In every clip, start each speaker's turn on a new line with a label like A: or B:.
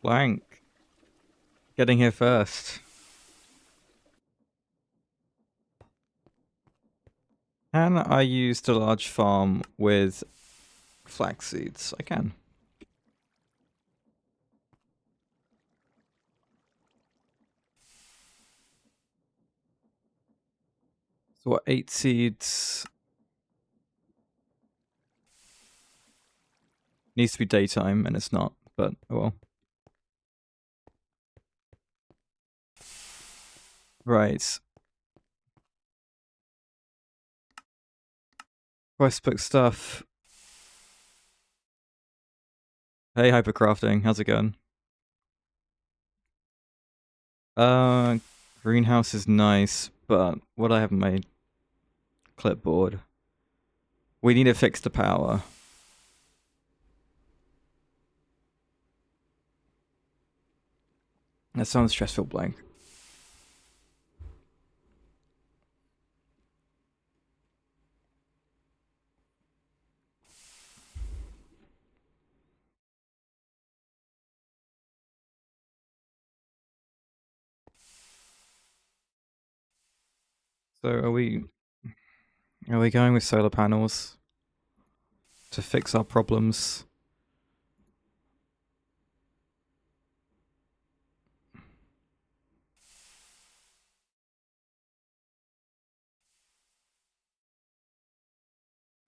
A: Blank. Getting here first. Can I use the large farm with flax seeds? I can. So what, 8 seeds? Needs to be daytime, and it's not, but oh well. Right. Questbook stuff. Hey, Hypercrafting, how's it going? Greenhouse is nice, but what I haven't made? Clipboard. We need to fix the power. That sounds stressful, Blank. So are we going with solar panels to fix our problems?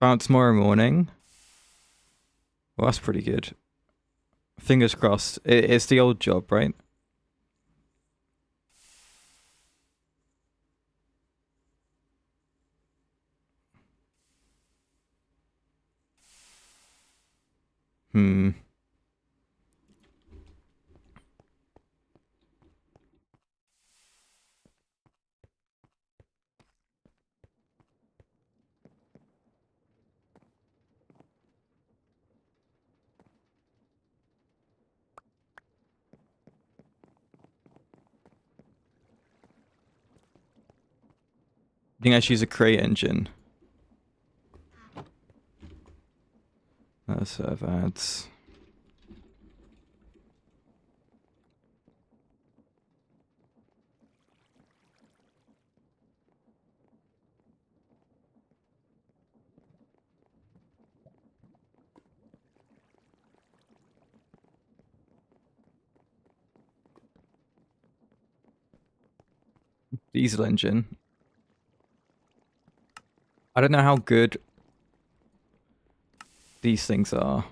A: About tomorrow morning. Well, that's pretty good. Fingers crossed. It's the old job, right? Hmm. I think I should use a crate engine. Serve ads. Diesel engine. I don't know how good these things are.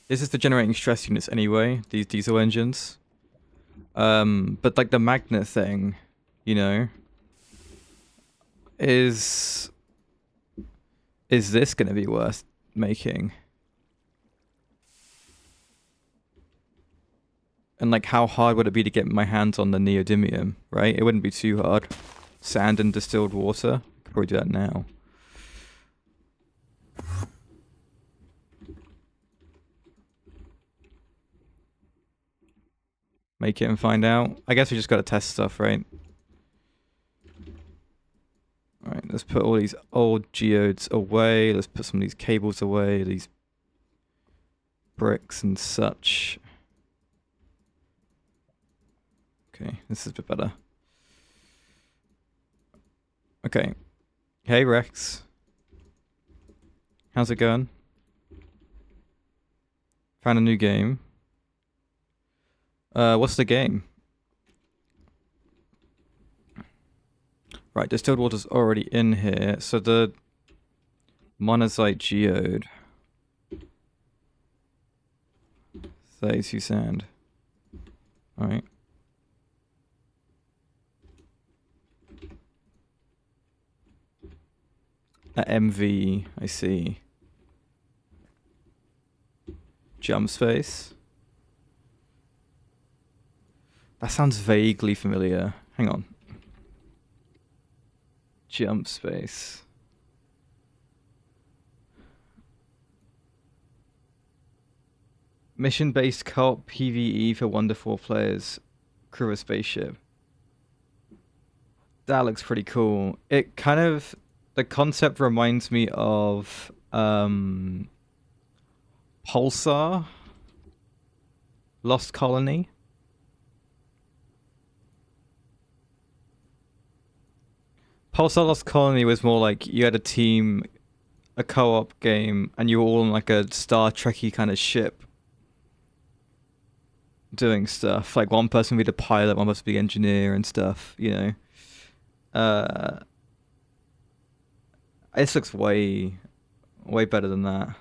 A: This is for generating stress units anyway, these diesel engines. But like the magnet thing, you know, is this gonna be worth making? And like how hard would it be to get my hands on the neodymium, right? It wouldn't be too hard. Sand and distilled water. Could probably do that now. Make it and find out. I guess we just gotta test stuff, right? Alright, let's put all these old geodes away. Let's put some of these cables away, these bricks and such. Okay, this is a bit better. Okay. Hey, Rex. How's it going? Found a new game. What's the game? Right, distilled water's already in here. So the monazite geode. 32 sand. Alright. MV, I see. Jump space. That sounds vaguely familiar. Hang on. Jump space. Mission-based co-op PvE for 1 to 4 players. crew a spaceship. That looks pretty cool. It kind of, the concept reminds me of Pulsar, Lost Colony. Pulsar Lost Colony was more like you had a team, a co-op game, and you were all on like a Star Trek-y kind of ship doing stuff. Like one person would be the pilot, one person would be the engineer and stuff, you know. This looks way better than that.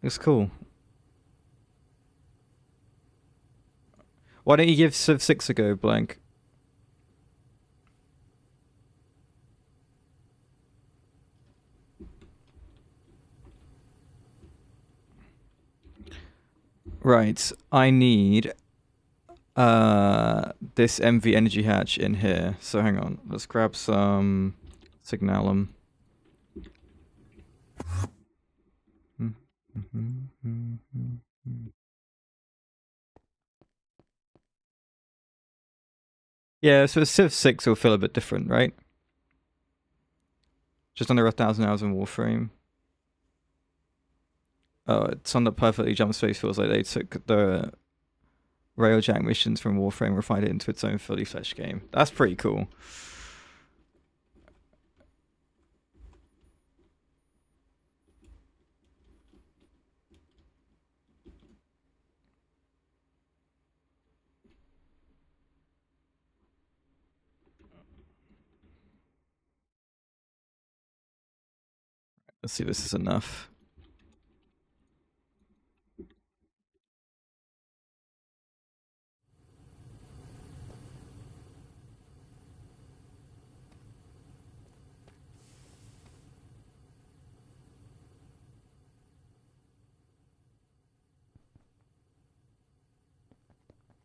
A: Looks cool. Why don't you give Civ 6 a go, Blank? Right, I need this MV energy hatch in here. So hang on, let's grab some signalum. Yeah, so Civ 6 will feel a bit different, right? Just under 1,000 hours in Warframe. Oh, it's on the perfectly jump space. Feels like they took the Railjack missions from Warframe, refined it into its own fully fledged game. That's pretty cool. Let's see if this is enough.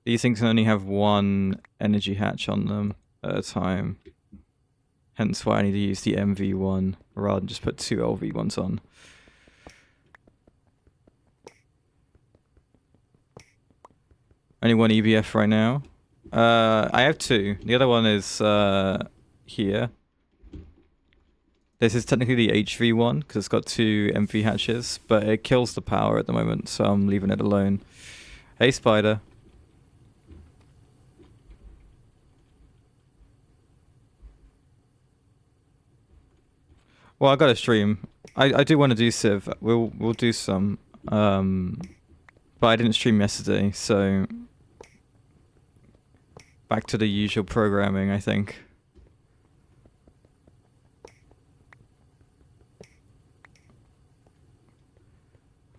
A: These things can only have one energy hatch on them at a time. Hence why I need to use the MV1 rather than just put two LV1s on. Only one EBF right now. I have two. The other one is here. This is technically the HV one because it's got two MV hatches, but it kills the power at the moment, so I'm leaving it alone. Hey, Spider. Well, I got a stream. I do want to do Civ. We'll do some. But I didn't stream yesterday, so back to the usual programming, I think.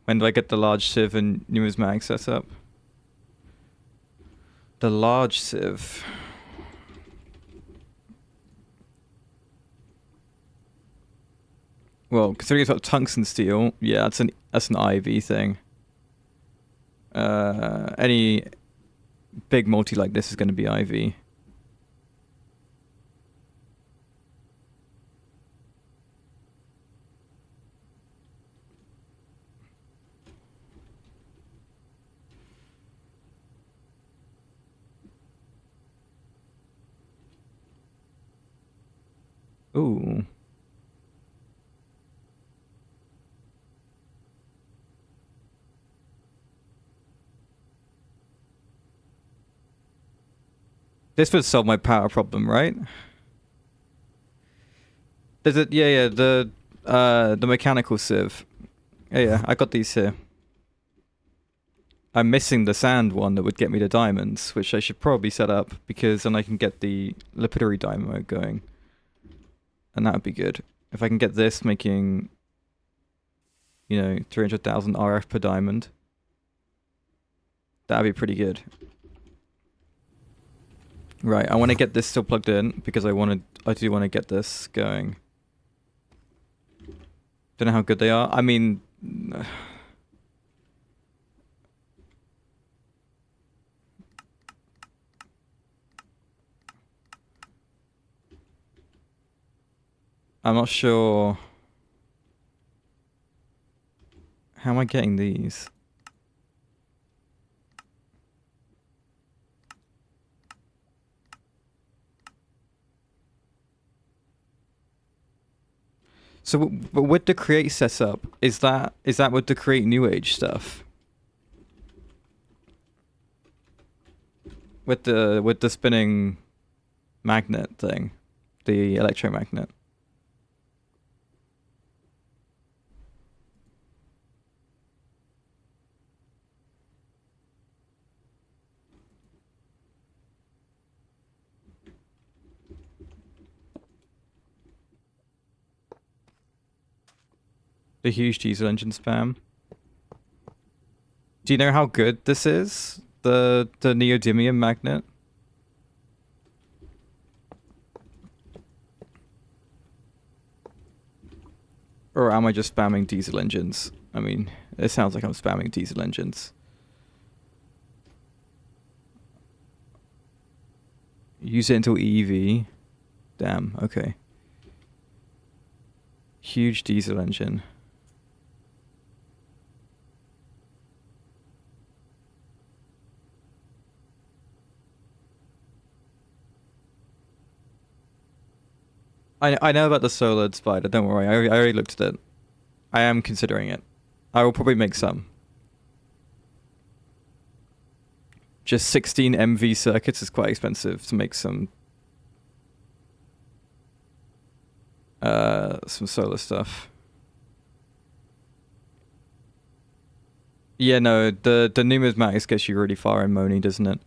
A: When do I get the large Civ and numismatic set up? The large Civ. Well, considering it's got tungsten steel, yeah, that's an IV thing. Any big multi like this is going to be IV. Ooh. This would solve my power problem, right? There's a yeah, the mechanical sieve. Yeah, I got these here. I'm missing the sand one that would get me the diamonds, which I should probably set up because then I can get the lapidary diamond mode going. And that would be good. If I can get this making, 300,000 RF per diamond, that'd be pretty good. Right, I want to get this still plugged in because I do want to get this going. Don't know how good they are. I mean, I'm not sure. How am I getting these? So, but with the create setup, is that with the create new age stuff? With the spinning magnet thing, the electromagnet. The huge diesel engine spam. Do you know how good this is? The neodymium magnet? Or am I just spamming diesel engines? I mean, it sounds like I'm spamming diesel engines. Use it until EV. Damn, okay. Huge diesel engine. I know about the solar spider, don't worry, I already looked at it. I am considering it. I will probably make some. Just 16 MV circuits is quite expensive to make some solar stuff. Yeah, no, the numismatics gets you really far in Moni, doesn't it?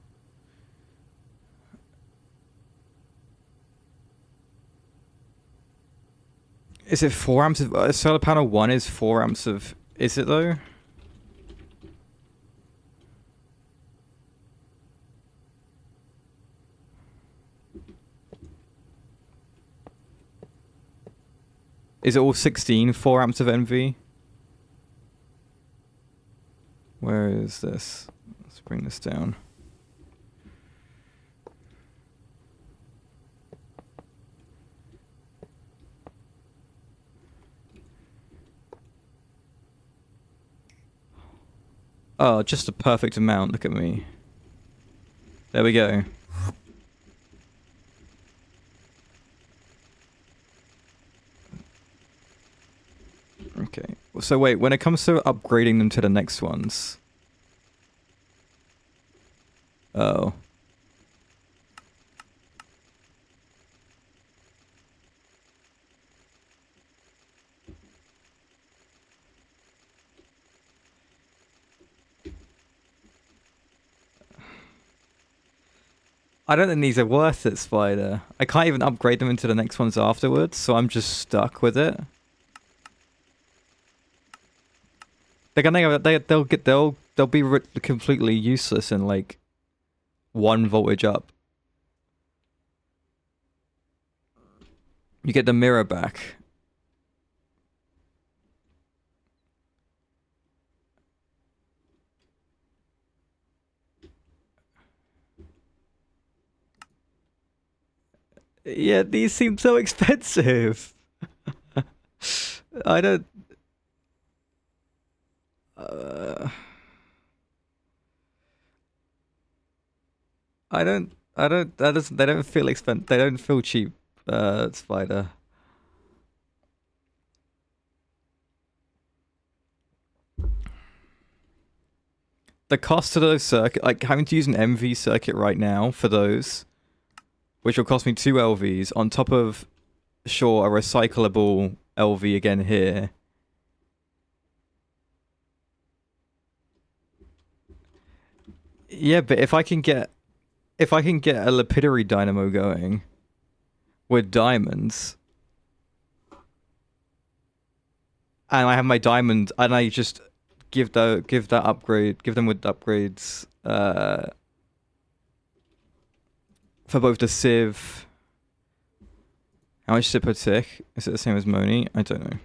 A: Is it 4 amps of... solar panel 1 is 4 amps of... Is it though? Is it all 16 4 amps of NV? Where is this? Let's bring this down. Oh, just a perfect amount. Look at me. There we go. Okay. So wait, when it comes to upgrading them to the next ones... Oh. I don't think these are worth it, Spider. I can't even upgrade them into the next ones afterwards, so I'm just stuck with it. They'll be completely useless in like 1 voltage up. You get the mirror back. Yeah, these seem so expensive. I don't... they don't feel expensive. They don't feel cheap, Spider. The cost of those circuit, like having to use an MV circuit right now for those, which will cost me 2 LVs on top of, sure, a recyclable LV again here. Yeah, but if I can get a lapidary dynamo going with diamonds, and I have my diamond, and I just give them with upgrades for both the sieve. How much is it per tick? Is it the same as Moni? I don't know.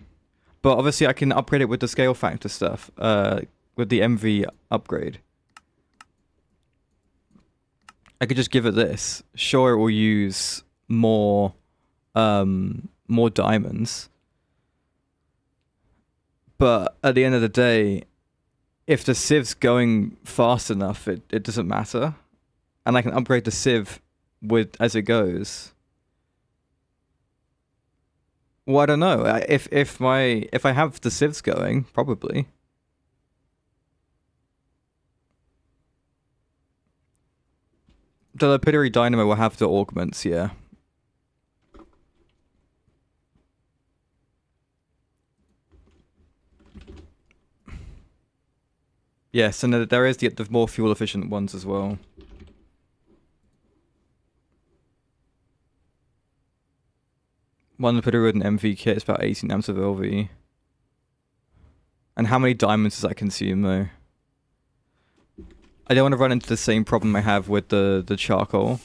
A: But obviously I can upgrade it with the scale factor stuff, with the MV upgrade. I could just give it this. Sure, it will use more diamonds. But at the end of the day, if the siev's going fast enough, it doesn't matter. And I can upgrade the sieve as it goes. Well, I don't know. If I have the sieves going, probably. The lapidary dynamo will have the augments, yeah. Yes, and there is the more fuel efficient ones as well. One lapidary with an MV kit is about 18 amps of LV. And how many diamonds does that consume though? I don't want to run into the same problem I have with the charcoal.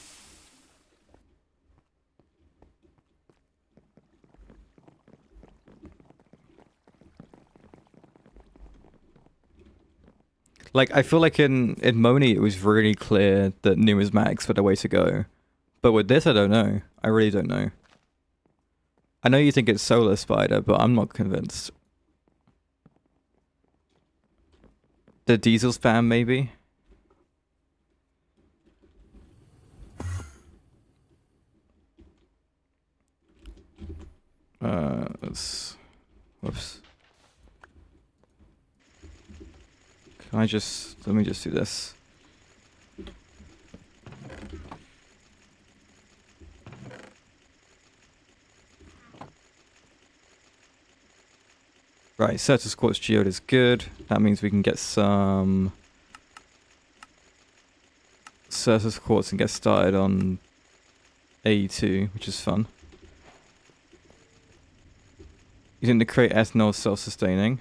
A: Like, I feel like in Moni it was really clear that numismatics were the way to go. But with this, I don't know. I really don't know. I know you think it's Solar Spider, but I'm not convinced. The diesel spam, maybe? Whoops. Let me just do this. Right, Certus Quartz Geode is good. That means we can get some Certus Quartz and get started on AE2, which is fun. Using the crate ethanol is self-sustaining.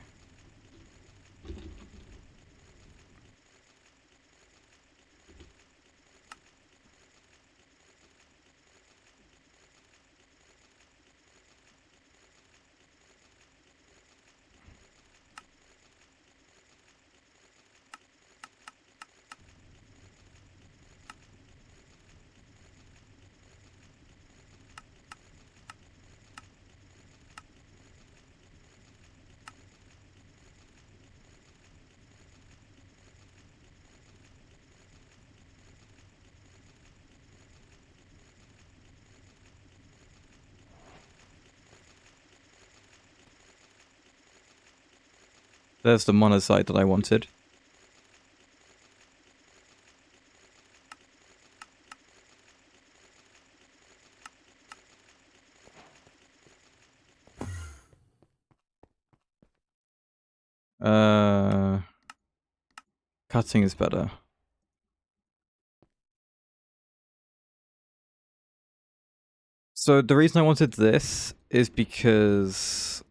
A: There's the monazite that I wanted. Cutting is better. So the reason I wanted this is because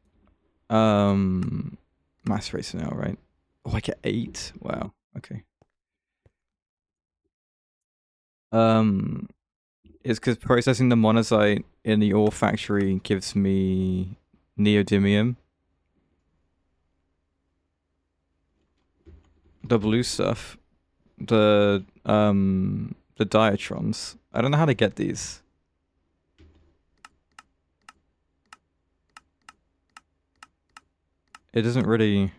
A: mass racer now, right? Oh, I get 8. Wow. Okay. It's because processing the monazite in the ore factory gives me neodymium. The blue stuff, the diatrons. I don't know how to get these. It doesn't really.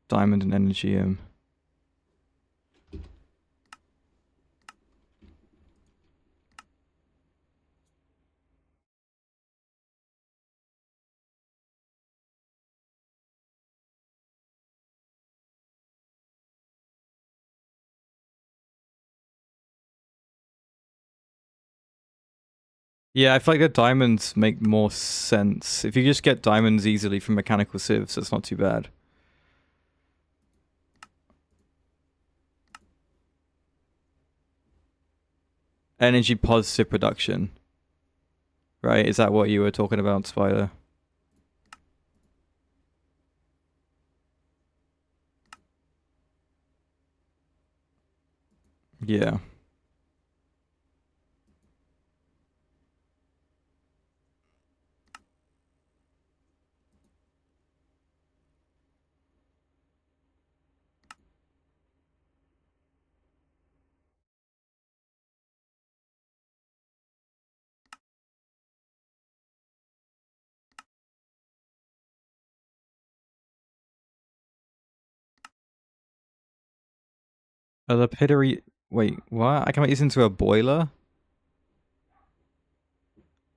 A: Diamond and energium. Yeah, I feel like the diamonds make more sense. If you just get diamonds easily from mechanical sieves, it's not too bad. Energy positive production. Right? Is that what you were talking about, Spider? Yeah. A lapidary Wait, what? I can make this into a boiler?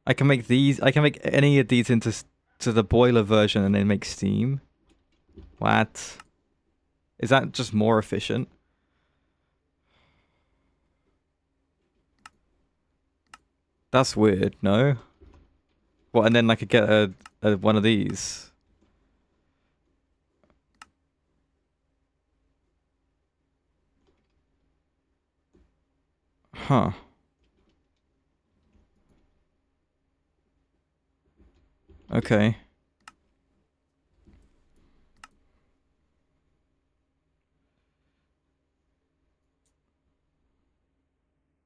A: I can make these. I can make any of these into to the boiler version and then make steam. What? Is that just more efficient? That's weird. No. What? And then I could get a one of these. Huh. Okay.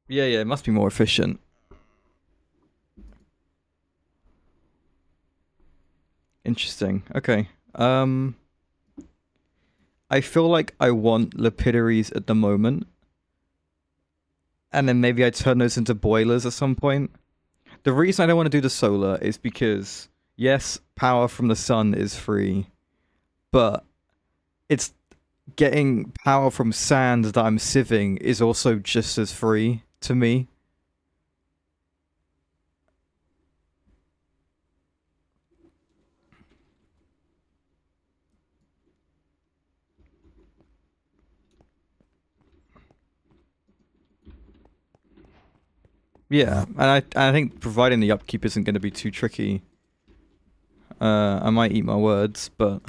A: Yeah, yeah. It must be more efficient. Interesting. Okay. I feel like I want lapidaries at the moment, and then maybe I turn those into boilers at some point. The reason I don't want to do the solar is because yes, power from the sun is free, but it's getting power from sand that I'm sieving is also just as free to me. Yeah, and I think providing the upkeep isn't going to be too tricky. I might eat my words, but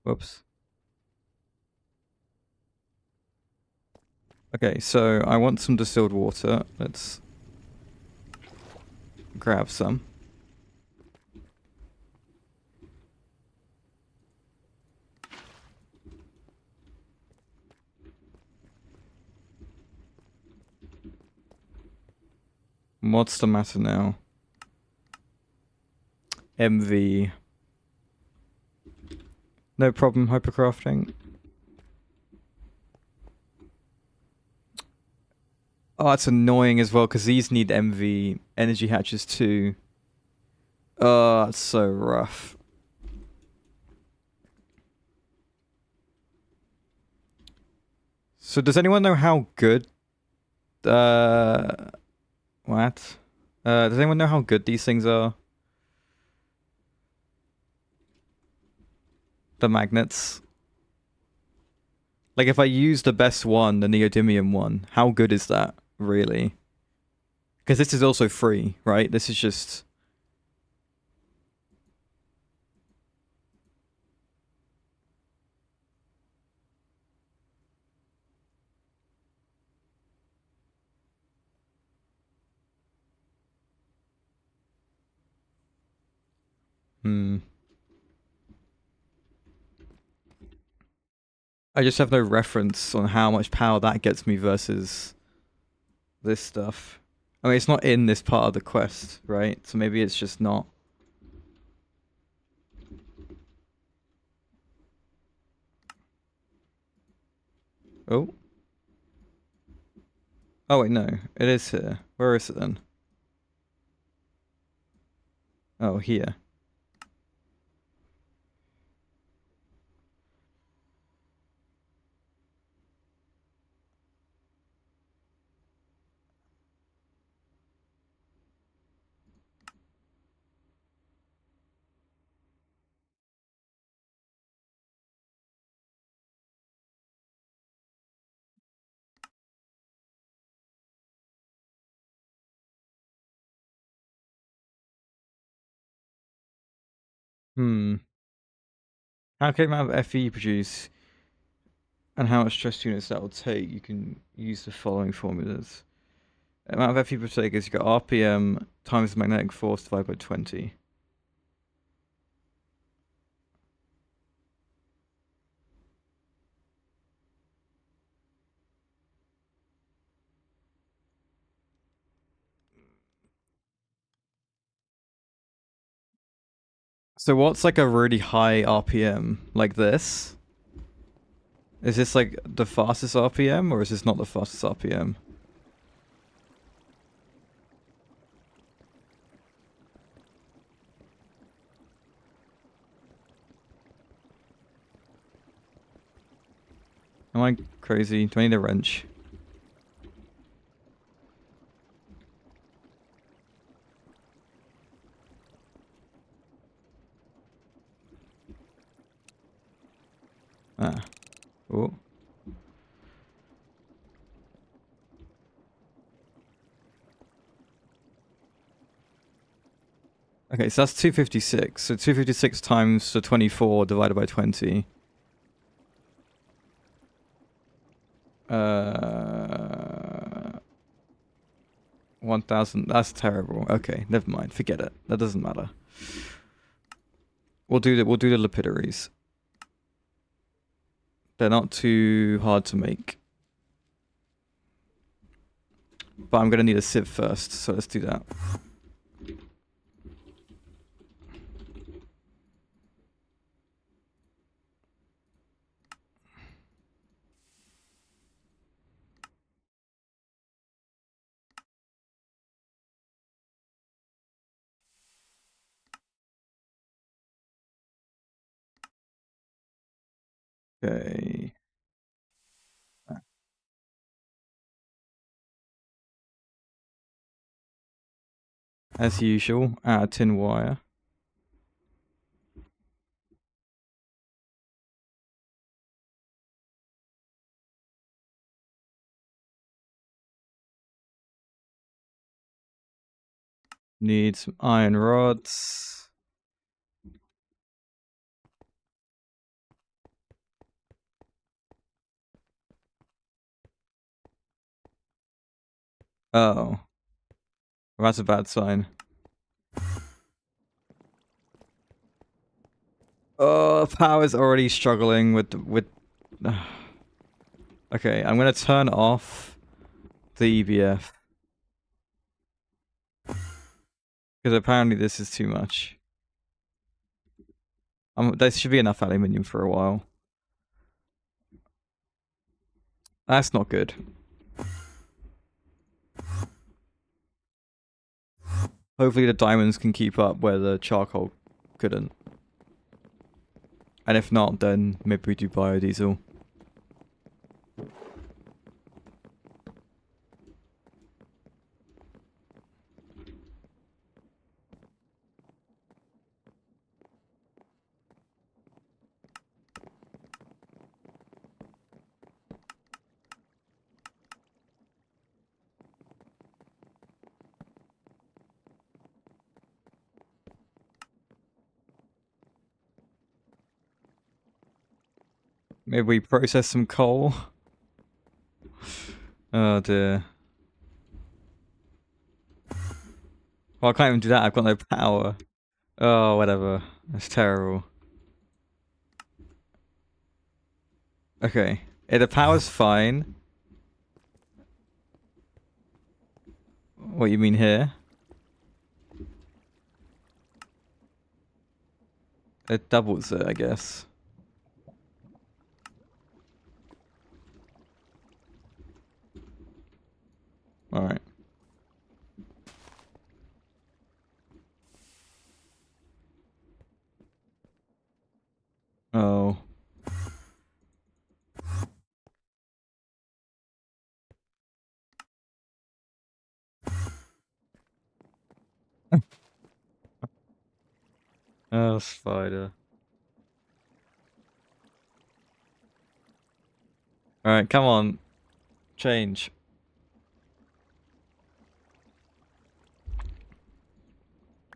A: whoops. Okay, so I want some distilled water. Let's grab some. What's the matter now? MV. No problem, hypercrafting. Oh, that's annoying as well, because these need MV energy hatches too. Oh, that's so rough. So does anyone know how good... What? Does anyone know how good these things are? The magnets? Like, if I use the best one, the neodymium one, how good is that, really? Because this is also free, right? This is just... Hmm. I just have no reference on how much power that gets me versus this stuff. I mean, it's not in this part of the quest, right? So maybe it's just not. Oh. Oh, wait, no. It is here. Where is it then? Oh, here. Hmm. Calculate the amount of FE you produce and how much stress units that will take. You can use the following formulas. The amount of FE per take is you got RPM times the magnetic force divided by 20. So what's like a really high RPM? Like this? Is this like the fastest RPM or is this not the fastest RPM? Am I crazy? Do I need a wrench? Ah. Oh. Okay, so that's 256. So 256 times the 24 divided by 20. 1000. That's terrible. Okay, never mind. Forget it. That doesn't matter. We'll do the lapidaries. They're not too hard to make. But I'm gonna need a sieve first, so let's do that. Okay. As usual, add a tin wire. Need some iron rods. Oh. Well, that's a bad sign. Oh, power's already struggling with. Okay, I'm gonna turn off the EBF because apparently this is too much. There should be enough aluminium for a while. That's not good. Hopefully the diamonds can keep up where the charcoal couldn't. And if not, then maybe we do biodiesel. Maybe we process some coal. Oh dear. Well, I can't even do that. I've got no power. Oh, whatever. That's terrible. Okay. Yeah, the power's fine. What you mean here? It doubles it, I guess. Alright. Oh. Oh, spider. Alright, come on. Change.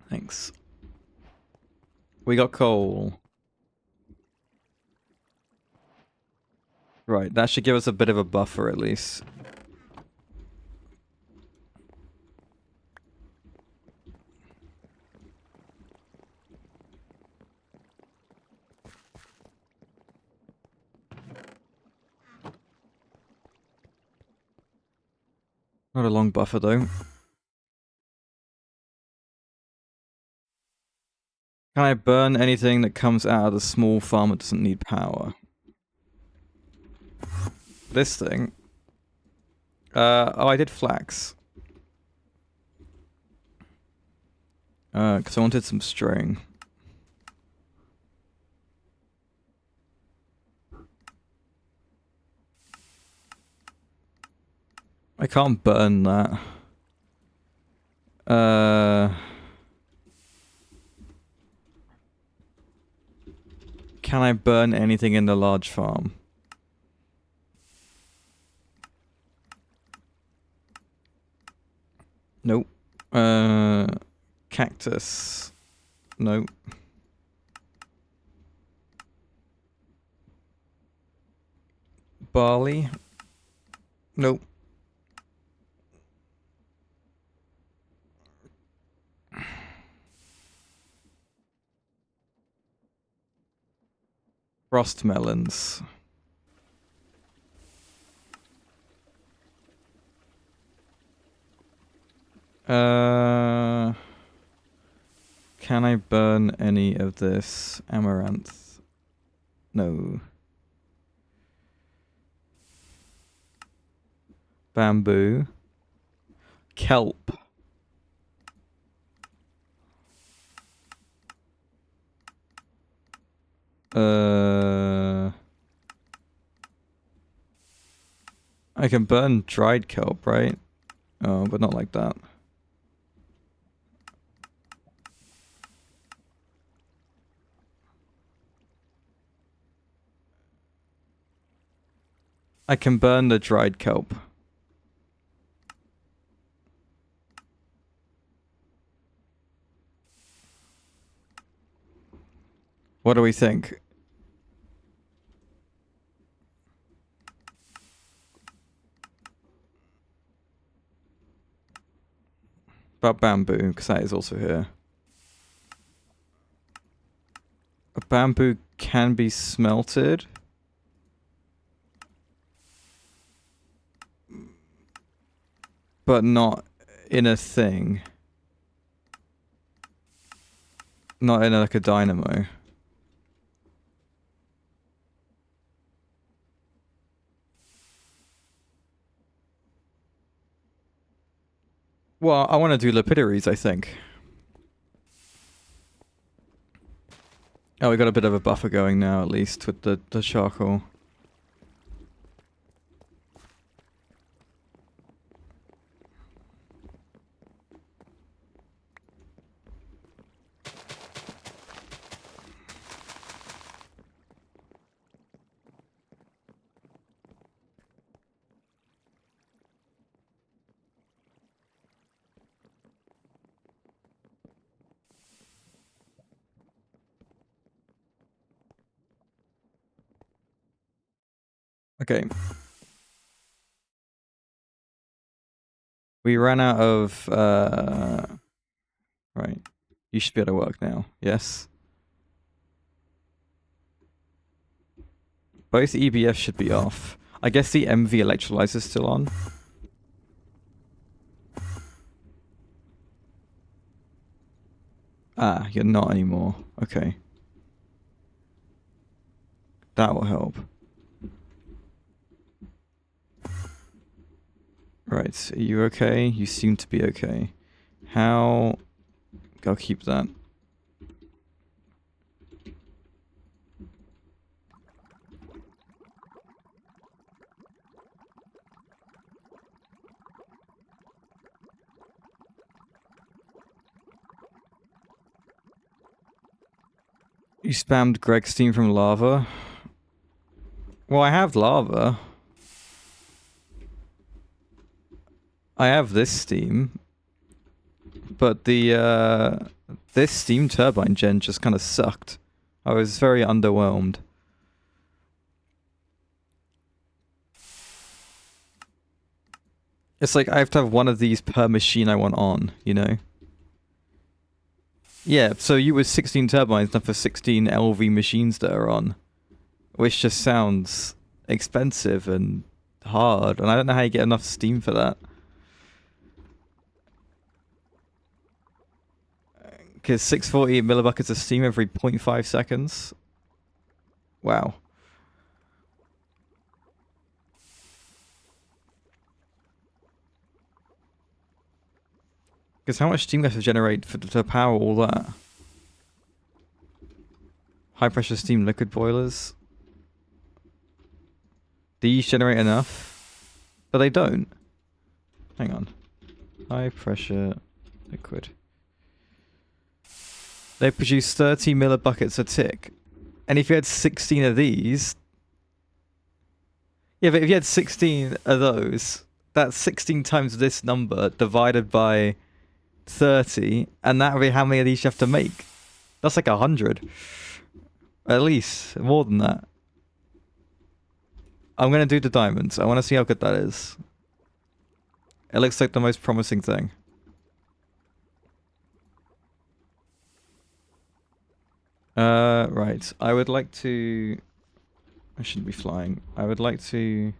A: Thanks. We got coal. Right, that should give us a bit of a buffer at least. Not a long buffer though. Can I burn anything that comes out of the small farm that doesn't need power? This thing. Oh, I did flax. Because I wanted some string. I can't burn that. Can I burn anything in the large farm? Nope. Cactus. Nope. Barley. Nope. Frost melons. Can I burn any of this? Amaranth. No. Bamboo. Kelp. I can burn dried kelp, right? Oh, but not like that. I can burn the dried kelp. What do we think? About bamboo, because that is also here. A bamboo can be smelted. But not in a thing. Not in like a dynamo. Well, I want to do lapidaries, I think. Oh, we got a bit of a buffer going now, at least, with the charcoal. Okay. We ran out of, right. You should be able to work now. Yes. Both EBF should be off. I guess the MV electrolyzer is still on. Ah, you're not anymore. Okay. That will help. Right, are you okay? You seem to be okay. How... I'll keep that. You spammed Greg Steam from lava? Well, I have lava. I have this steam. But the, this steam turbine gen just kind of sucked. I was very underwhelmed. It's like I have to have one of these per machine I want on, you know? Yeah, so you with 16 turbines enough for 16 LV machines that are on. Which just sounds expensive and hard, and I don't know how you get enough steam for that. Because 640 millibuckets of steam every 0.5 seconds. Wow. Because how much steam do you have to generate to power all that? High pressure steam liquid boilers. These generate enough, but they don't. Hang on. High pressure liquid. They produce 30 millibuckets a tick. And if you had 16 of these... Yeah, but if you had 16 of those, that's 16 times this number divided by 30, and that would be how many of these you have to make. That's like 100. At least, more than that. I'm going to do the diamonds. I want to see how good that is. It looks like the most promising thing. Right. I would like to... I shouldn't be flying. I would like to...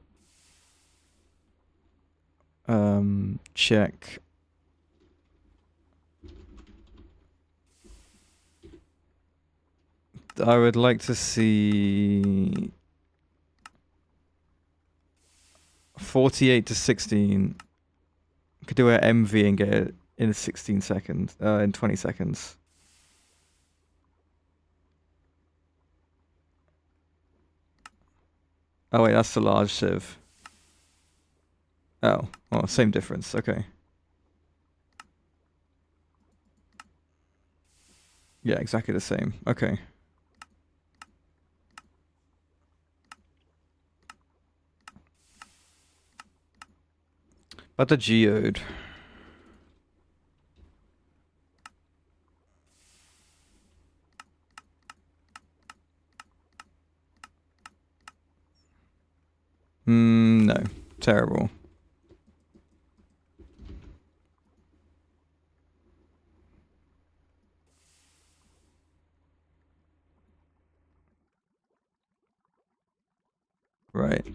A: check... I would like to see... 48 to 16. Could do an MV and get it in 16 seconds. In 20 seconds. Oh wait, that's the large sieve. Oh, well, same difference. Okay. Yeah, exactly the same. Okay. But the geode. No. Terrible. Right.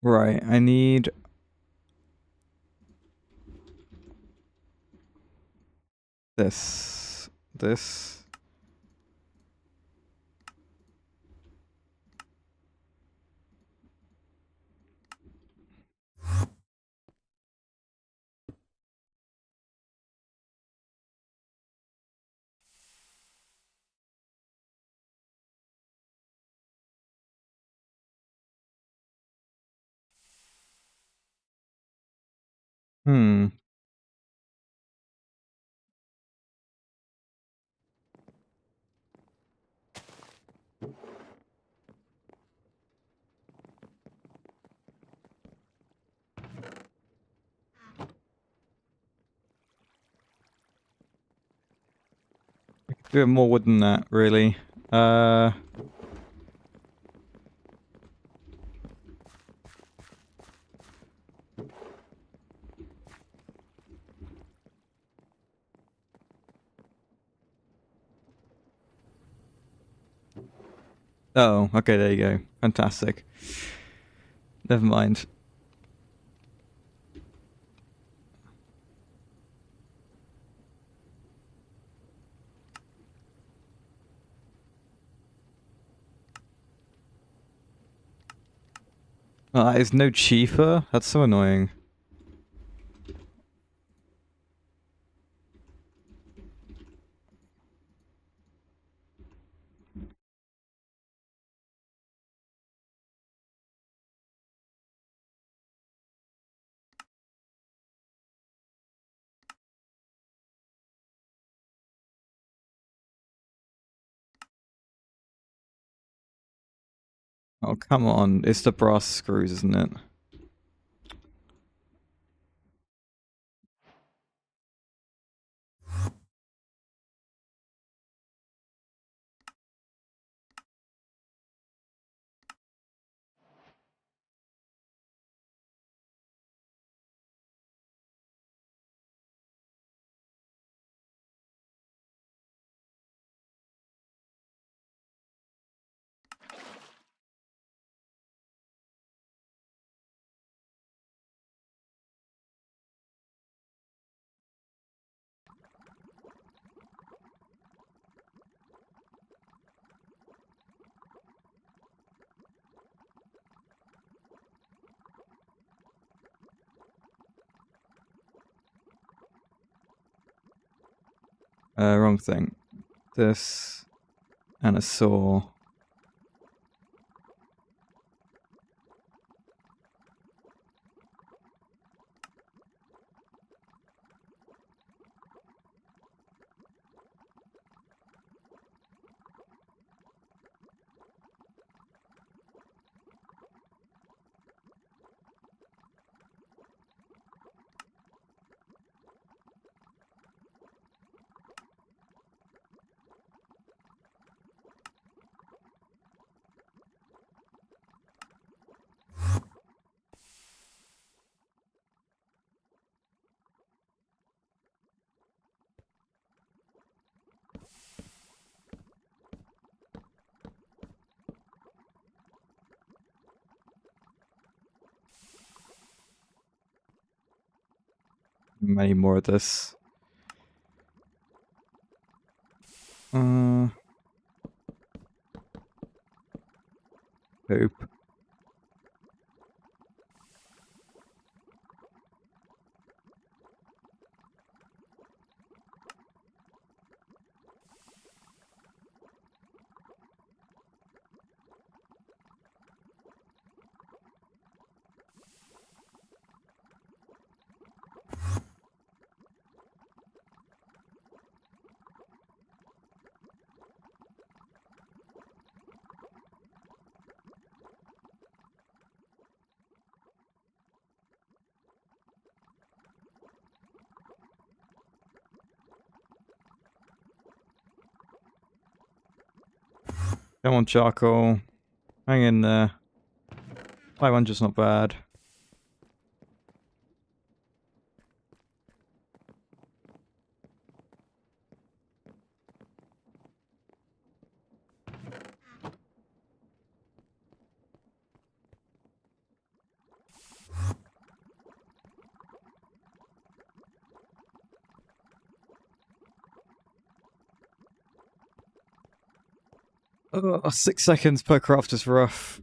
A: Right. I need... this. This. Hmm. Do it more wood than that, really. Oh, okay, there you go. Fantastic. Never mind. Oh, that is no cheaper? That's so annoying. Oh, come on. It's the brass screws, isn't it? Wrong thing. This and a saw. Many more of this. Poop. Come on, charcoal. Hang in there. 500's not bad. Oh, 6 seconds per craft is rough.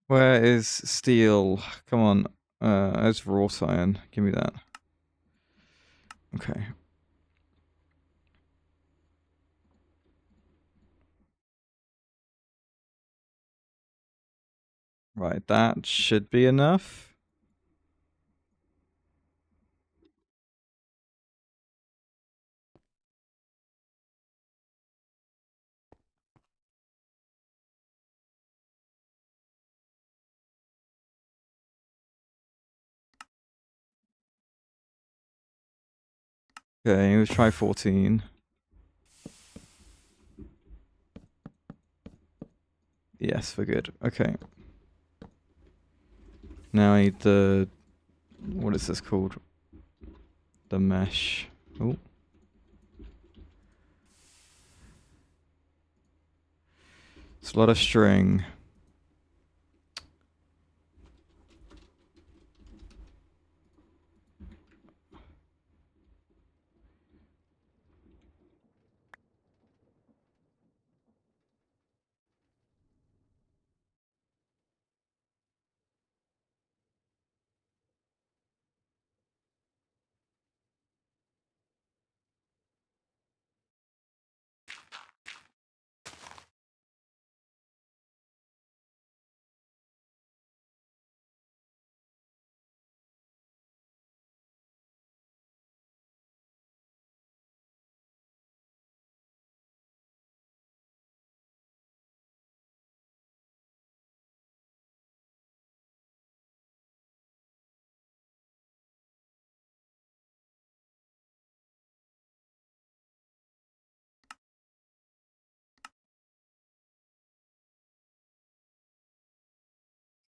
A: Where is steel? Come on. It's wrought iron. Give me that. Okay. Right, that should be enough. Okay, let's try 14. Yes, we're good. Okay. Now I need the... What is this called? the mesh. Oh. It's a lot of string.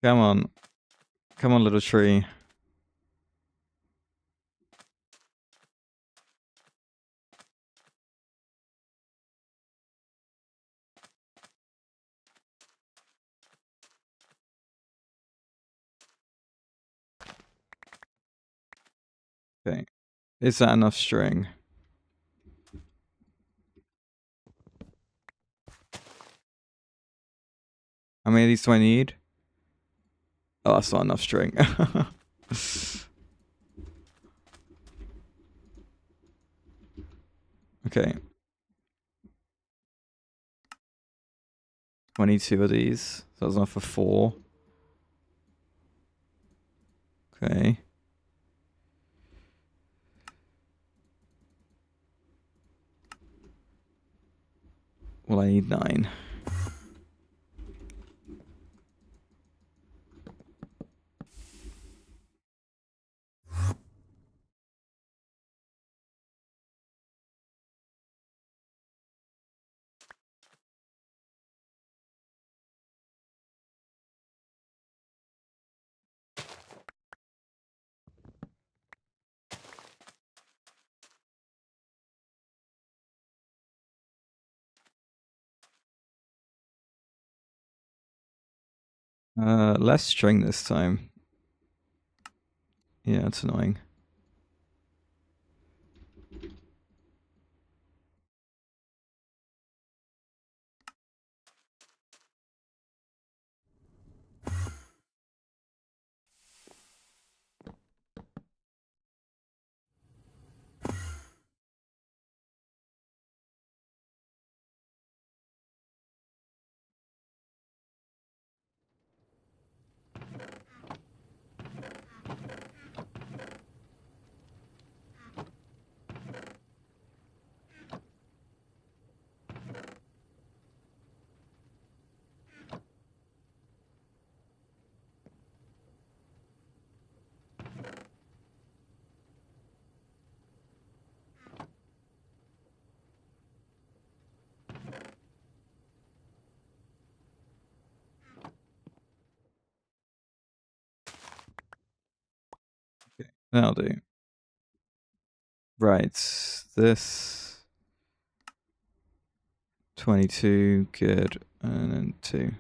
A: Come on. Come on, little tree. Okay. Is that enough string? How many of these do I need? Oh, that's not enough string. Okay. 22 of these. So that's enough for 4. Okay. Well, I need 9. Less string this time. Yeah, it's annoying. Okay, that'll do. Right. This 22, good. And then 2.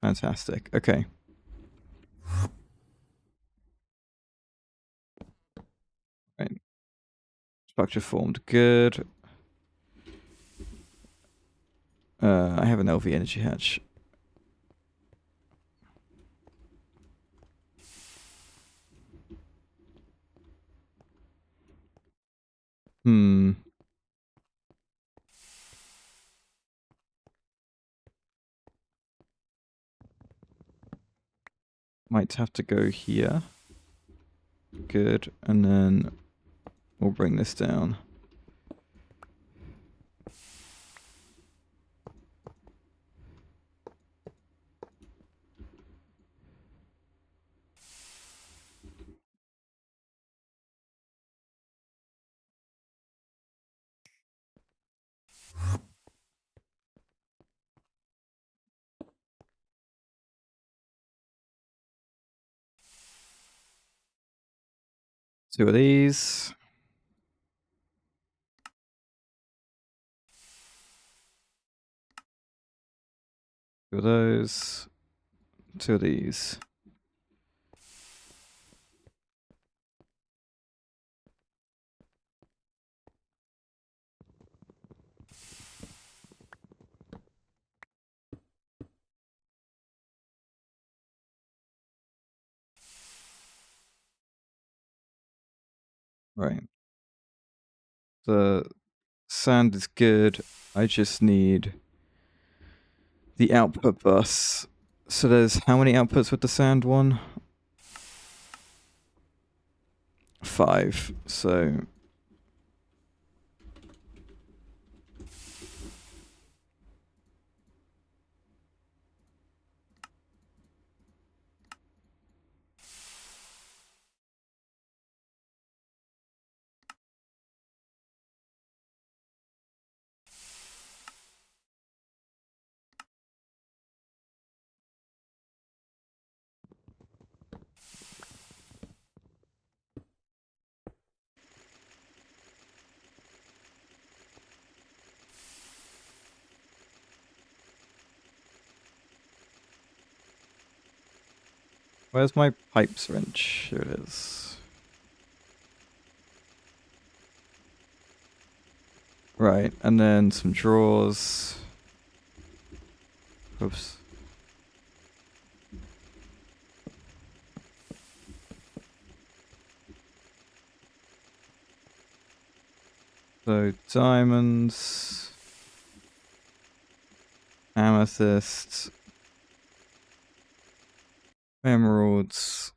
A: Fantastic. Okay. Right. Structure formed. Good. I have an LV energy hatch. Hmm. Might have to go here. Good. And then we'll bring this down. Two of these. 2 of those. 2 of these. Right. The sand is good. I just need the output bus. So there's how many outputs with the sand one? 5. So where's my pipes wrench? Here it is. Right, and then some drawers. Oops. So diamonds, amethyst, emeralds,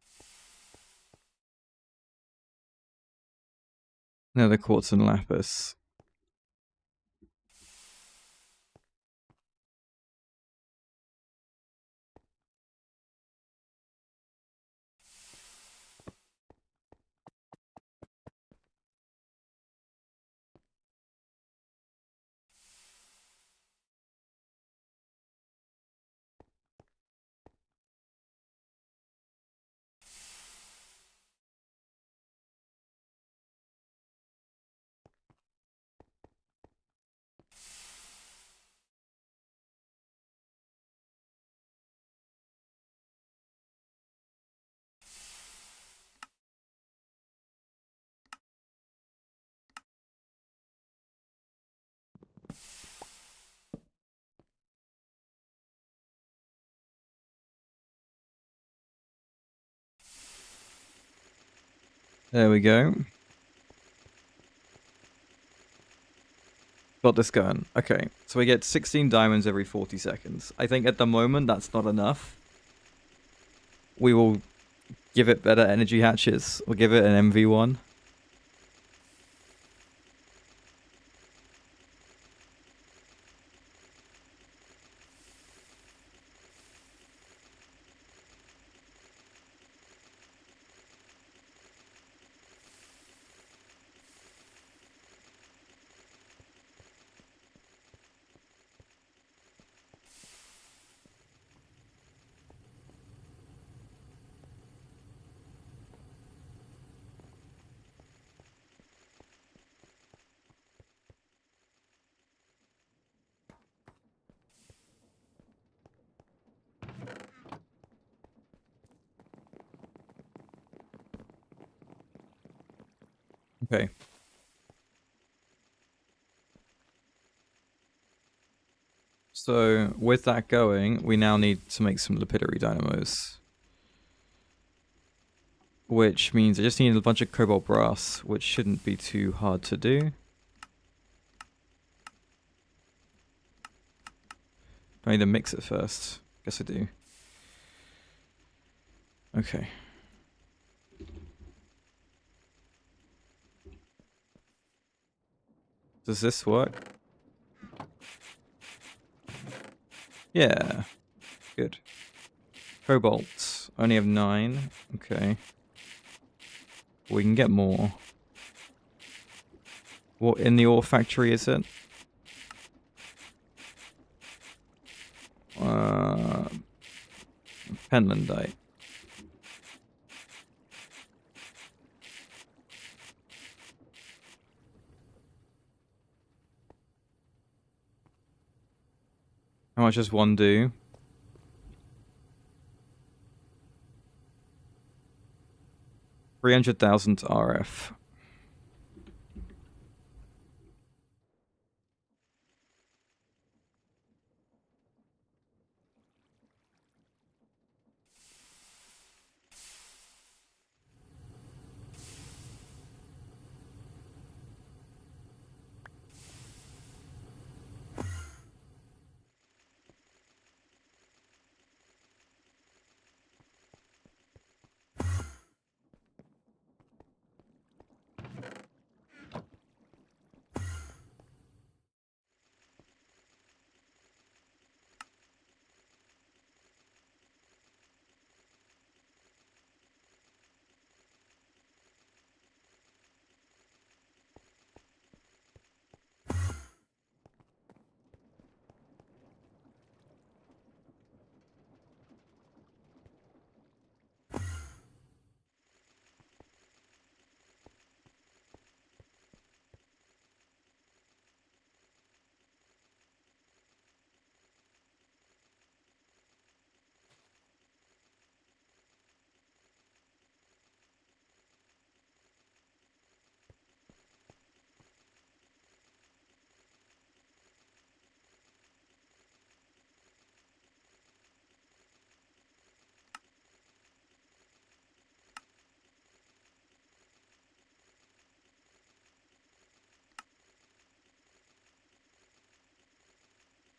A: nether quartz and lapis. There we go. Got this going. Okay, so we get 16 diamonds every 40 seconds. I think at the moment that's not enough. We will give it better energy hatches. We'll give it an MV1. Okay. So with that going, we now need to make some lapidary dynamos. Which means I just need a bunch of cobalt brass, which shouldn't be too hard to do. I need to mix it first. Guess I do. Okay. Does this work? Yeah. Good. Cobalt. Only have 9. Okay. We can get more. What in the ore factory is it? Penlandite. How much does one do? 300,000 RF.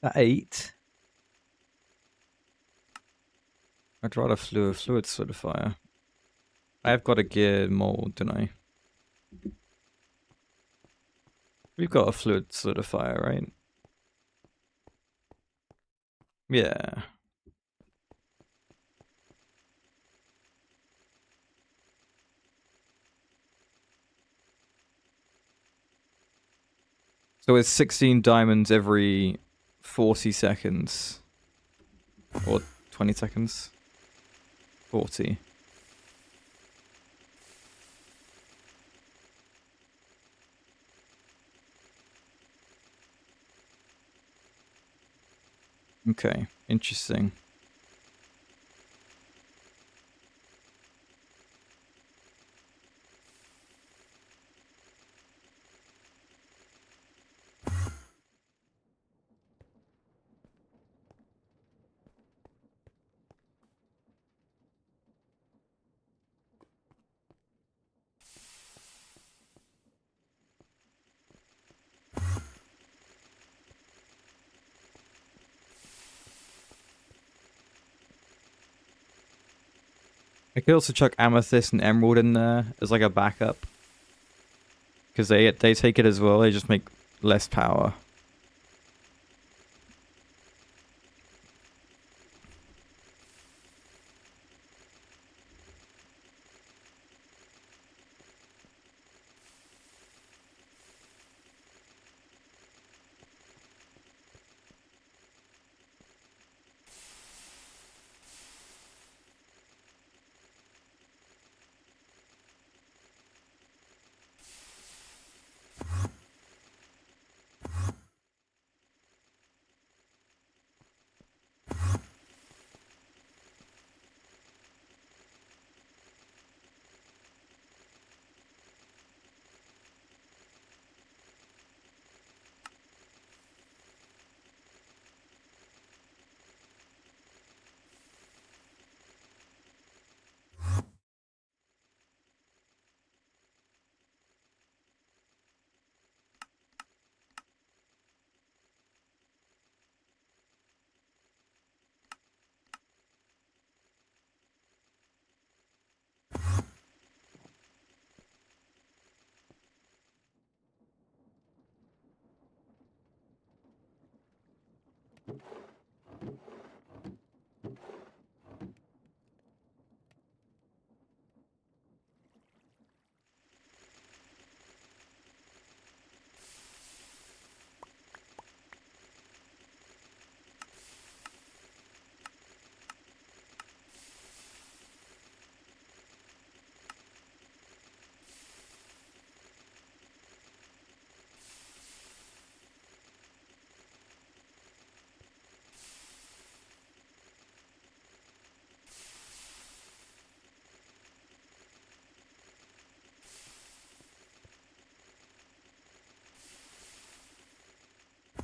A: At 8. I'd rather fluid solidifier. I have got a gear mold, don't I? We've got a fluid solidifier, right? Yeah. So it's 16 diamonds every 40 seconds. Or 20 seconds. 40. Okay, interesting. I could also chuck amethyst and emerald in there as like a backup. Because they take it as well, they just make less power.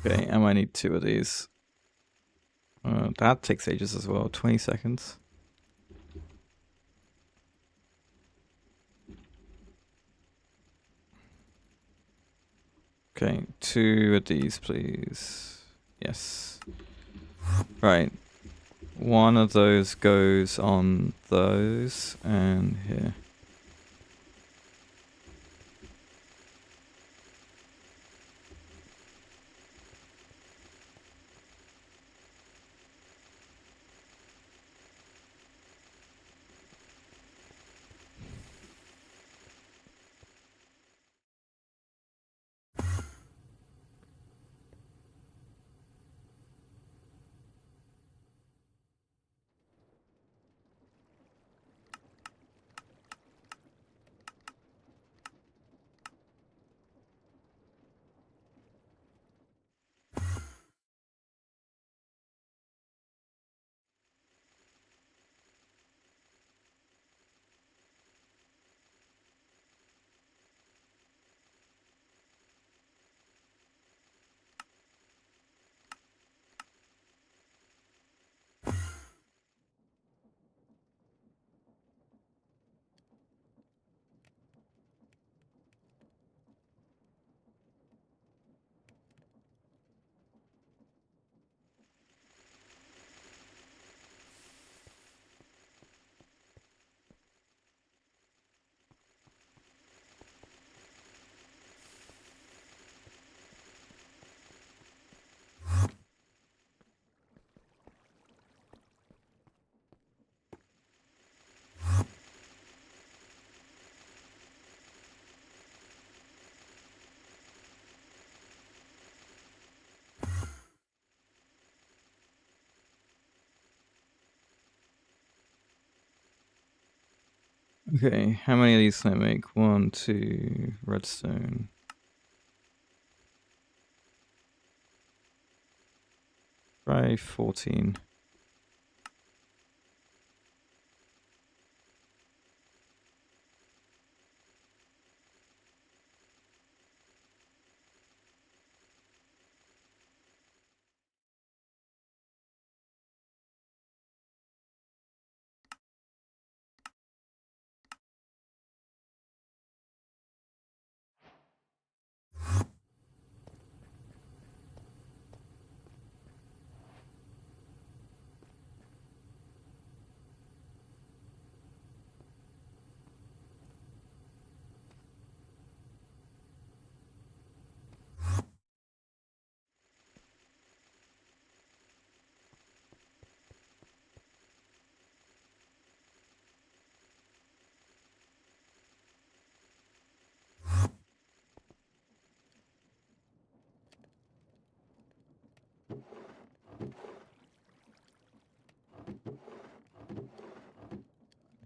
A: Okay, I might need 2 of these. That takes ages as well, 20 seconds. Okay, 2 of these, please. Yes. Right. 1 of those goes on those, and here. Okay, how many of these can I make? 1, 2, redstone. Try 14.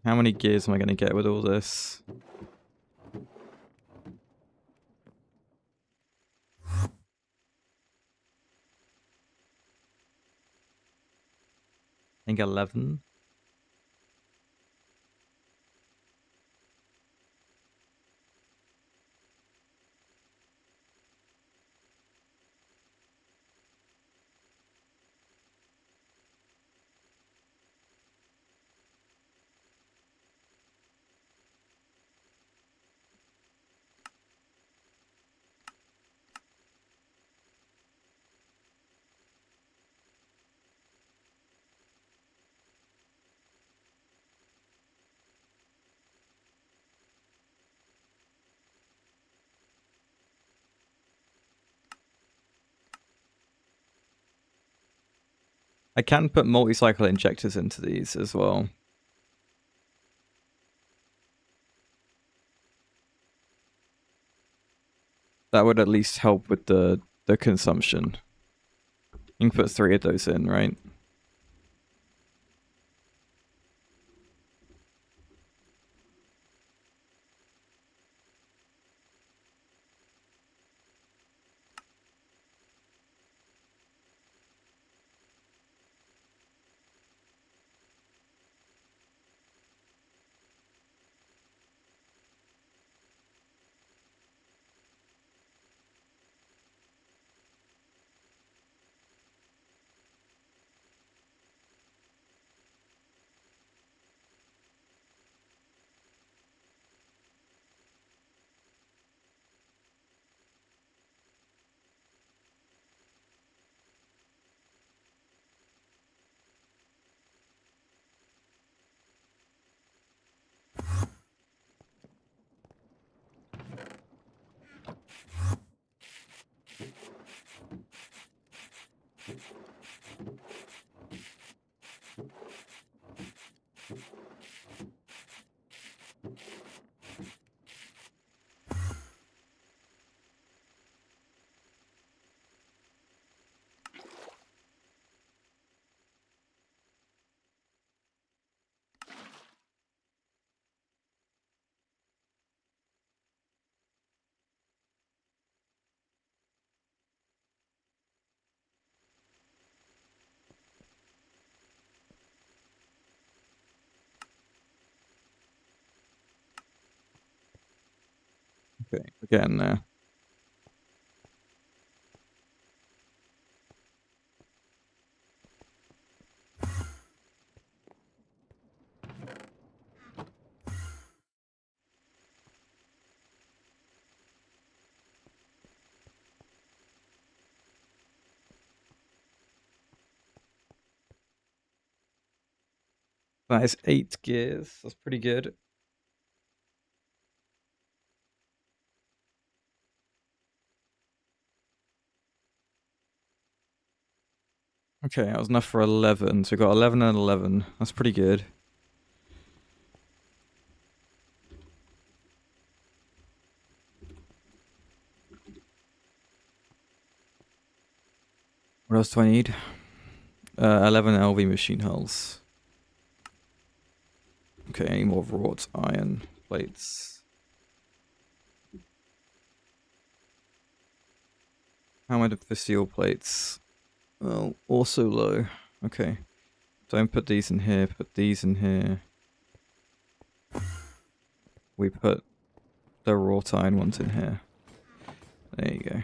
A: How many gears am I going to get with all this? I think 11. I can put multi-cycle injectors into these as well. That would at least help with the consumption. You can put 3 of those in, right? Okay, we're getting there. That is 8 gears. That's pretty good. Okay, that was enough for 11. So we got 11 and 11. That's pretty good. What else do I need? 11 LV machine hulls. Okay, any more wrought iron plates? How many of the steel plates? Well, also low. Okay. Don't put these in here, put these in here. We put the wrought iron ones in here. There you go.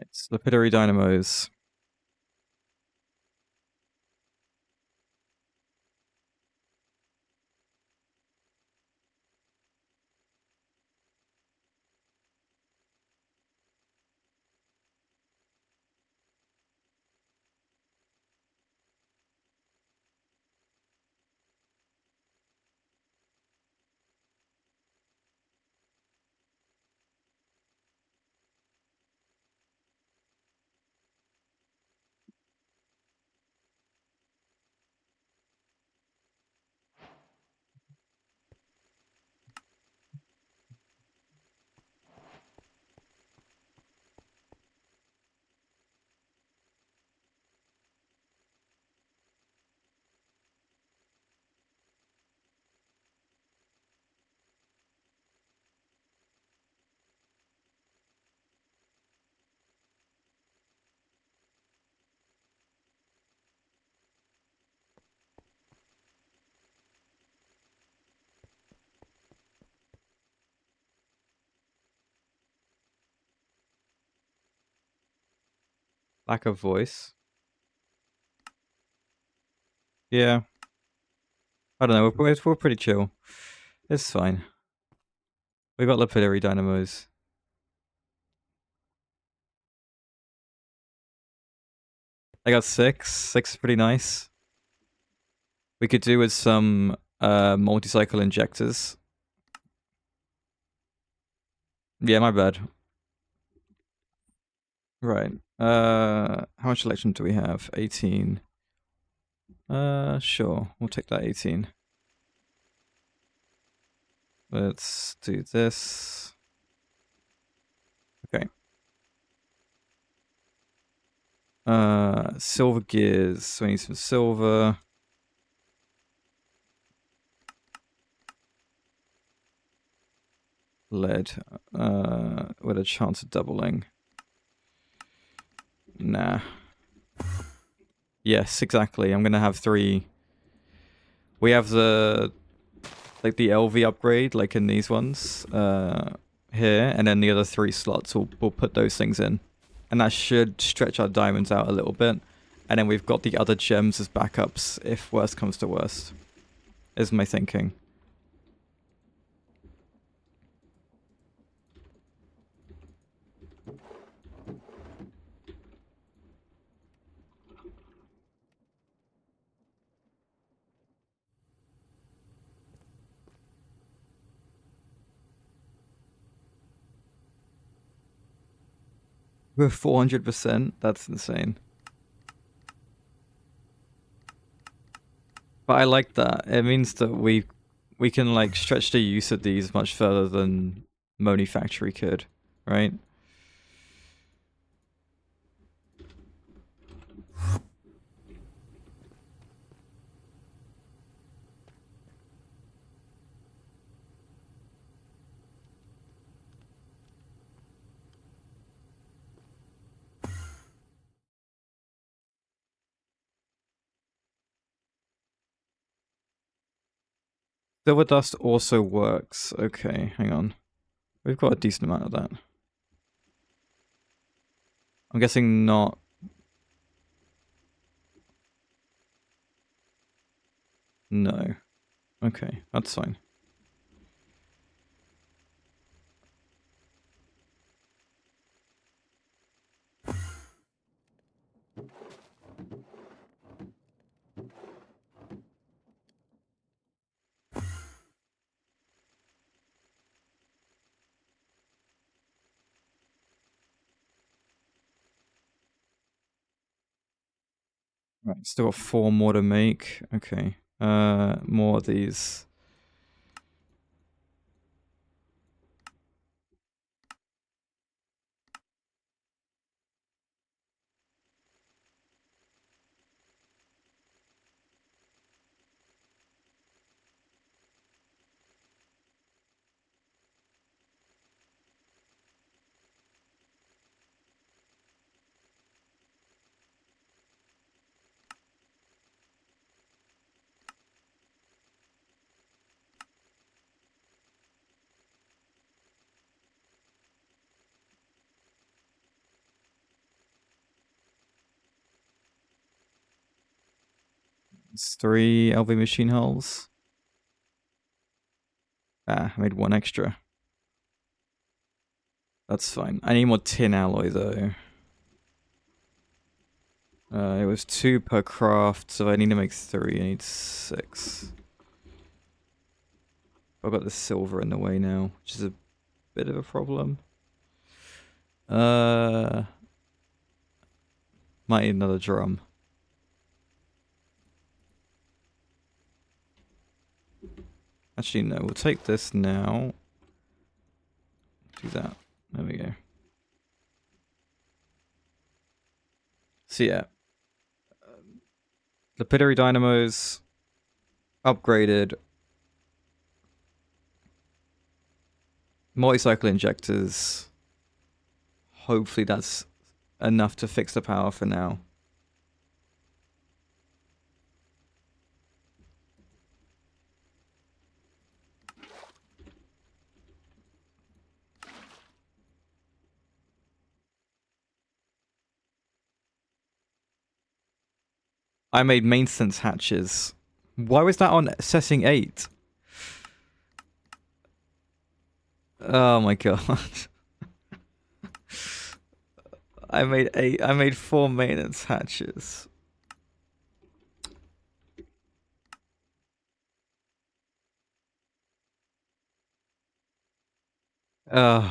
A: It's lapidary dynamos. Lack of voice. Yeah. I don't know, we're pretty chill. It's fine. We got lapidary dynamos. I got 6. 6 is pretty nice. We could do with some multi-cycle injectors. Yeah, my bad. Right. How much electrum do we have? 18. Sure. We'll take that 18. Let's do this. Okay. Silver gears. So we need some silver. Lead. With a chance of doubling. Nah. Yes, exactly. I'm gonna have 3. We have the LV upgrade, like in these ones, here, and then the other 3 slots we'll put those things in. And that should stretch our diamonds out a little bit. And then we've got the other gems as backups if worst comes to worst, is my thinking. We're 400%. That's insane. But I like that. It means that we can like stretch the use of these much further than Moni Factory could, right? Silver dust also works. Okay, hang on. We've got a decent amount of that. I'm guessing not. No. Okay, that's fine. Right, still got 4 more to make. Okay. More of these. It's 3 LV machine hulls. Ah, I made 1 extra. That's fine. I need more tin alloy though. It was 2 per craft, so I need to make 3. I need 6. I've got the silver in the way now, which is a bit of a problem. Might need another drum. Actually, no, we'll take this now. Do that. There we go. So yeah. Lapidary dynamos upgraded. Multi-cycle injectors. Hopefully that's enough to fix the power for now. I made maintenance hatches Why was that on setting 8? Oh my god. I made 4 maintenance hatches. Well,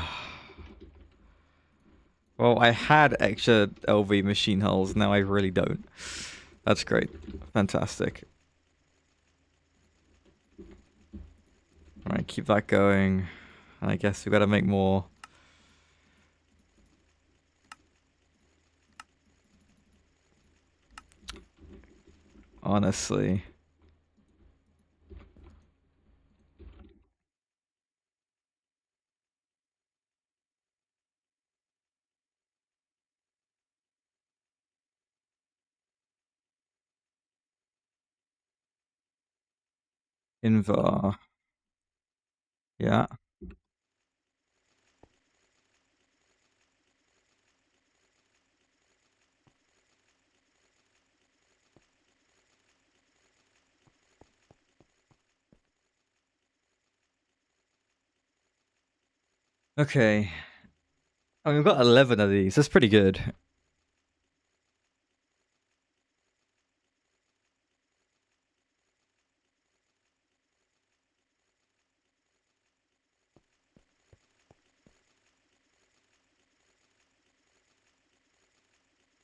A: I had extra LV machine hulls, now I really don't. That's great. Fantastic. Alright, keep that going. And I guess we gotta make more. Honestly. Invar. Yeah. Okay. I mean, we've got 11 of these. That's pretty good.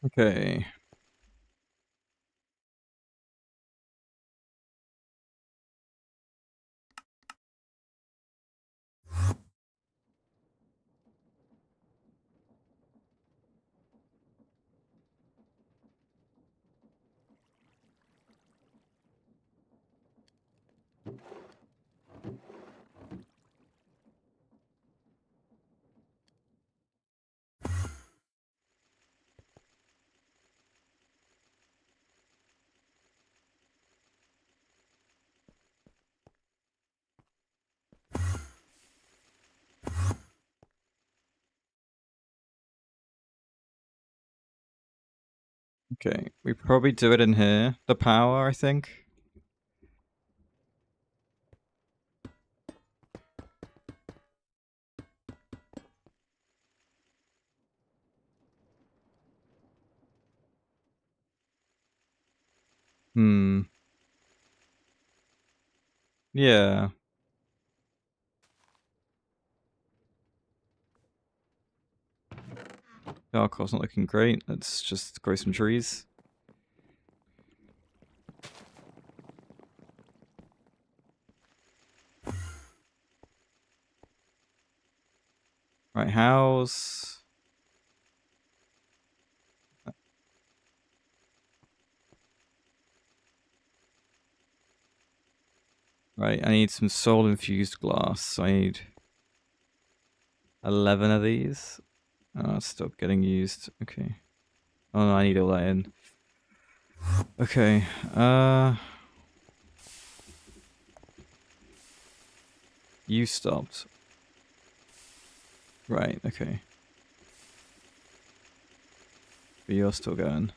A: Okay. Okay. We probably do it in here. The power, I think. Hmm. Yeah. Darkhole's not looking great. Let's just grow some trees. Right, house. Right, I need some soul infused glass. So I need 11 of these. Oh, stop getting used. Okay. Oh no, I need all that in. Okay. You stopped. Right, okay. But you're still going.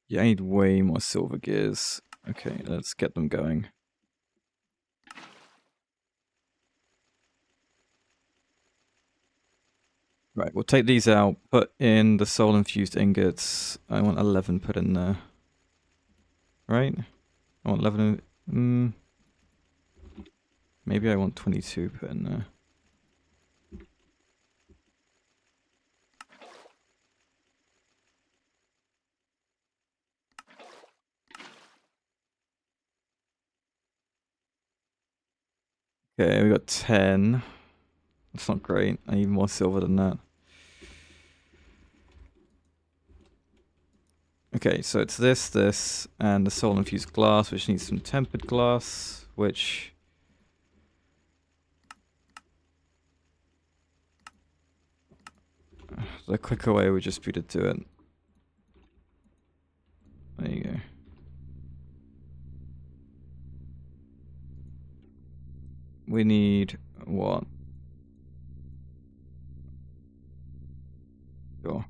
A: Yeah, I need way more silver gears. Okay, let's get them going. Right, we'll take these out, put in the soul infused ingots. I want 11 put in there. Right? I want 11. Maybe I want 22 put in there. Okay, we got 10. That's not great. I need more silver than that. Okay, so it's this, and the soul infused glass, which needs some tempered glass, which... So the quicker way would just be to do it. There you go. We need what? Sure.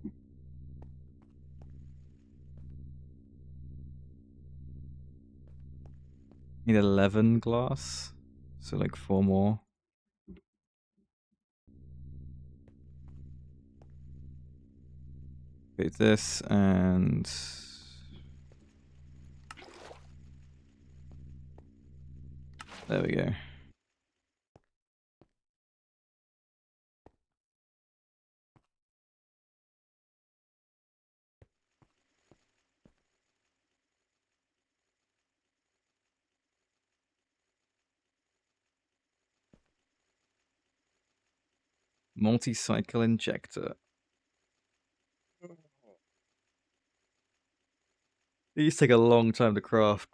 A: Need 11 glass. So like 4 more. Okay, this and there we go. Multi-cycle injector. These take a long time to craft.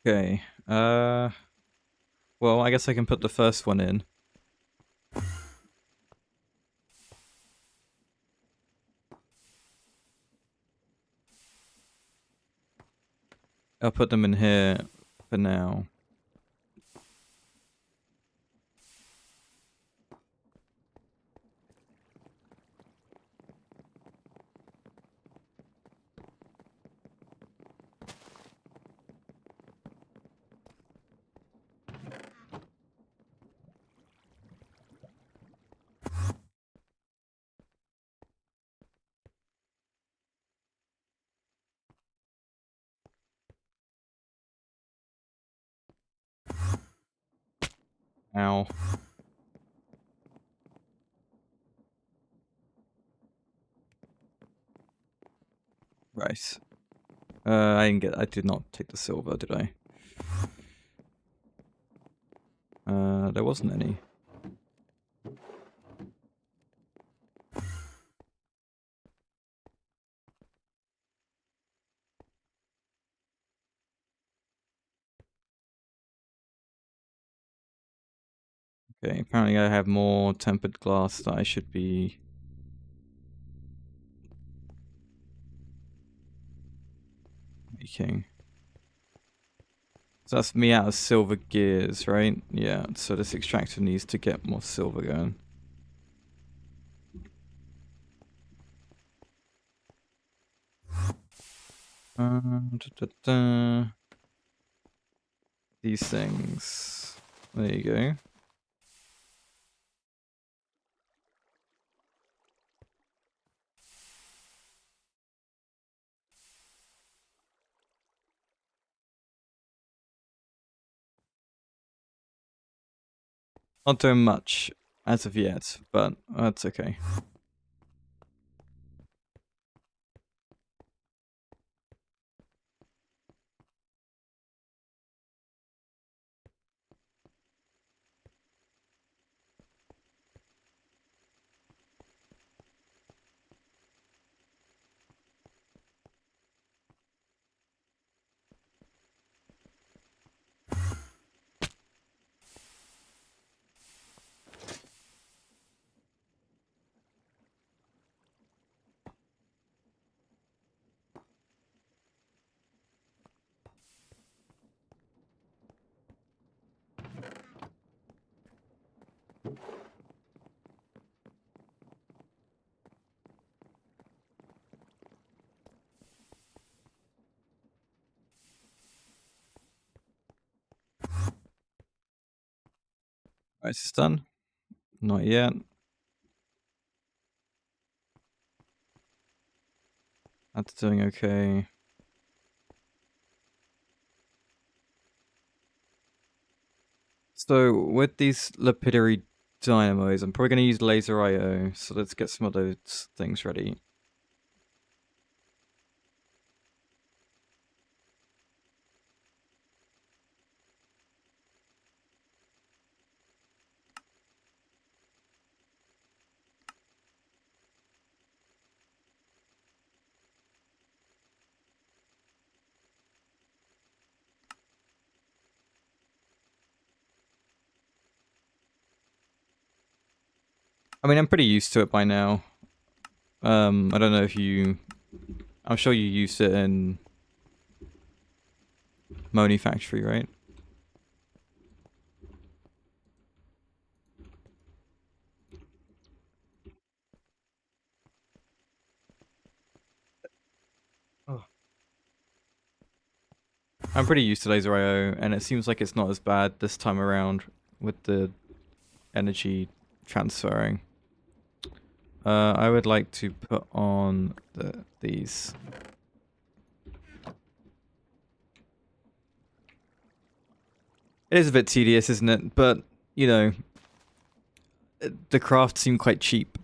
A: Okay. Well, I guess I can put the first one in. I'll put them in here for now. Ow. Right. I did not take the silver, did I? There wasn't any. Okay, apparently I have more tempered glass that I should be making. So that's me out of silver gears, right? Yeah, so this extractor needs to get more silver going. Da, da, da. These things. There you go. Not doing much as of yet, but that's okay. Right, it's done. Not yet. That's doing okay. So with these lapidary dynamos, I'm probably going to use laser IO. So let's get some of those things ready. I mean, I'm pretty used to it by now. I don't know if you... I'm sure you used it in Moni Factory, right? Oh. I'm pretty used to Laser IO, and it seems like it's not as bad this time around with the energy transferring. I would like to put on these. It is a bit tedious, isn't it? But, you know, the craft seemed quite cheap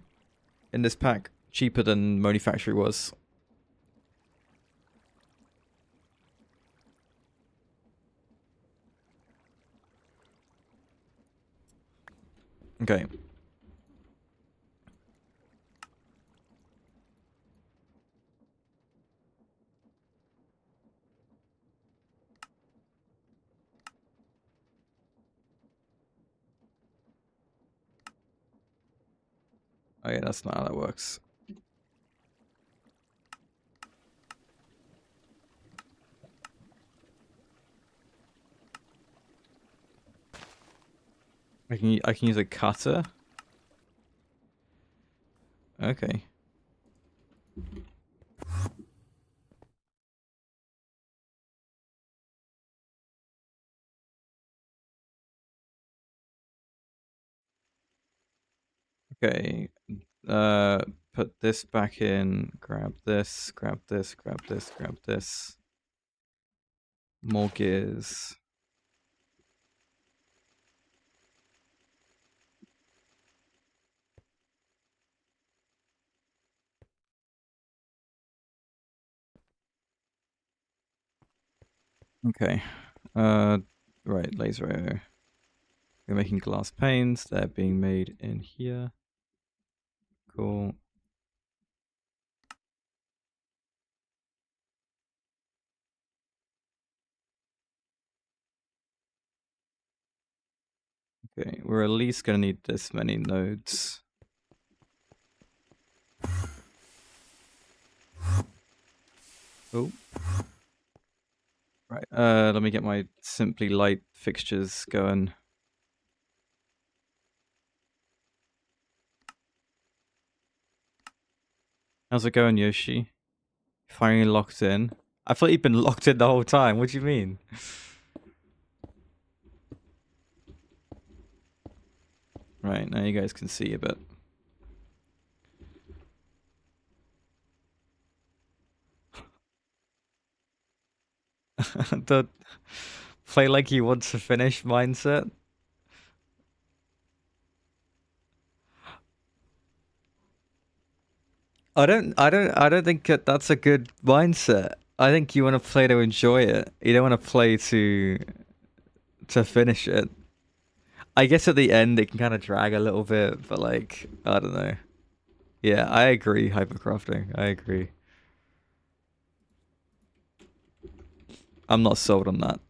A: in this pack. Cheaper than Moni Factory was. Okay. Oh yeah, that's not how that works. I can use a cutter. Okay. Okay. Put this back in. Grab this. Grab this. Grab this. Grab this. More gears. Okay. Right. Laser IO. We're making glass panes. They're being made in here. Cool. Okay, we're at least gonna need this many nodes. Oh. Right, let me get my Simply Light fixtures going. How's it going, Yoshi? Finally locked in. I thought you'd been locked in the whole time. What do you mean? Right, now you guys can see a bit. The play like you want to finish mindset. I don't think that's a good mindset. I think you want to play to enjoy it. You don't want to play to finish it. I guess at the end it can kind of drag a little bit, but like, I don't know. Yeah, I agree, hypercrafting. I agree. I'm not sold on that.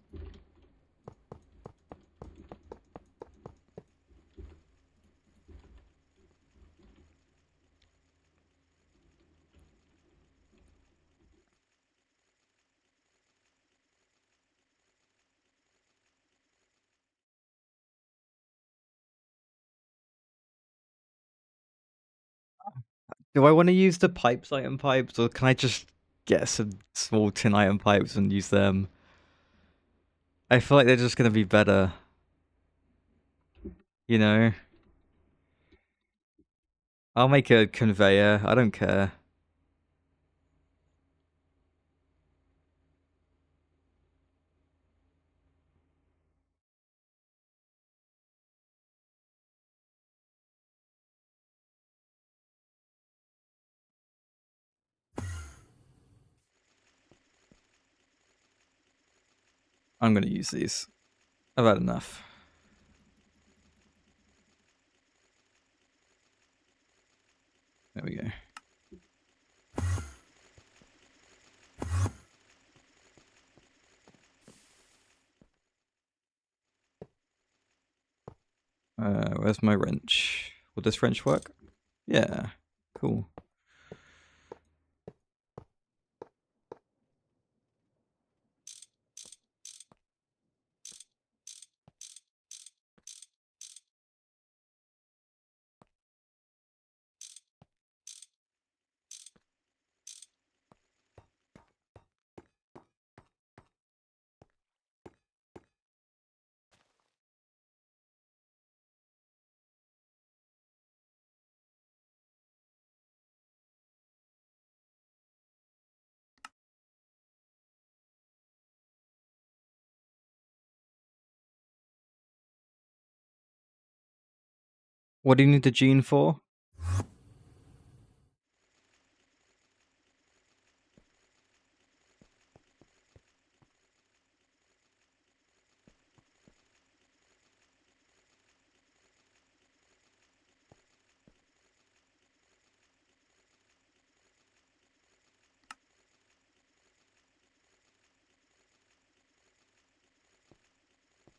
A: Do I want to use the pipes, iron pipes, or can I just get some small tin iron pipes and use them? I feel like they're just gonna be better, you know? I'll make a conveyor. I don't care. I'm gonna use these. I've had enough. There we go. Where's my wrench? Will this wrench work? Yeah, cool. What do you need the gene for?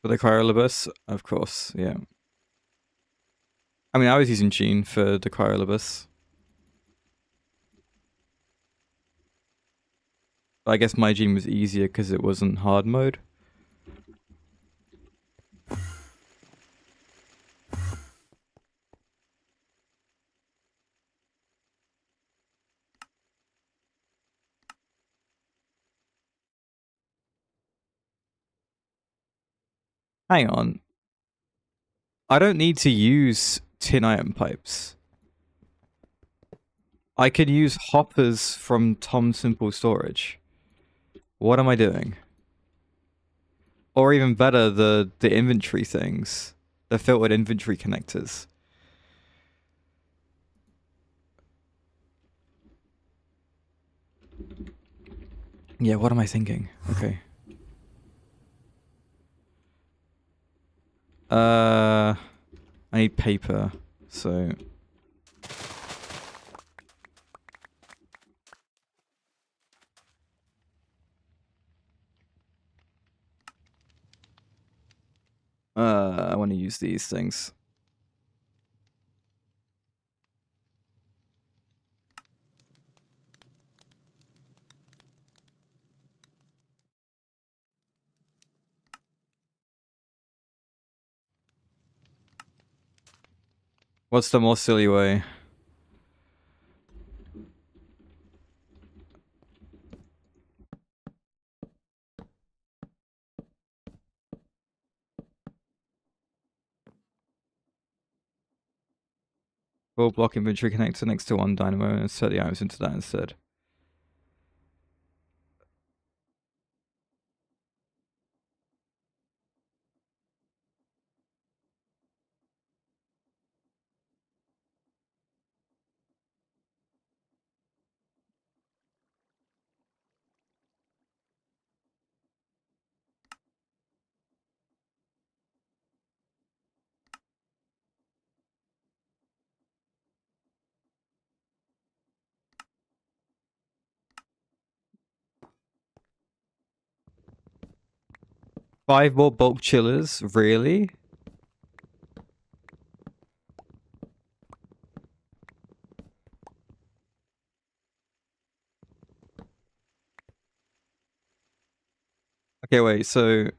A: For the Cryolobus? Of course, yeah. I mean, I was using gene for the Cryolobus. I guess my gene was easier because it wasn't hard mode. Hang on. I don't need to use tin iron pipes. I could use hoppers from Tom Simple Storage. What am I doing? Or even better, the inventory things. The filtered inventory connectors. Yeah, what am I thinking? Okay. I need paper, so... I want to use these things. What's the more silly way? Full block inventory connector next to one dynamo and insert the items into that instead. Five more bulk chillers? Really? Okay, wait, so...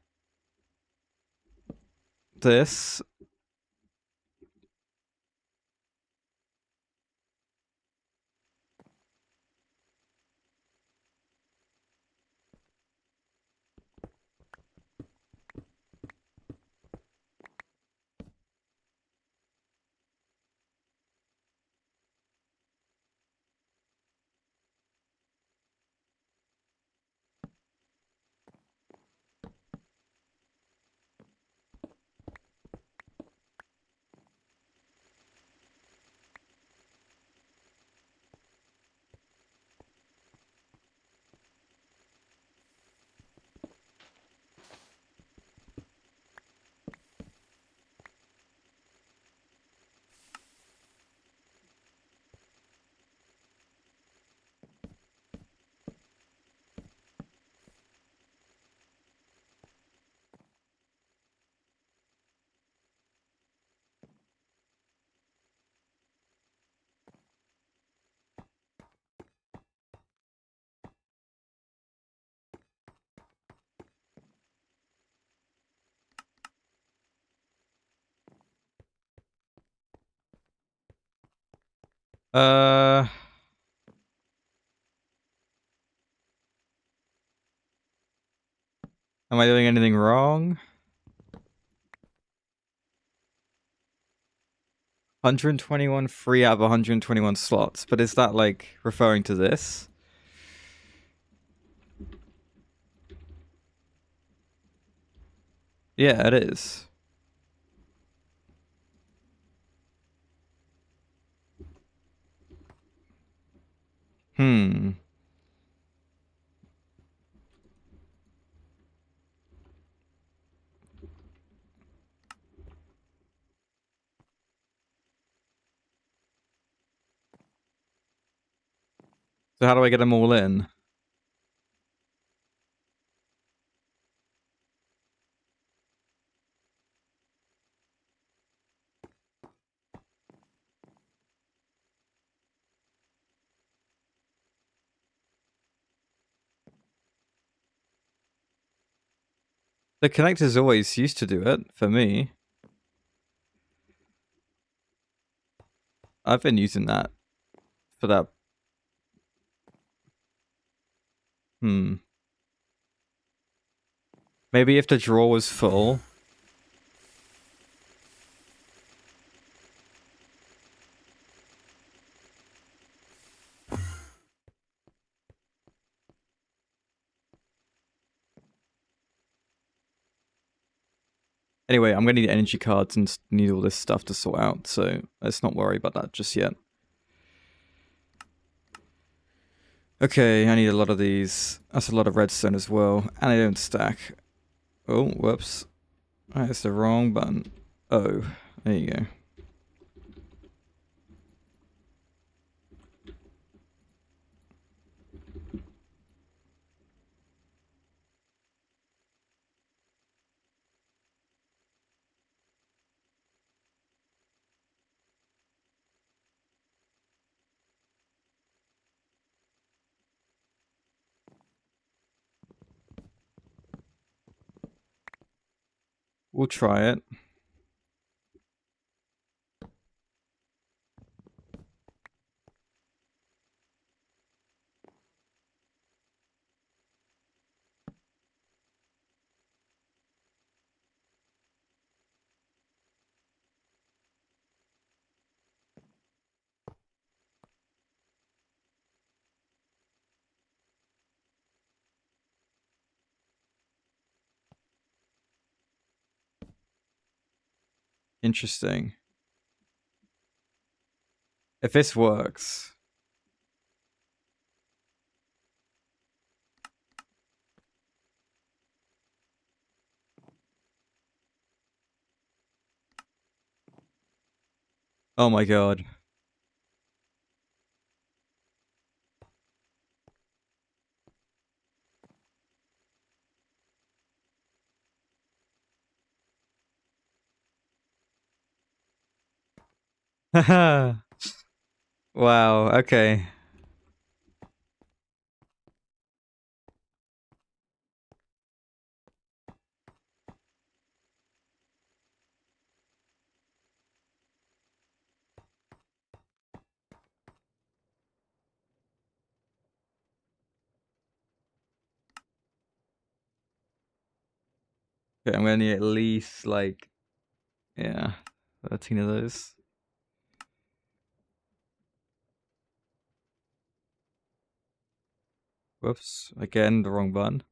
A: This... Am I doing anything wrong? 121 free out of 121 slots, but is that like referring to this? Yeah, it is. Hmm. So how do I get them all in? The connectors always used to do it for me. I've been using that for that. Hmm. Maybe if the drawer was full. Anyway, I'm gonna need energy cards and need all this stuff to sort out, so let's not worry about that just yet. Okay, I need a lot of these. That's a lot of redstone as well, and they don't stack. Oh, whoops. That's the wrong button. Oh, there you go. We'll try it. Interesting. If this works. Oh my god. Wow, okay. Okay, I'm gonna need at least like, yeah, 13 of those. Whoops, again, the wrong button.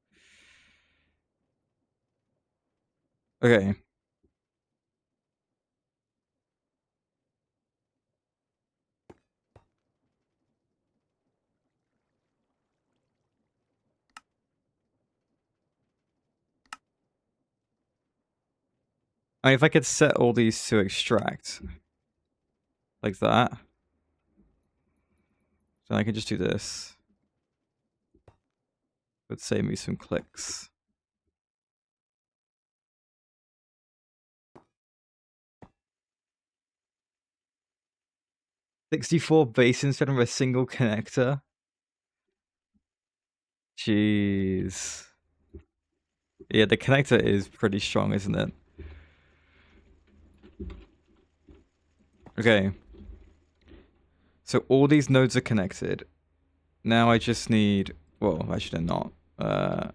A: Okay. I mean, if I could set all these to extract, like that, then I can just do this. It would save me some clicks. "64 basins from a single connector." Jeez. Yeah, the connector is pretty strong, isn't it? Okay. So all these nodes are connected. Now I just need, well, actually they're not. I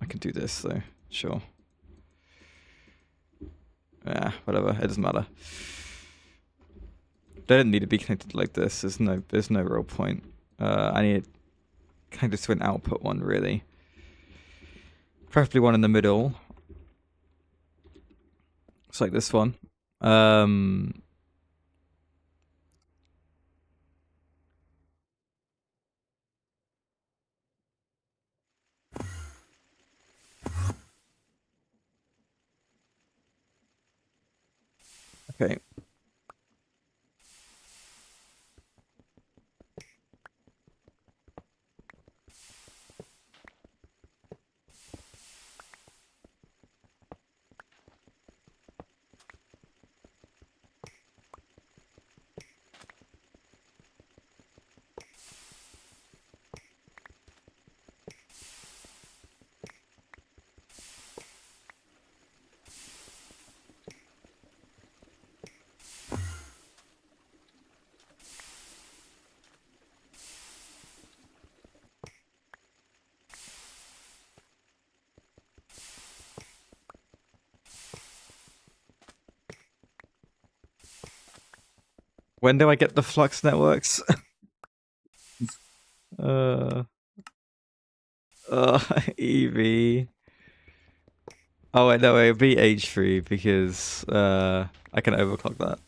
A: can do this though, sure. Yeah, whatever, it doesn't matter. They don't need to be connected like this. There's no real point. I need kind of to an output one really. Preferably one in the middle. It's like this one. Okay. When do I get the flux networks? EV. Oh wait, no, it'll be H3 because I can overclock that.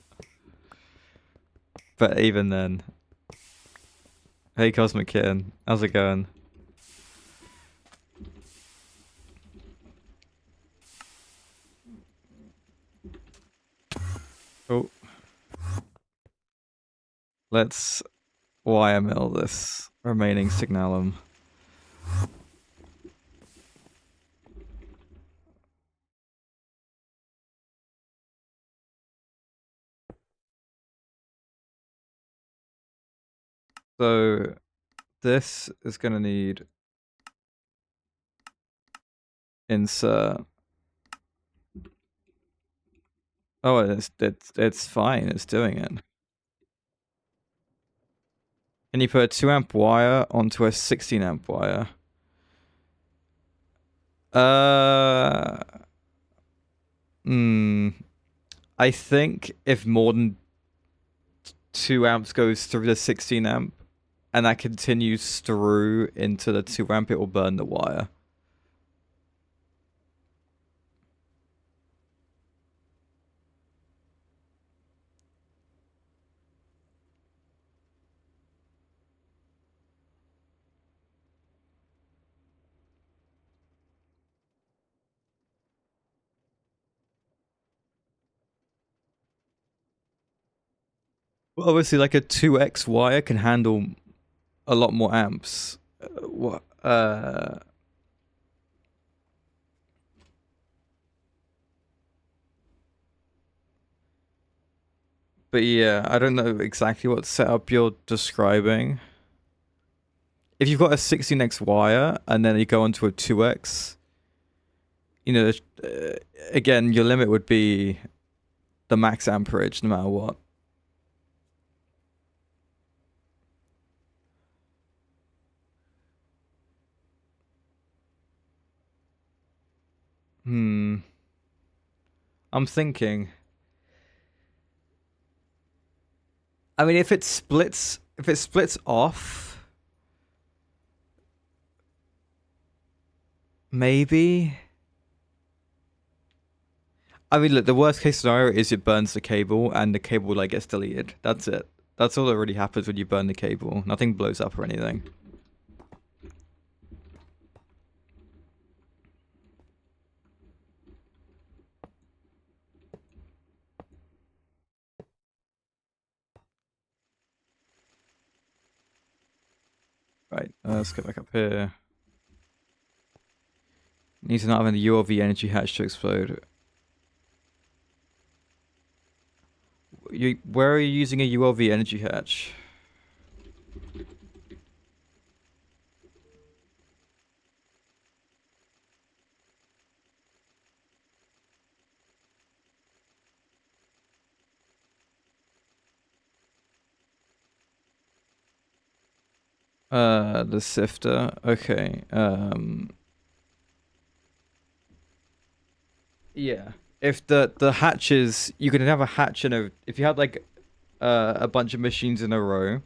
A: But even then, hey Cosmic Kitten, how's it going? Oh, let's wire mill this remaining signalum. So this is gonna need insert. Oh, it's fine. It's doing it. Can you put a 2 amp wire onto a 16 amp wire? I think if more than 2 amps goes through the 16 amp and that continues through into the 2 amp, it will burn the wire. Well, obviously, like a 2x wire can handle a lot more amps. What? But yeah, I don't know exactly what setup you're describing. If you've got a 16x wire and then you go onto a 2x, you know, again, your limit would be the max amperage no matter what. I'm thinking. I mean, if it splits off, maybe. I mean, look, the worst case scenario is it burns the cable and the cable like gets deleted. That's it. That's all that really happens when you burn the cable. Nothing blows up or anything. Right, let's get back up here. Need to not have the URV energy hatch to explode. Where are you using a URV energy hatch? The sifter. Okay. Yeah. If the hatches, you can have a hatch in a. If you had like a bunch of machines in a row,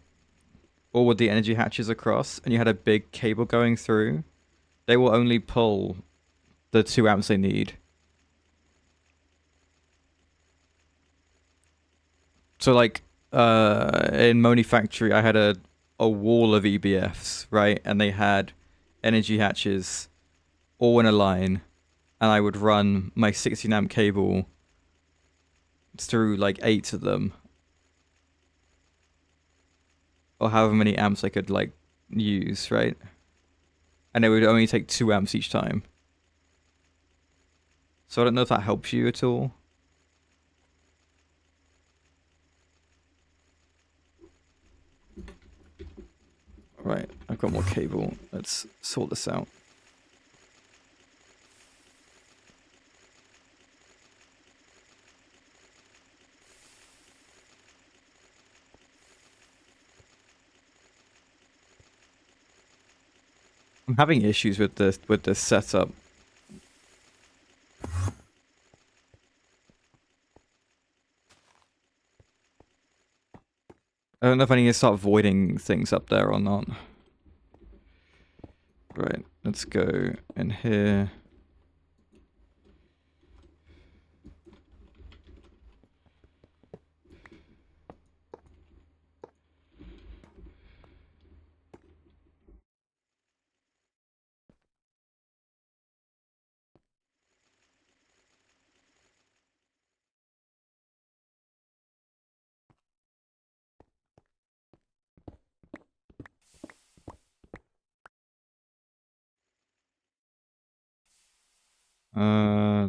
A: all with the energy hatches across, and you had a big cable going through, they will only pull the 2 amps they need. So like in Moni Factory, I had a wall of EBFs, right, and they had energy hatches all in a line, and I would run my 16 amp cable through like 8 of them, or however many amps I could like use, right? And it would only take 2 amps each time. So I don't know if that helps you at all. Right, I've got more cable. Let's sort this out. I'm having issues with this setup. I don't know if I need to start voiding things up there or not. Right, let's go in here.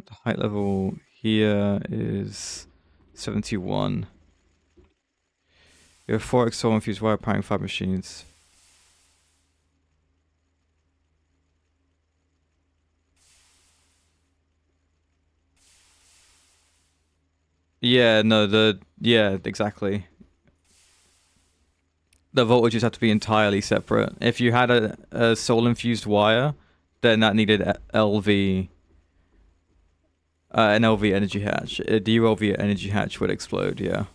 A: The height level here is 71. We have 4 XL infused wire powering 5 machines. Yeah, no, yeah, exactly. The voltages have to be entirely separate. If you had a soul infused wire, then that needed LV, an LV energy hatch. A DULV energy hatch would explode, yeah.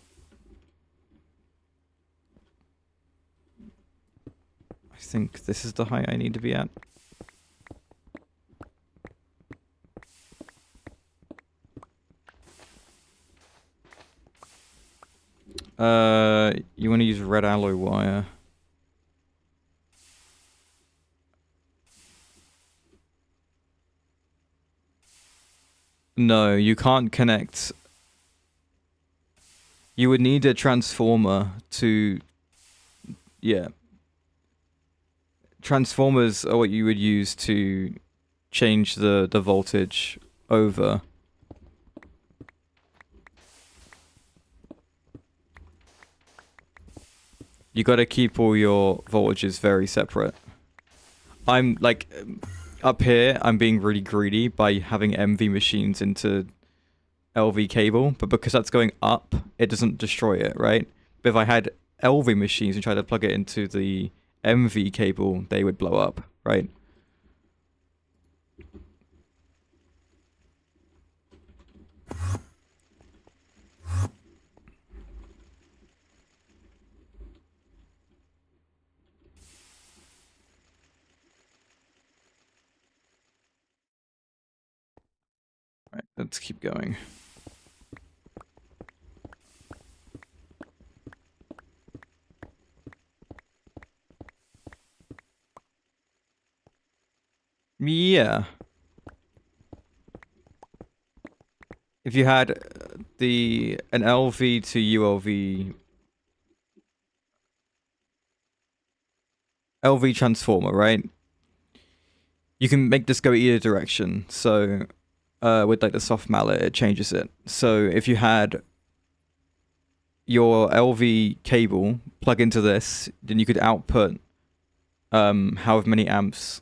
A: I think this is the height I need to be at. You want to use red alloy wire. No, you can't connect. You would need a transformer to, yeah. Transformers are what you would use to change the voltage over. You got to keep all your voltages very separate. I'm like up here, I'm being really greedy by having MV machines into LV cable, but because that's going up, it doesn't destroy it, right? But if I had LV machines and tried to plug it into the MV cable, they would blow up, right? Right, let's keep going. Yeah. If you had an LV to ULV LV transformer, right? You can make this go either direction. So with like the soft mallet, it changes it. So if you had your LV cable plug into this, then you could output however many amps.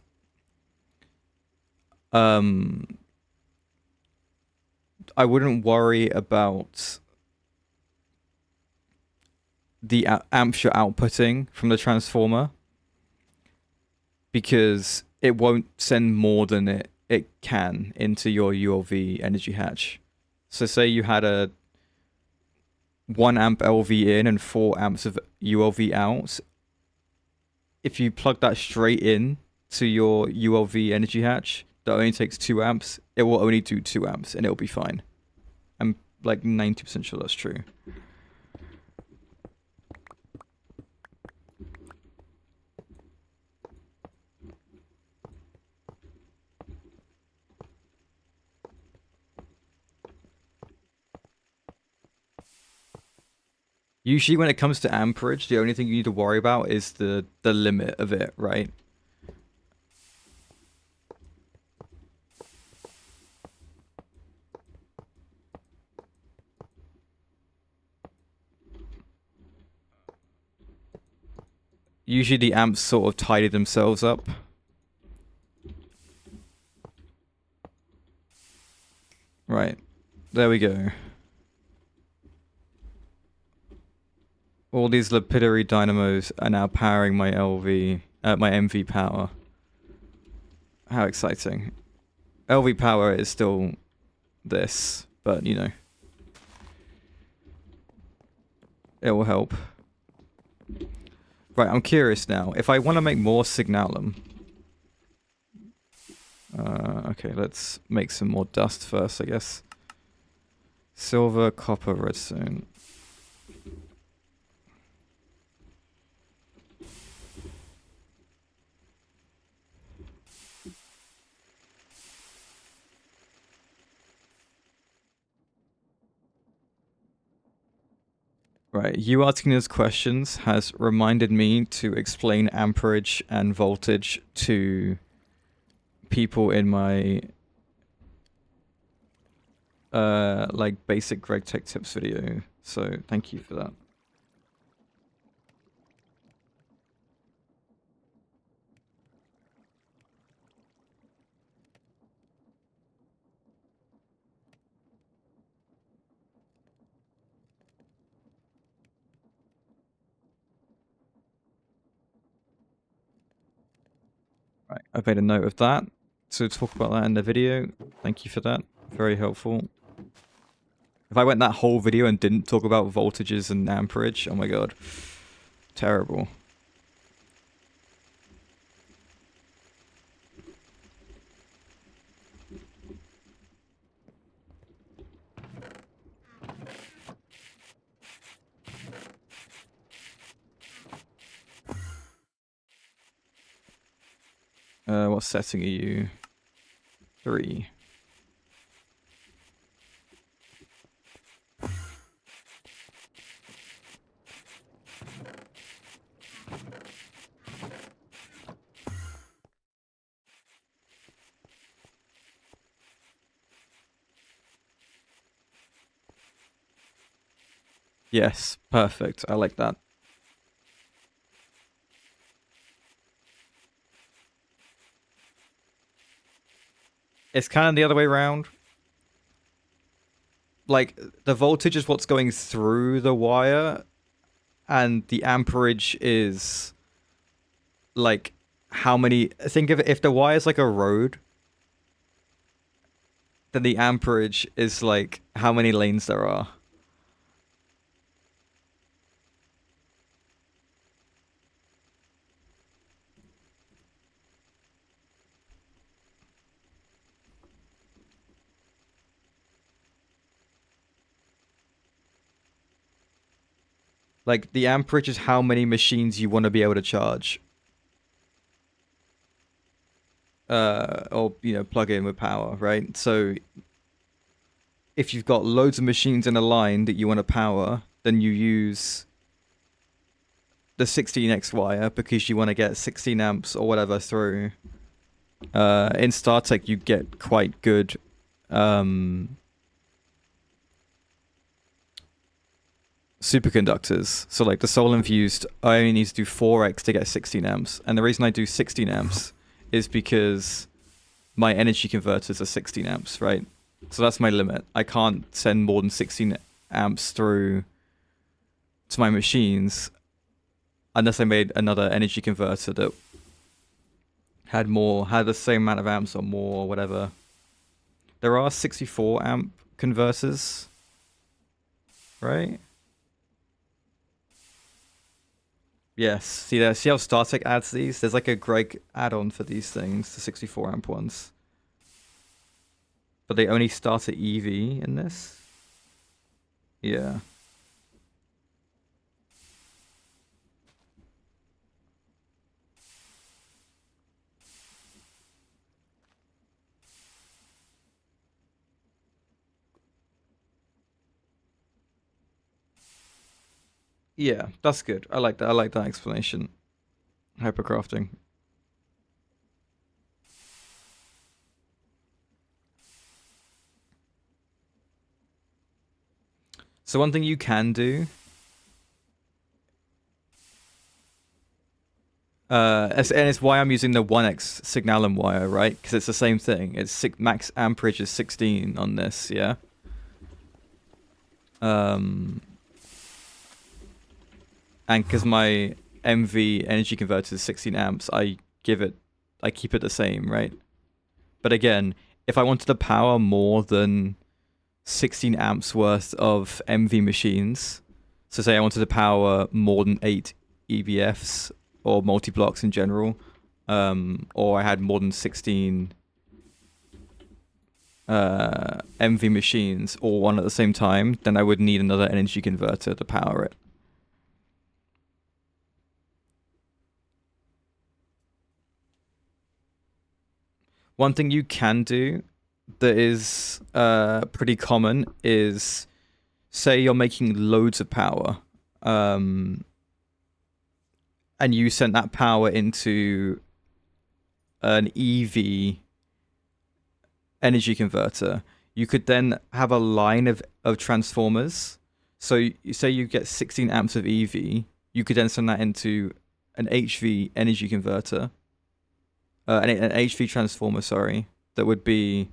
A: I wouldn't worry about the amps you're outputting from the transformer. because it won't send more than it can into your ULV energy hatch. So say you had a 1 amp LV in and 4 amps of ULV out. If you plug that straight in to your ULV energy hatch that only takes 2 amps, it will only do 2 amps and it'll be fine. I'm like 90% sure that's true. Usually when it comes to amperage, the only thing you need to worry about is the limit of it, right? Usually the amps sort of tidy themselves up. Right. There we go. All these lapidary dynamos are now powering my LV, my MV power. How exciting. LV power is still this, but you know. It will help. Right, I'm curious now. If I want to make more signalum... okay, let's make some more dust first, I guess. Silver, copper, redstone. Right, you asking those questions has reminded me to explain amperage and voltage to people in my like basic GregTech tips video. So thank you for that. Right, I've made a note of that. So talk about that in the video. Thank you for that. Very helpful. If I went that whole video and didn't talk about voltages and amperage, oh my god. Terrible. What setting are you? 3. Yes, perfect. I like that. It's kind of the other way around. Like, the voltage is what's going through the wire, and the amperage is, like, how many... Think of it, if the wire is like a road, then the amperage is, like, how many lanes there are. Like, the amperage is how many machines you want to be able to charge. Or, you know, plug in with power, right? So, if you've got loads of machines in a line that you want to power, then you use the 16x wire because you want to get 16 amps or whatever through. In StarTech, you get quite good... superconductors. So like the solar infused, I only need to do 4x to get 16 amps. And the reason I do 16 amps is because my energy converters are 16 amps, right? So that's my limit. I can't send more than 16 amps through to my machines unless I made another energy converter that had the same amount of amps or more or whatever. There are 64 amp converters, right? Yes. See there. See how StarTech adds these? There's like a Greg add-on for these things, the 64 amp ones. But they only start at EV in this. Yeah. Yeah, that's good. I like that. I like that explanation. Hypercrafting. So one thing you can do, and it's why I'm using the 1x signalum wire, right? Because it's the same thing. It's max amperage is 16 on this, yeah. And because my MV energy converter is 16 amps, I keep it the same, right? But again, if I wanted to power more than 16 amps worth of MV machines, so say I wanted to power more than 8 EBFs or multi-blocks in general, or I had more than 16 MV machines all one at the same time, then I would need another energy converter to power it. One thing you can do that is pretty common is, say you're making loads of power, and you sent that power into an EV energy converter. You could then have a line of transformers. So you say you get 16 amps of EV, you could then send that into an HV energy converter, an HV transformer, sorry, that would be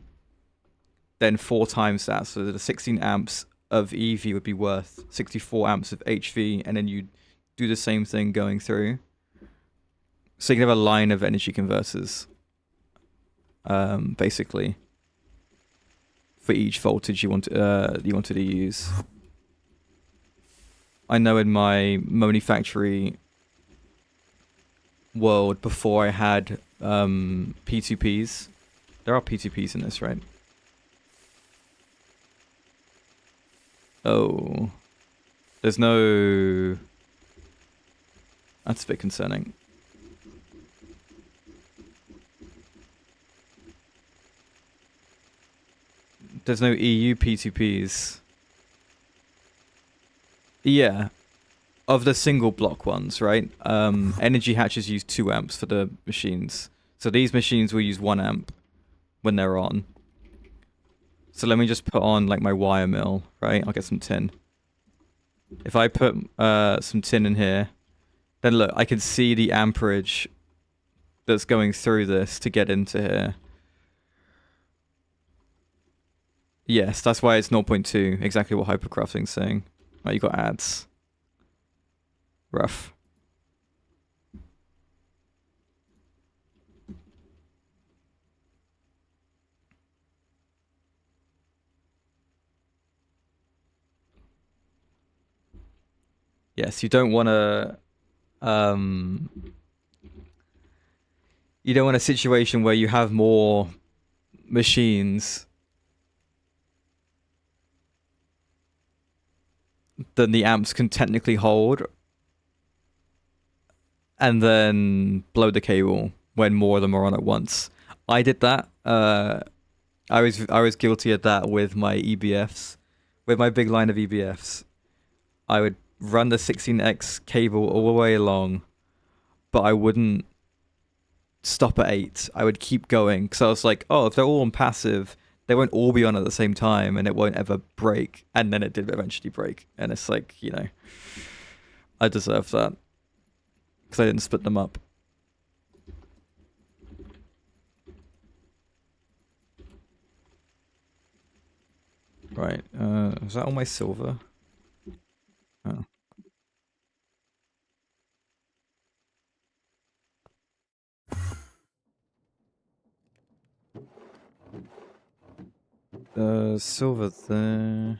A: then 4 times that. So the 16 amps of EV would be worth 64 amps of HV, and then you do the same thing going through. So you can have a line of energy converters, basically, for each voltage you wanted to use. I know in my Moni factory world, before I had P2Ps, there are P2Ps in this, right? Oh, there's no. That's a bit concerning. There's no EU P2Ps. Yeah, of the single block ones, right? Energy hatches use 2 amps for the machines. So these machines will use 1 amp when they're on. So let me just put on like my wire mill, right? I'll get some tin. If I put some tin in here, then look, I can see the amperage that's going through this to get into here. Yes, that's why it's 0.2, exactly what hypercrafting's saying. Right, you got ads. Rough. Yes, you don't want to. You don't want a situation where you have more machines than the amps can technically hold, and then blow the cable when more of them are on at once. I did that. I was guilty of that with my EBFs, with my big line of EBFs. I would run the 16x cable all the way along, but I wouldn't stop at 8. I would keep going because I was like, oh, if they're all on passive, they won't all be on at the same time and it won't ever break. And then it did eventually break. And it's like, you know, I deserve that because I didn't split them up. Right. Is that all my silver? Oh. Silver there.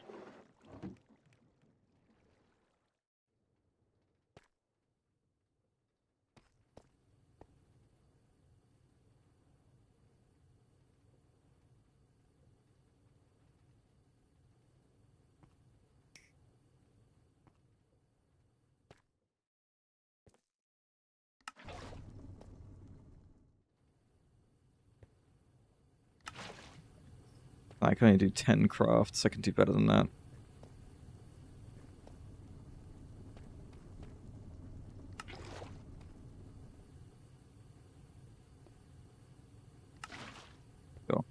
A: I can only do 10 crafts. I can do better than that. Cool.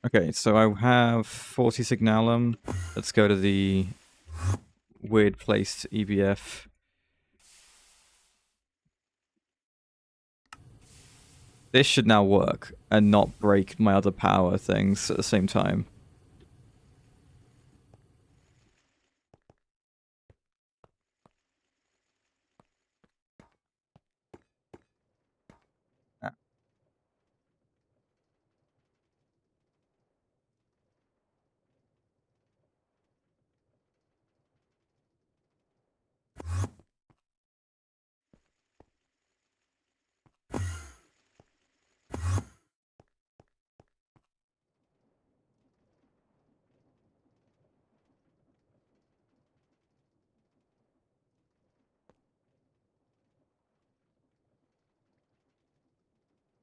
A: Okay, so I have 40 signalum. Let's go to the weird placed EBF. This should now work and not break my other power things at the same time.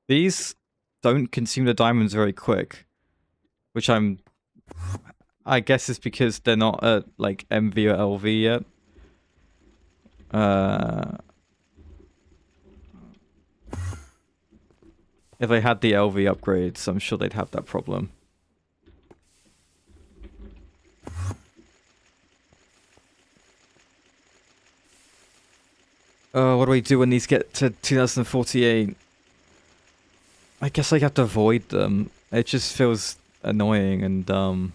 A: These don't consume the diamonds very quick, which I guess is because they're not at like MV or LV yet. If they had the LV upgrades, I'm sure they'd have that problem. What do we do when these get to 2048? I guess I have to avoid them. It just feels annoying and dumb.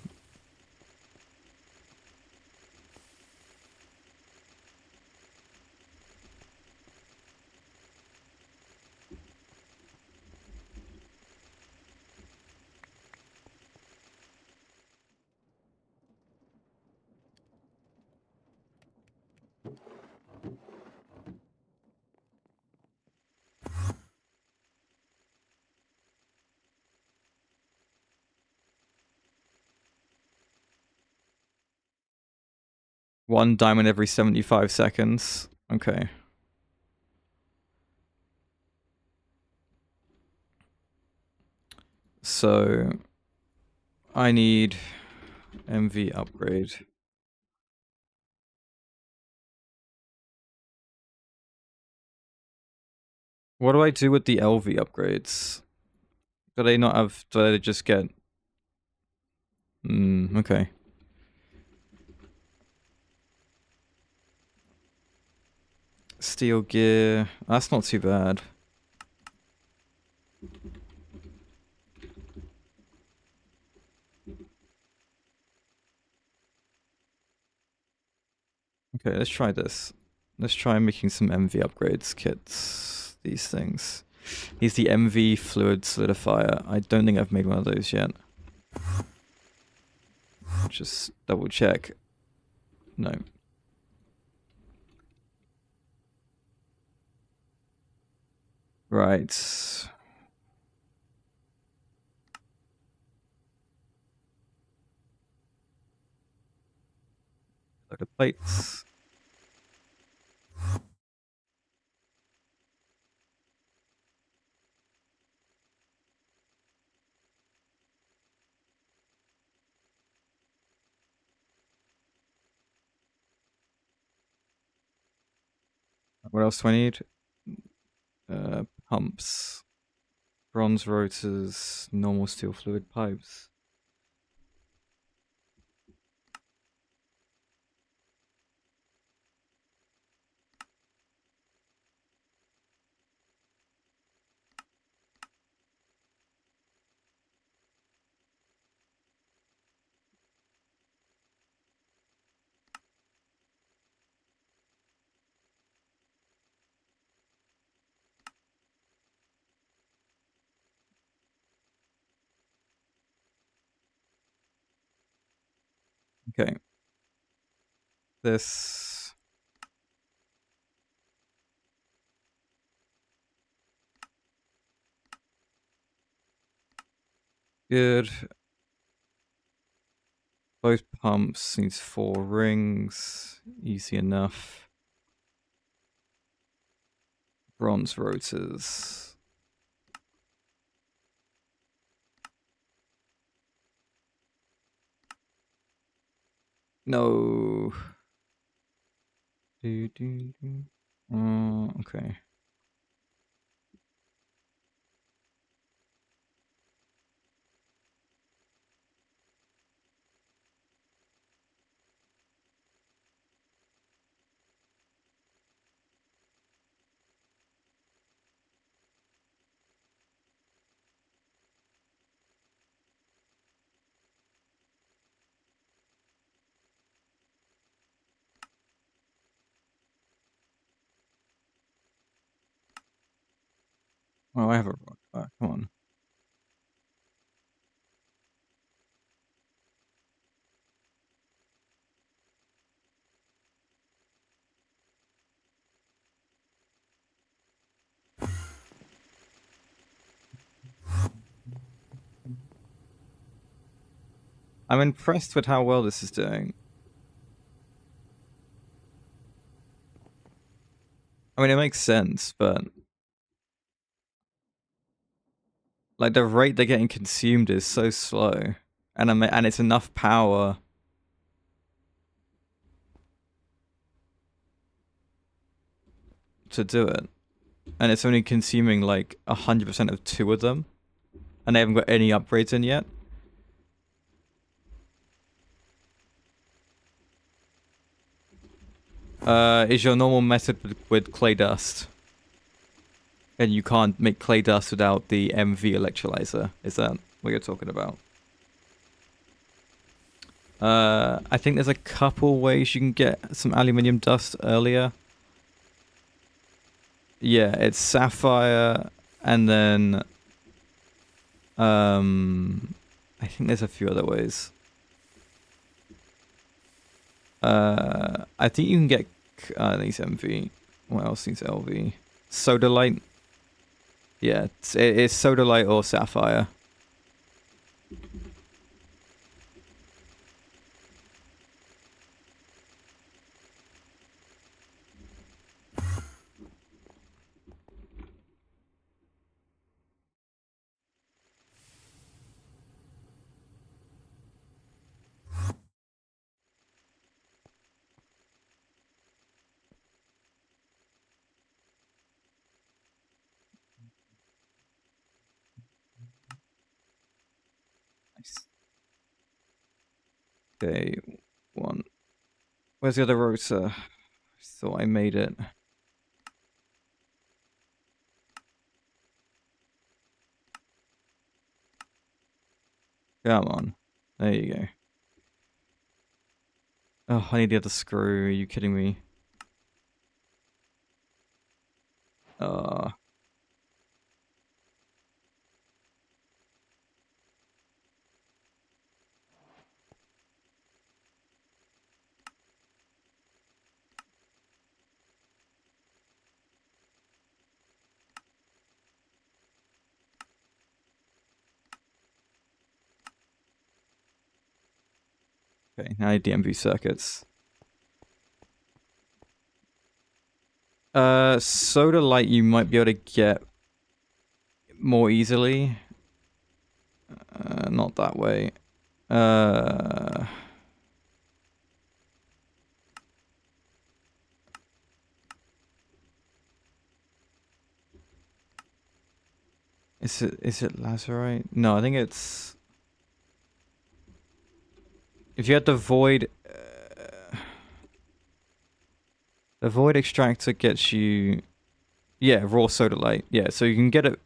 A: One diamond every 75 seconds. Okay. So I need MV upgrade. What do I do with the LV upgrades? Do they not have... Do they just get... okay. Steel gear. That's not too bad. Okay, let's try this. Let's try making some MV upgrades kits. These things. He's the MV fluid solidifier. I don't think I've made one of those yet. Just double check. No. Right. Load of plates. What else do I need? Pumps. Bronze rotors. Normal steel fluid pipes. Okay. This. Good. Both pumps needs 4 rings. Easy enough. Bronze rotors. No. Okay. Oh, I have a rock. Come on. I'm impressed with how well this is doing. I mean, it makes sense, but like the rate they're getting consumed is so slow, and it's enough power to do it, and it's only consuming like 100% of 2 of them, and they haven't got any upgrades in yet. Is your normal method with clay dust, and you can't make clay dust without the MV electrolyzer? Is that what you're talking about? I think there's a couple ways you can get some aluminium dust earlier. Yeah, it's sapphire, and then I think there's a few other ways. I think you can get these MV. What else needs LV? Sodalite. Yeah, it's sodalite or sapphire. Nice. Okay, one. Where's the other rotor? I thought I made it. Come on. There you go. Oh, I need the other screw. Are you kidding me? Uh, okay, now I need the MV circuits. Sodalite you might be able to get more easily. Not that way. Uh, is it lazurite? No, I think it's if you had the void extractor gets you, yeah, raw sodalite. Yeah, so you can get it.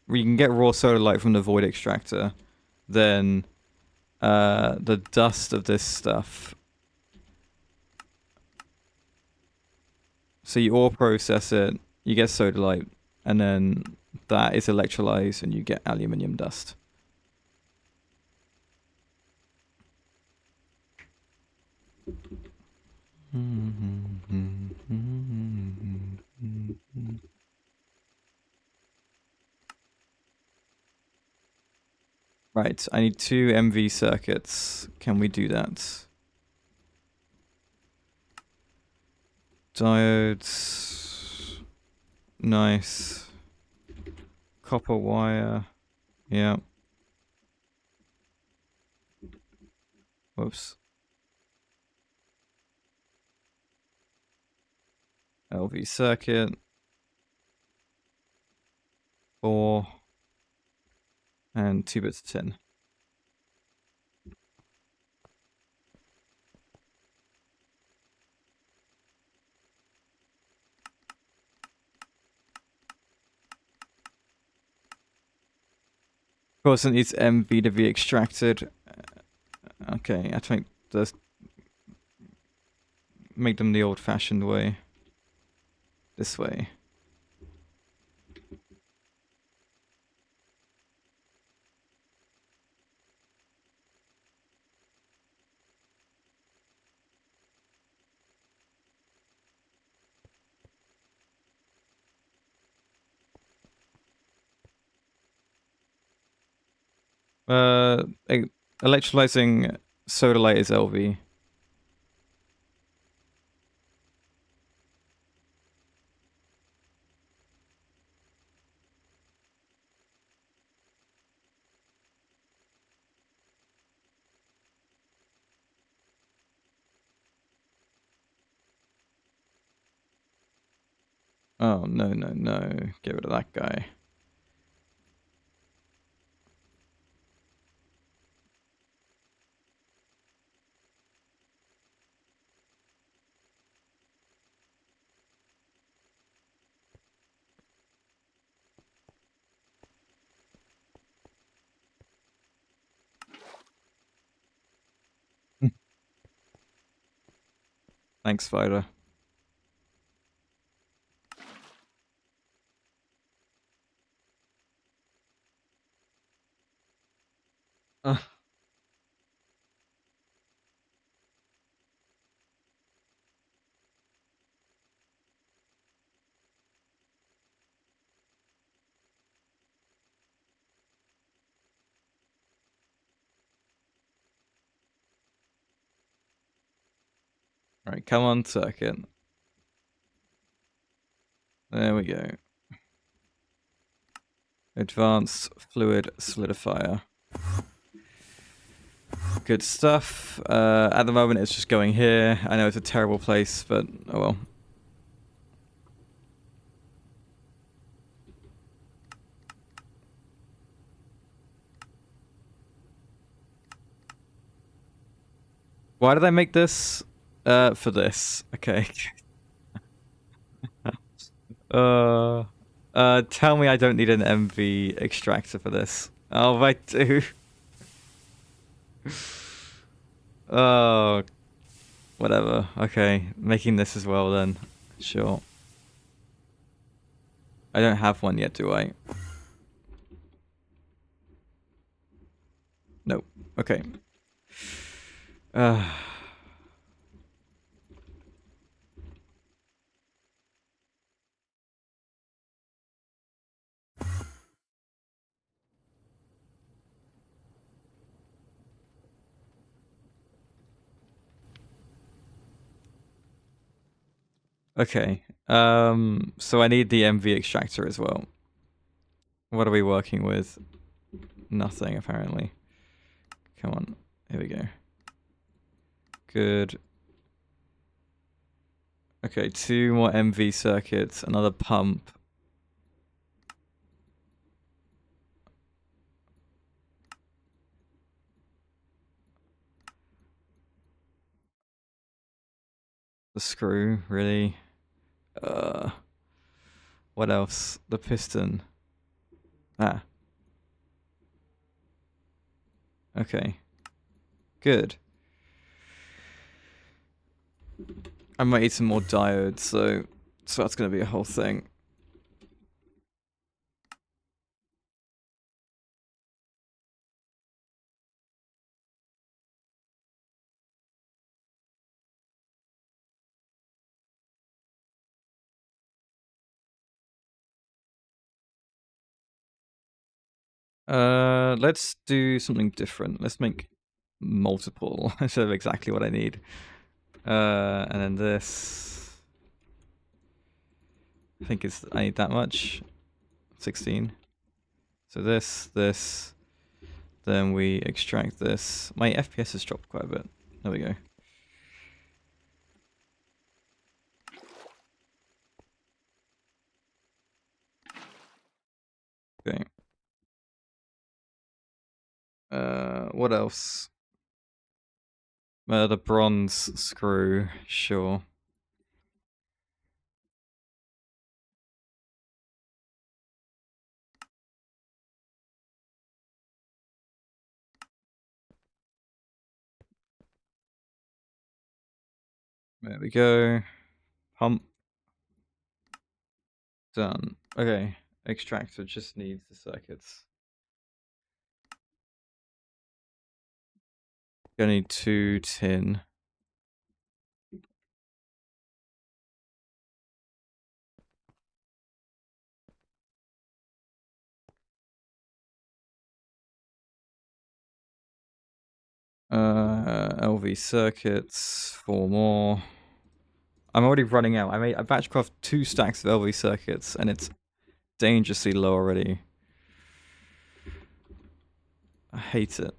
A: You can get raw sodalite from the void extractor. Then, the dust of this stuff. So you ore process it, you get sodalite, and then that is electrolyzed, and you get aluminium dust. Right, I need 2 MV circuits. Can we do that? Diodes. Nice. Copper wire. Yeah. Whoops. LV circuit. 4. And 2 bits of tin. Of course, it needs MV to be extracted. Okay, I think let's make them the old-fashioned way. This way. Uh, electrolyzing soda light is LV. Oh, no, no, no. Get rid of that guy. Thanks, Spider. Alright, come on, circuit. There we go. Advanced fluid solidifier. Good stuff. At the moment, it's just going here. I know it's a terrible place, but oh well. Why did I make this? For this. Okay. Tell me I don't need an MV extractor for this. Oh, I do. Oh, whatever. Okay, making this as well then. Sure. I don't have one yet, do I? Nope. Okay. Okay. So I need the MV extractor as well. What are we working with? Nothing, apparently. Come on. Here we go. Good. Okay, 2 more MV circuits, another pump. The screw, really? What else? The piston. Ah. Okay. Good. I might need some more diodes, so that's gonna be a whole thing. Let's do something different. Let's make multiple instead of exactly what I need. And then this. I think I need that much. 16. So this. Then we extract this. My FPS has dropped quite a bit. There we go. Okay. What else? The bronze screw, sure. There we go. Pump. Done. Okay. Extractor just needs the circuits. Gonna need 2 tin. LV circuits, 4 more. I'm already running out. I batch craft 2 stacks of LV circuits and it's dangerously low already. I hate it.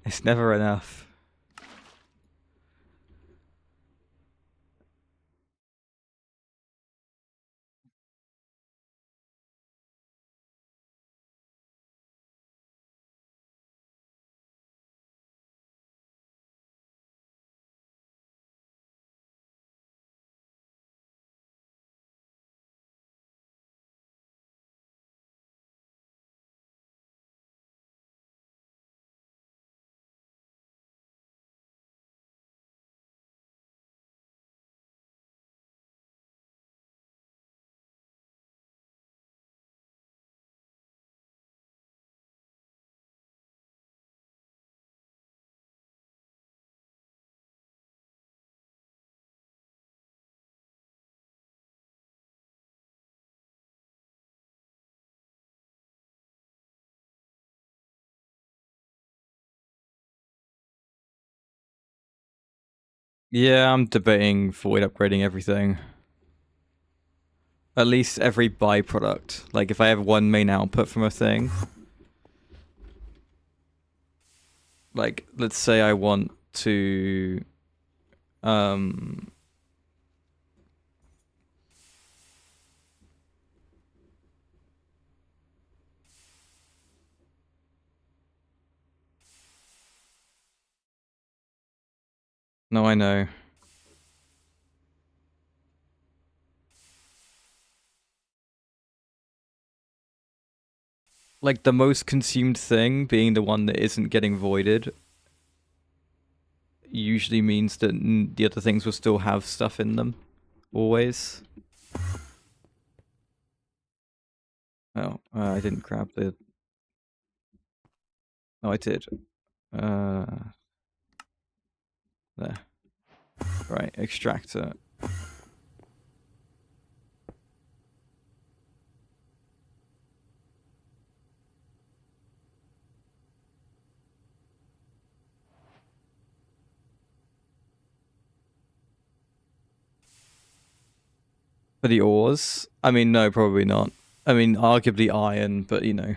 A: It's never enough. Yeah, I'm debating void upgrading everything. At least every byproduct. Like if I have one main output from a thing. Like let's say I want to no, I know. Like the most consumed thing being the one that isn't getting voided usually means that the other things will still have stuff in them. Always. Oh, I didn't grab the... Oh, I did. There. Right, extractor. For the ores? I mean, no, probably not. I mean, arguably iron, but you know.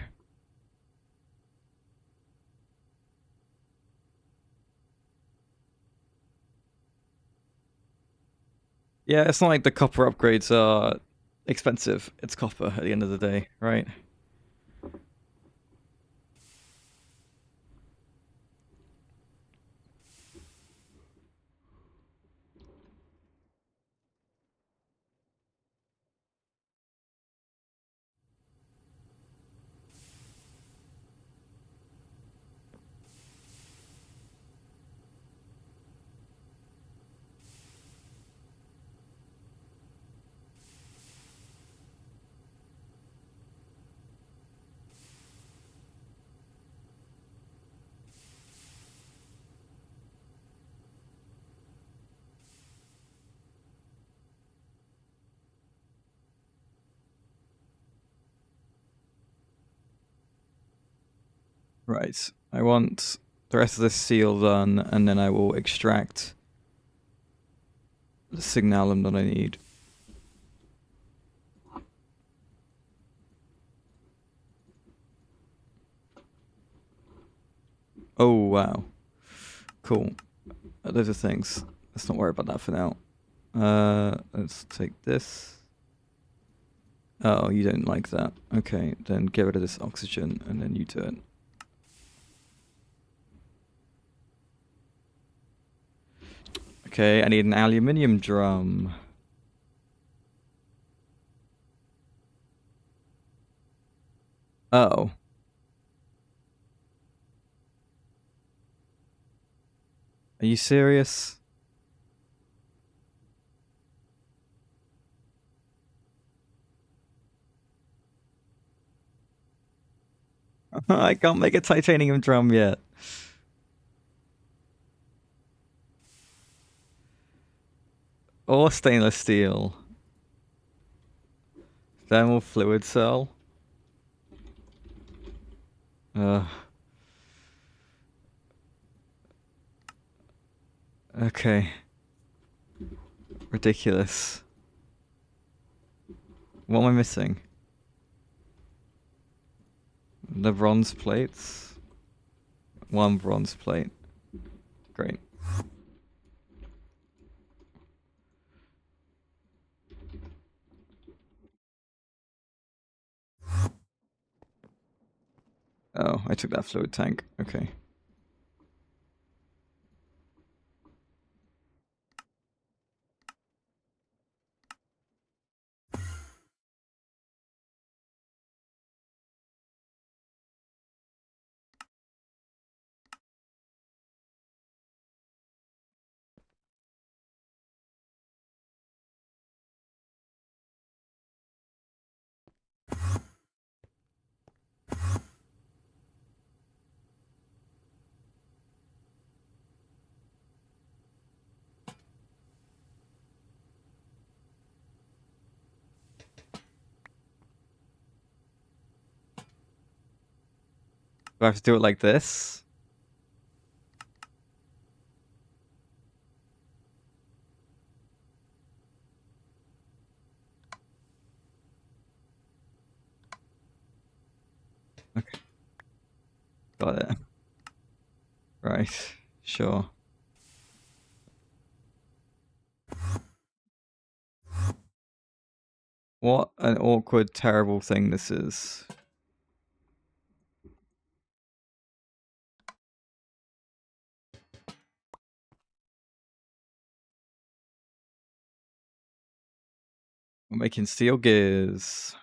A: Yeah, it's not like the copper upgrades are expensive. It's copper at the end of the day, right? Right. I want the rest of this seal done, and then I will extract the signalum that I need. Oh, wow. Cool. Those are things. Let's not worry about that for now. Let's take this. Oh, you don't like that. Okay, then get rid of this oxygen, and then you do it. Okay, I need an aluminium drum. Oh. Are you serious? I can't make a titanium drum yet. Or stainless steel. Thermal fluid cell. Okay. Ridiculous. What am I missing? The bronze plates? One bronze plate. Great. Oh, I took that fluid tank. Okay. Do I have to do it like this? Okay. Got it. Right. Sure. What an awkward, terrible thing this is. We're making steel gears.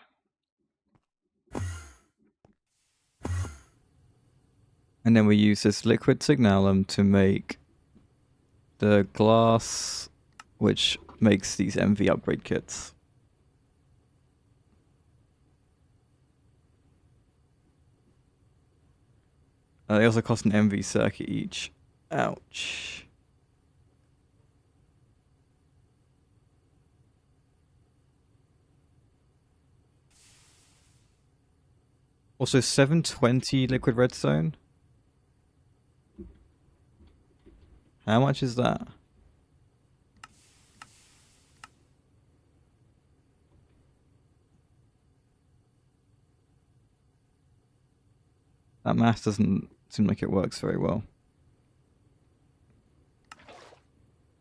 A: And then we use this liquid signalum to make the glass, which makes these MV upgrade kits. They also cost an MV circuit each. Ouch. Also, 720 liquid redstone. How much is that? That math doesn't seem like it works very well.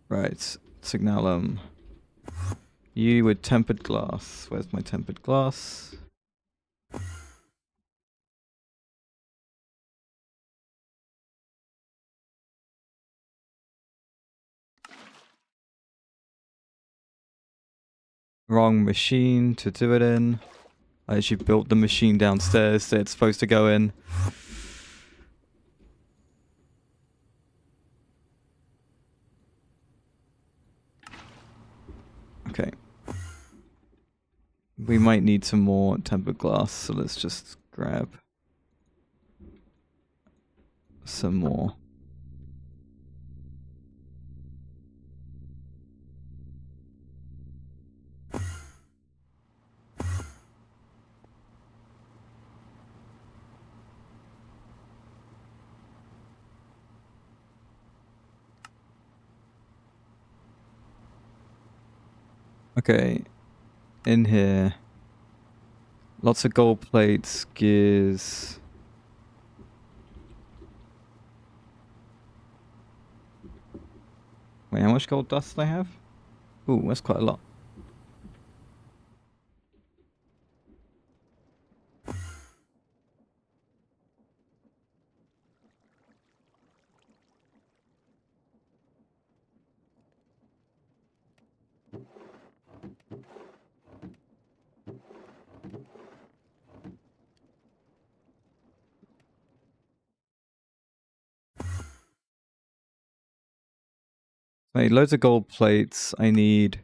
A: Right, signalum. You with tempered glass. Where's my tempered glass? Wrong machine to do it in. I actually built the machine downstairs that it's supposed to go in. Okay. We might need some more tempered glass, so let's just grab some more. Okay, in here. Lots of gold plates, gears. Wait, how much gold dust do I have? Ooh, that's quite a lot. I need loads of gold plates. I need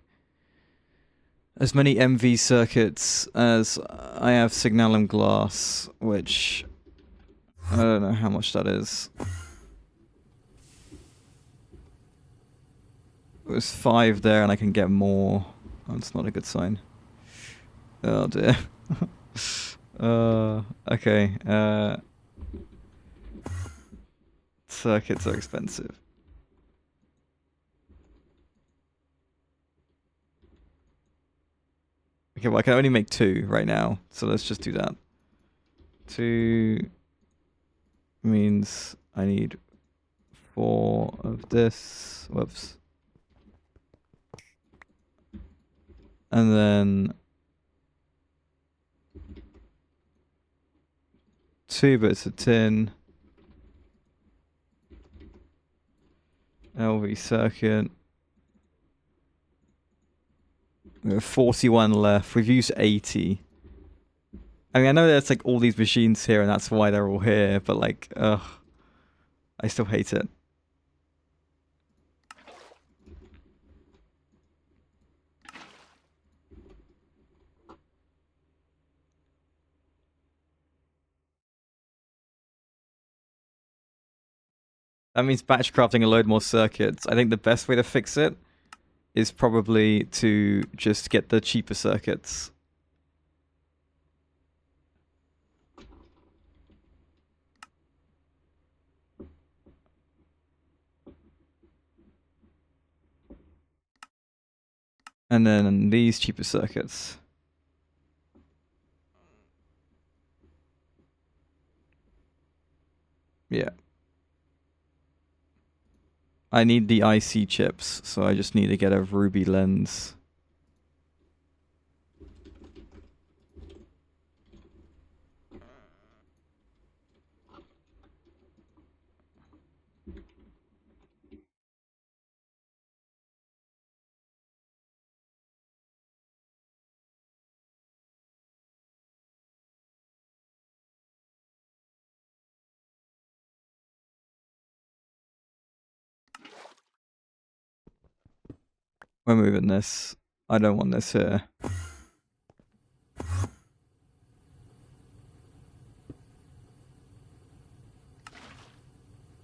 A: as many MV circuits as I have signalum glass, which I don't know how much that is. There's 5 there and I can get more. That's not a good sign. Oh dear. Okay. Circuits are expensive. Okay, well I can only make 2 right now, so let's just do that. 2 means I need 4 of this. Whoops. And then 2 bits of tin. LV circuit. We have 41 left. We've used 80. I mean, I know there's like all these machines here and that's why they're all here, but like, ugh. I still hate it. That means batch crafting a load more circuits. I think the best way to fix it is probably to just get the cheaper circuits. And then these cheaper circuits. Yeah. I need the IC chips, so I just need to get a ruby lens. We're moving this. I don't want this here.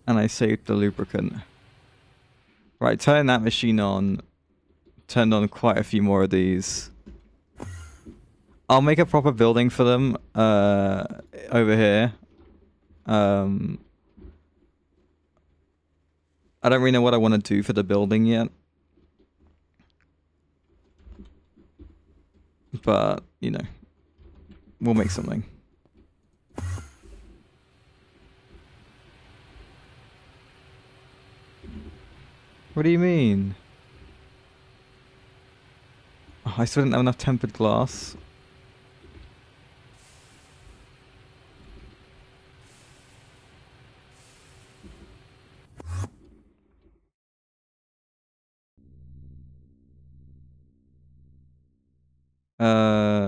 A: And I saved the lubricant. Right, turning that machine on. Turned on quite a few more of these. I'll make a proper building for them over here. I don't really know what I want to do for the building yet. But, you know, we'll make something. What do you mean? Oh, I still didn't have enough tempered glass.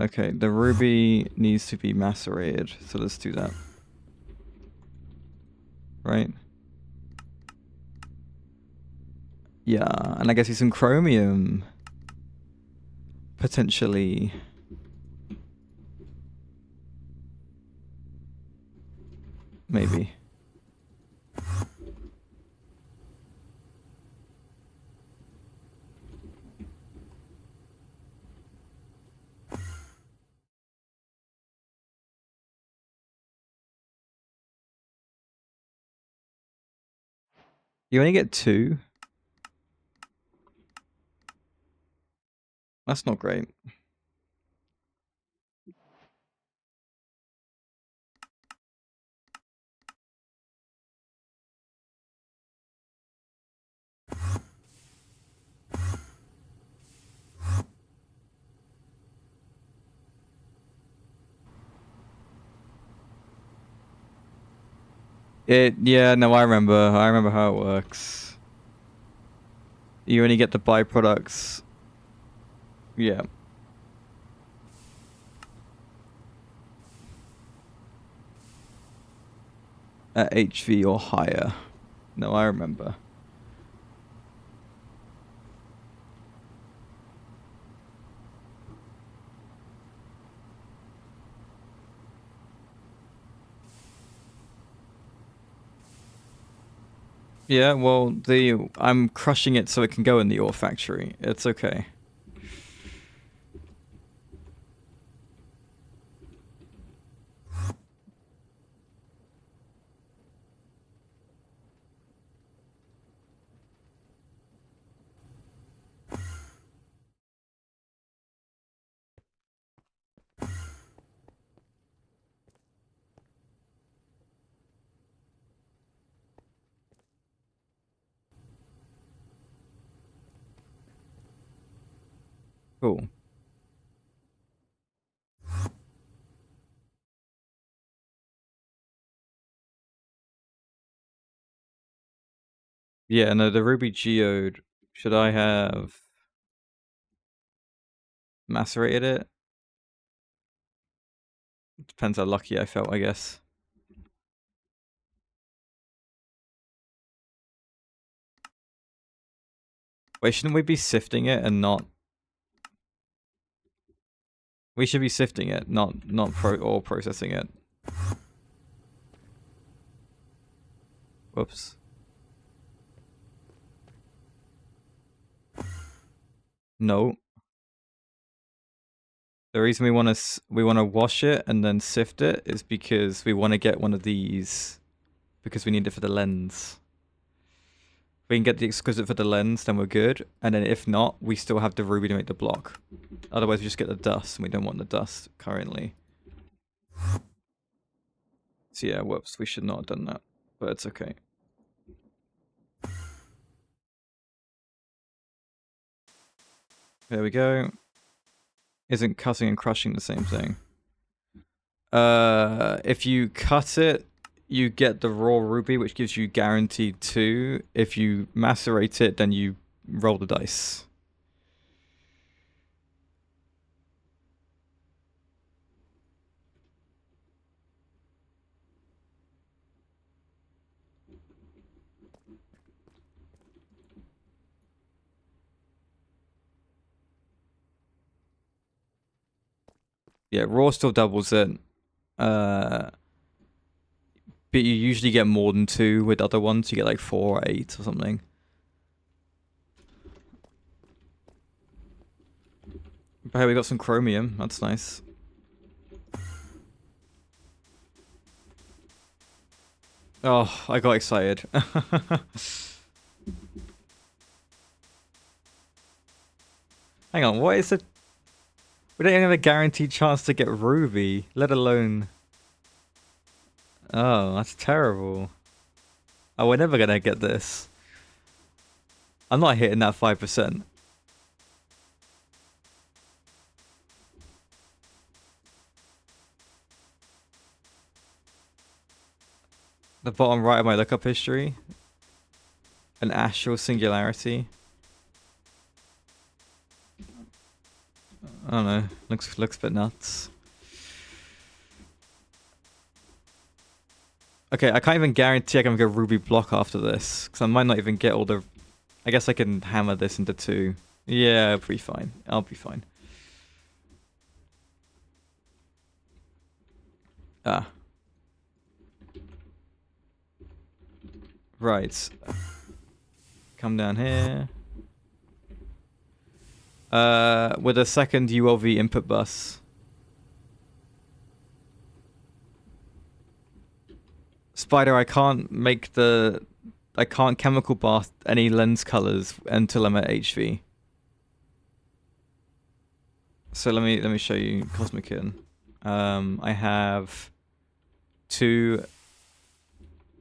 A: Okay, the ruby needs to be macerated, so let's do that. Right? Yeah, and I guess it's some chromium. Potentially. Maybe. You only get 2? That's not great. Yeah, no, I remember how it works. You only get the byproducts. Yeah. At HV or higher. No, I remember. Yeah, well, I'm crushing it so it can go in the ore factory. It's okay. Cool. Yeah, no, the ruby geode, should I have macerated it? Depends how lucky I felt, I guess. Wait, shouldn't we be sifting it and not... We should be sifting it, not processing it. Whoops. No. The reason we want to wash it and then sift it is because we want to get one of these because we need it for the lens. If we can get the exquisite for the lens, then we're good. And then if not, we still have the ruby to make the block. Otherwise, we just get the dust, and we don't want the dust currently. So yeah, whoops, we should not have done that, but it's okay. There we go. Isn't cutting and crushing the same thing? If you cut it, you get the raw ruby, which gives you guaranteed 2. If you macerate it, then you roll the dice. Yeah, raw still doubles it. But you usually get more than 2 with other ones. You get like 4 or 8 or something. But hey, we got some chromium. That's nice. Oh, I got excited. Hang on, what is it? We don't even have a guaranteed chance to get ruby, let alone... Oh, that's terrible. Oh, we're never gonna get this. I'm not hitting that 5%. The bottom right of my lookup history. An astral singularity. I don't know. Looks a bit nuts. Okay, I can't even guarantee I can get a ruby block after this, because I might not even get all the... I guess I can hammer this into 2. Yeah, I'll be fine. I'll be fine. Ah. Right. Come down here. With a second ULV input bus. Spider, I can't chemical bath any lens colors until I'm at HV. So let me show you Cosmic In. I have 2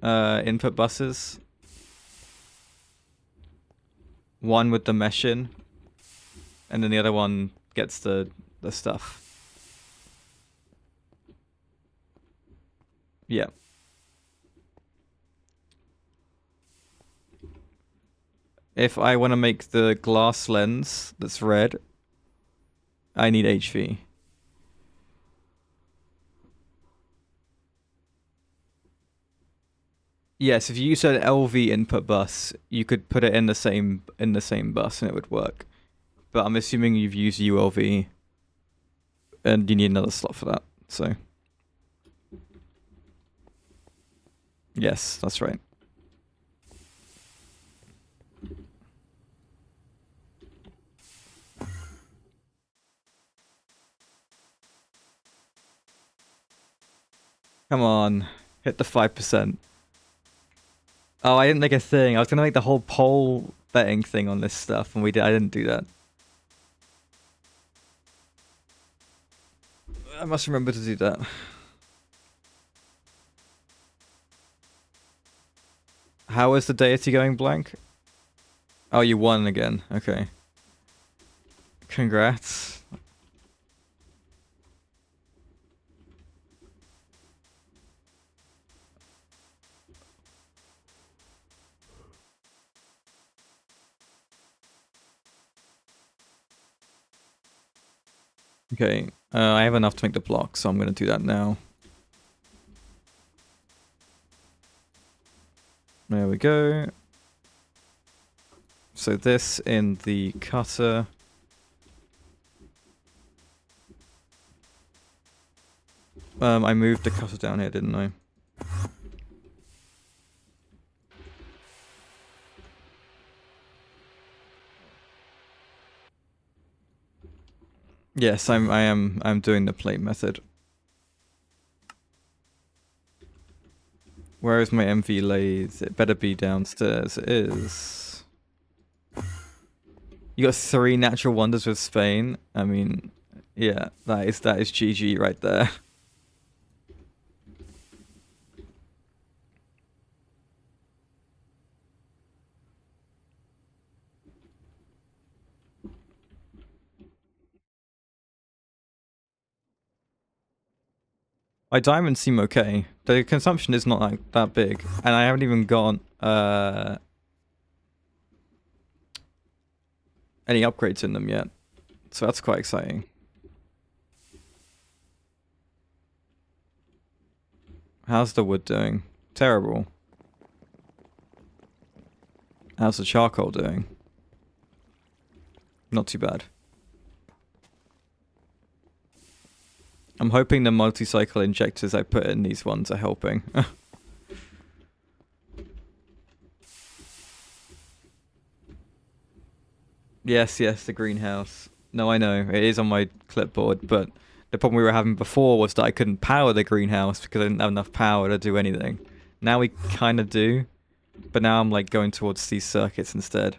A: input buses. One with the mesh in, and then the other one gets the stuff. Yeah. If I want to make the glass lens that's red, I need HV. Yes, if you use an LV input bus, you could put it in the same bus and it would work. But I'm assuming you've used ULV, and you need another slot for that. So yes, that's right. Come on, hit the 5%. Oh, I didn't make a thing. I was gonna make the whole poll betting thing on this stuff, and I didn't do that. I must remember to do that. How is the deity going blank? Oh, you won again. Okay. Congrats. Okay, I have enough to make the block, so I'm going to do that now. There we go. So this in the cutter. I moved the cutter down here, didn't I? Yes, I'm doing the plate method. Where is my MV lathe? It better be downstairs. It is. You got 3 natural wonders with Spain. I mean, yeah, that is GG right there. My diamonds seem okay. The consumption is not like that big, and I haven't even got any upgrades in them yet, so that's quite exciting. How's the wood doing? Terrible. How's the charcoal doing? Not too bad. I'm hoping the multi-cycle injectors I put in these ones are helping. Yes, the greenhouse. No, I know. It is on my clipboard, but the problem we were having before was that I couldn't power the greenhouse because I didn't have enough power to do anything. Now we kind of do, but now I'm like going towards these circuits instead.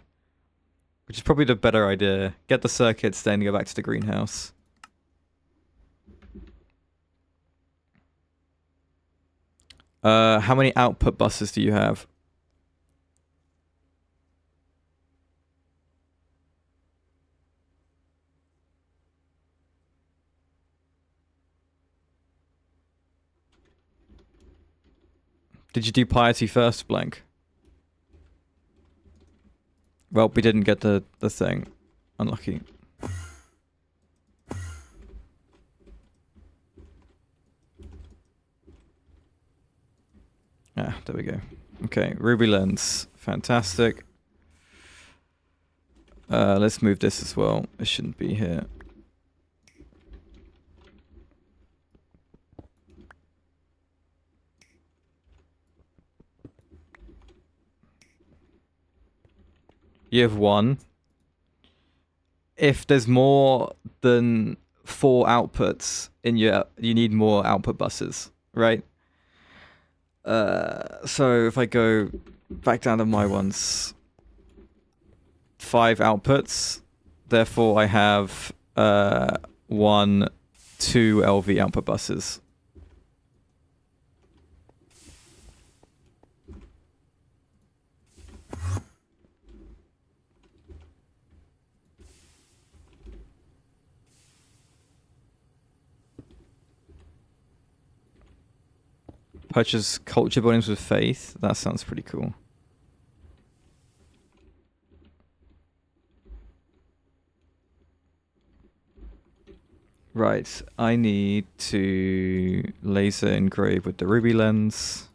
A: Which is probably the better idea. Get the circuits, then go back to the greenhouse. How many output buses do you have? Did you do piety first, Blank? Well, we didn't get the thing. Unlucky. Ah, there we go. Okay, ruby lens. Fantastic. Let's move this as well. It shouldn't be here. You have 1. If there's more than 4 outputs in you need more output buses, right? So if I go back down to my ones, 5 outputs, therefore I have 1, 2 LV output buses. Purchase culture buildings with faith. That sounds pretty cool. Right, I need to laser engrave with the ruby lens.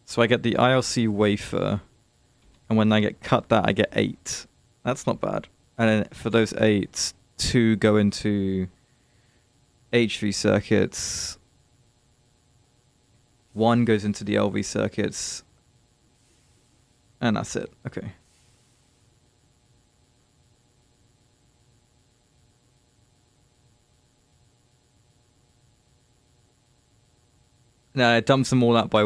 A: So I get the ILC wafer, and when I get cut that, I get 8. That's not bad. And then for those 8, 2 go into HV circuits. 1 goes into the LV circuits. And that's it. Okay. No, it dumps them all out by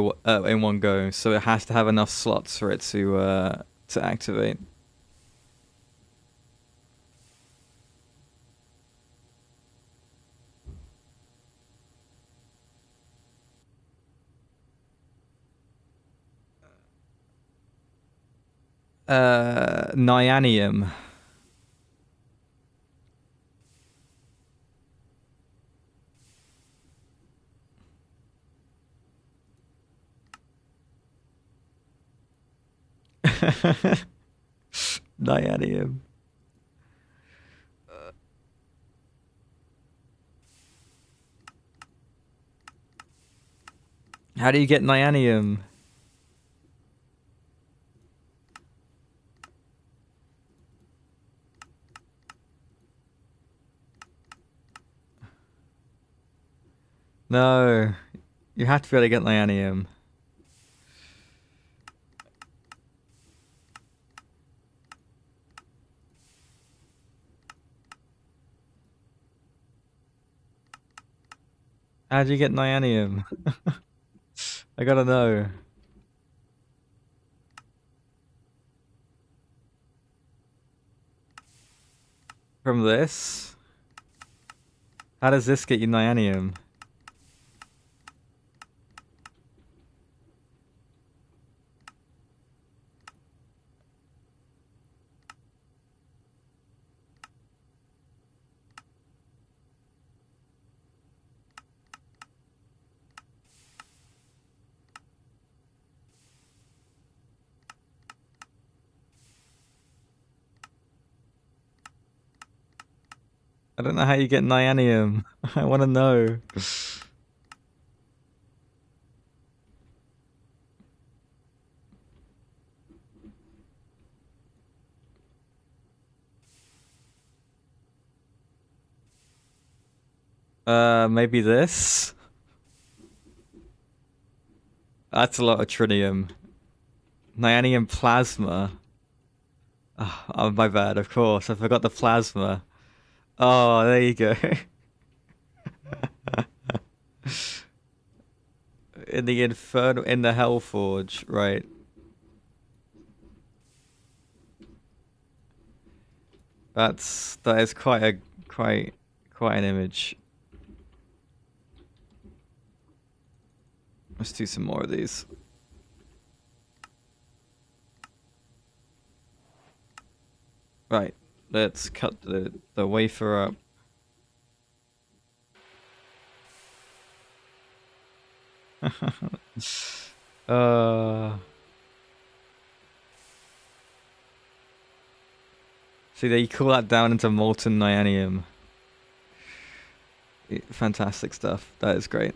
A: in one go, so it has to have enough slots for it to activate. Nyanium. Nyanium. How do you get nyanium? No, you have to be able to get nyanium. How do you get nyanium? I gotta know. From this? How does this get you nyanium? I don't know how you get nyanium. I want to know. Maybe this? That's a lot of tritium. Nyanium plasma. Oh, my bad, of course. I forgot the plasma. Oh, there you go. In the infernal, in the Hellforge, right? That is quite an image. Let's do some more of these. Right, let's cut the wafer up. See, they cool that down into molten nyanium. Fantastic stuff. That is great.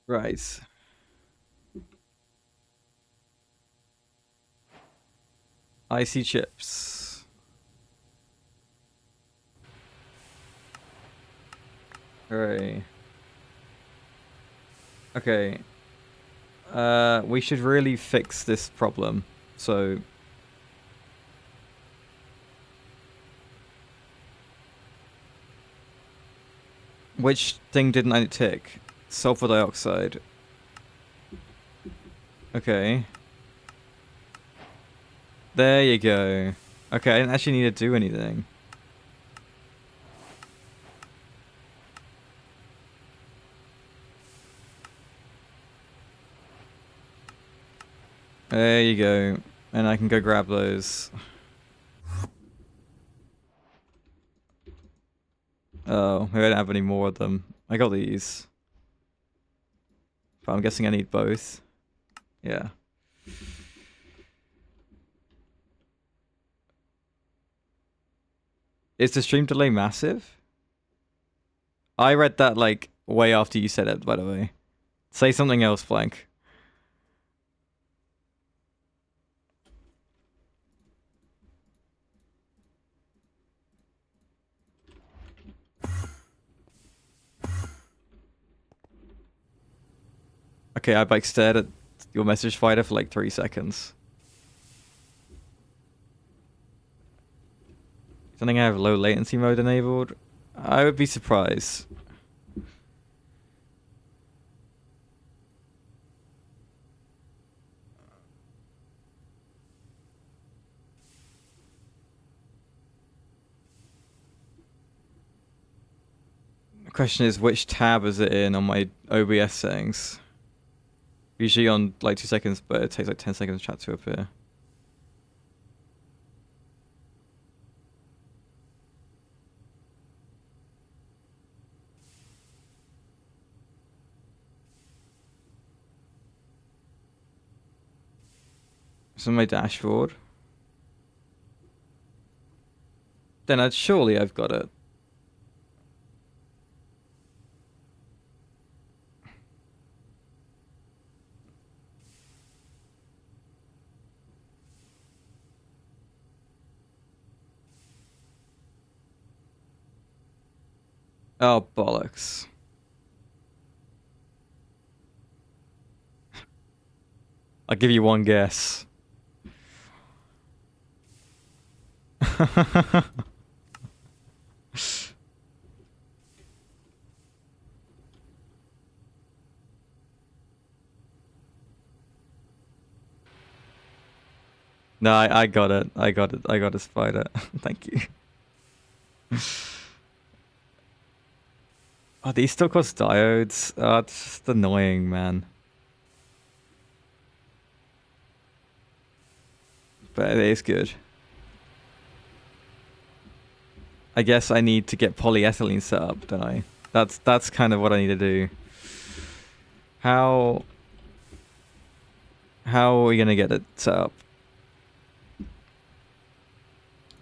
A: Right. Icy chips. Hooray. Okay. We should really fix this problem. So... Which thing didn't I tick? Sulfur dioxide. Okay. There you go. Okay, I didn't actually need to do anything. There you go. And I can go grab those. Oh, maybe I don't have any more of them. I got these. But I'm guessing I need both. Yeah. Is the stream delay massive? I read that like way after you said it, by the way. Say something else, Blank. Okay, I like stared at your message fighter for like 3 seconds. Something I have low latency mode enabled? I would be surprised. The question is, which tab is it in on my OBS settings? Usually on like 2 seconds, but it takes like 10 seconds for chat to appear. It's on my dashboard. Then surely I've got it. Oh, bollocks. I'll give you one guess. No, I got it. I got it. I got a spider. Thank you. Oh, these still cost diodes. Oh, it's just annoying, man. But it is good. I guess I need to get polyethylene set up, don't I? That's kind of what I need to do. How are we gonna get it set up?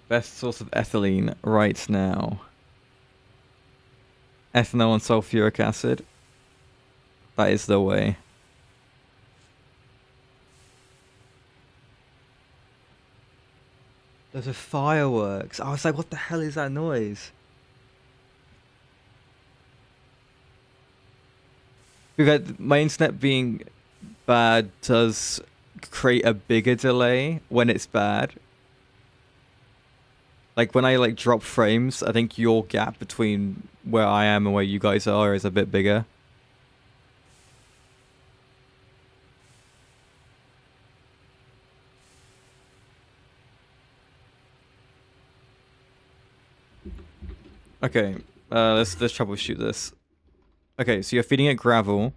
A: Best source of ethylene right now. Ethanol and sulfuric acid. That is the way. Those are fireworks. I was like, what the hell is that noise? Because my internet being bad does create a bigger delay when it's bad. Like when I like drop frames, I think your gap between where I am and where you guys are is a bit bigger. Okay, let's troubleshoot this. Okay, so you're feeding it gravel.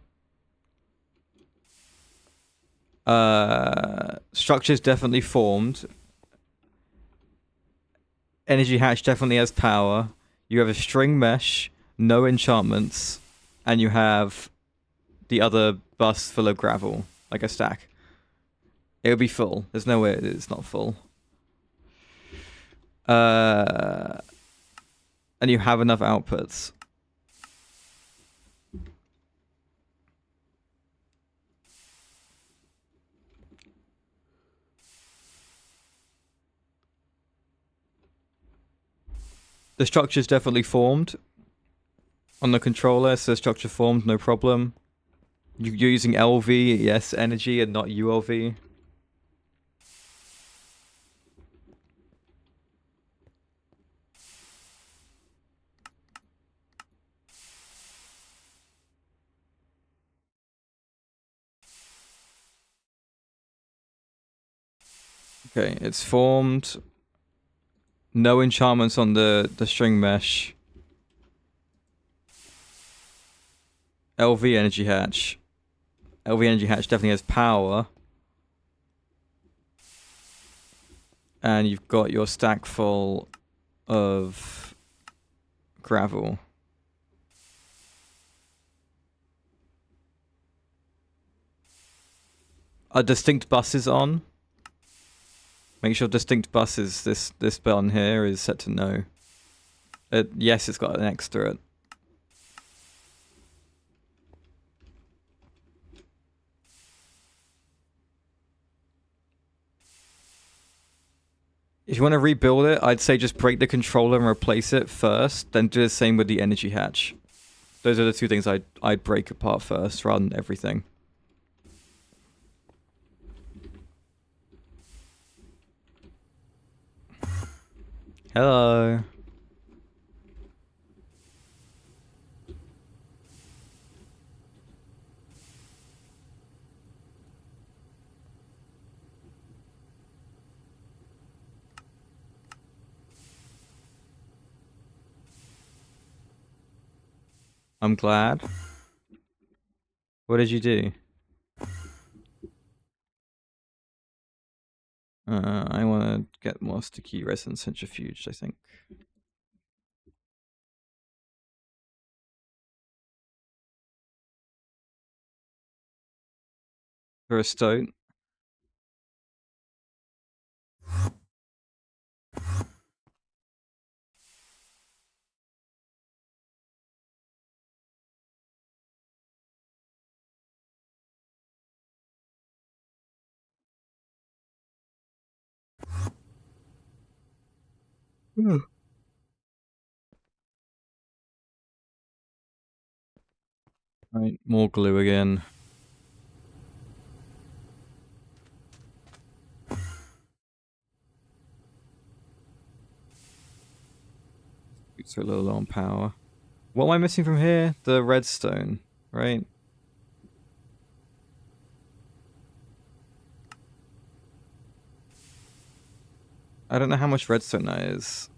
A: Structure's definitely formed. Energy hatch definitely has power. You have a string mesh, no enchantments, and you have the other bus full of gravel, like a stack. It'll be full. There's no way it's not full. And you have enough outputs. The structure's definitely formed on the controller, so structure formed, no problem. You're using LV, yes, energy, and not ULV. Okay, it's formed. No enchantments on the string mesh. LV energy hatch. LV energy hatch definitely has power. And you've got your stack full of gravel. Are distinct buses on? Make sure distinct buses, this button here is set to no. Yes, it's got an X through it. If you want to rebuild it, I'd say just break the controller and replace it first, then do the same with the energy hatch. Those are the two things I'd break apart first, rather than everything. Hello. I'm glad. What did you do? I want to get more sticky resin centrifuged, I think. For a stone. Right, more glue again. It's a little low on power. What am I missing from here? The redstone, right? I don't know how much redstone that is.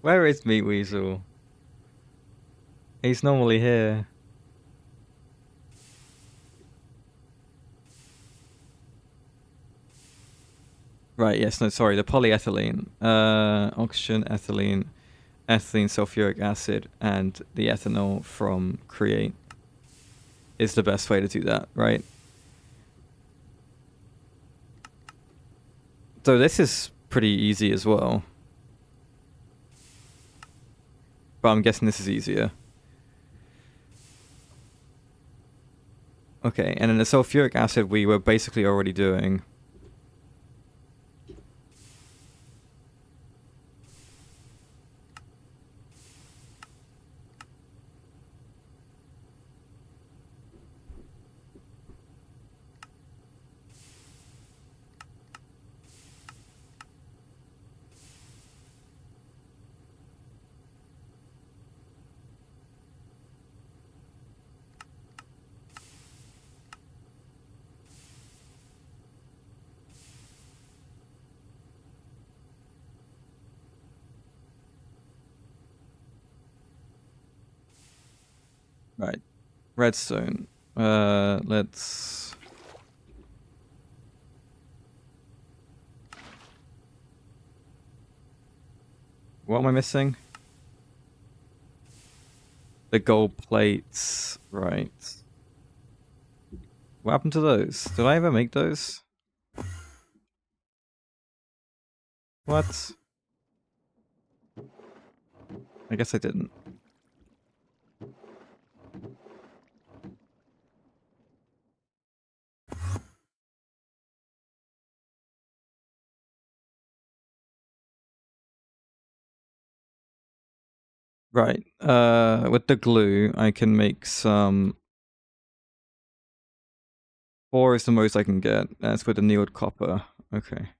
A: Where is Meat Weasel? He's normally here. Right, yes, no, sorry, the polyethylene. Oxygen, ethylene, sulfuric acid, and the ethanol from Create is the best way to do that, right? So this is pretty easy as well. But I'm guessing this is easier. Okay, and then the sulfuric acid we were basically already doing. Right. Redstone. Let's... What am I missing? The gold plates. Right. What happened to those? Did I ever make those? What? I guess I didn't. Right. With the glue, I can make some. 4 is the most I can get. That's with the annealed copper. Okay.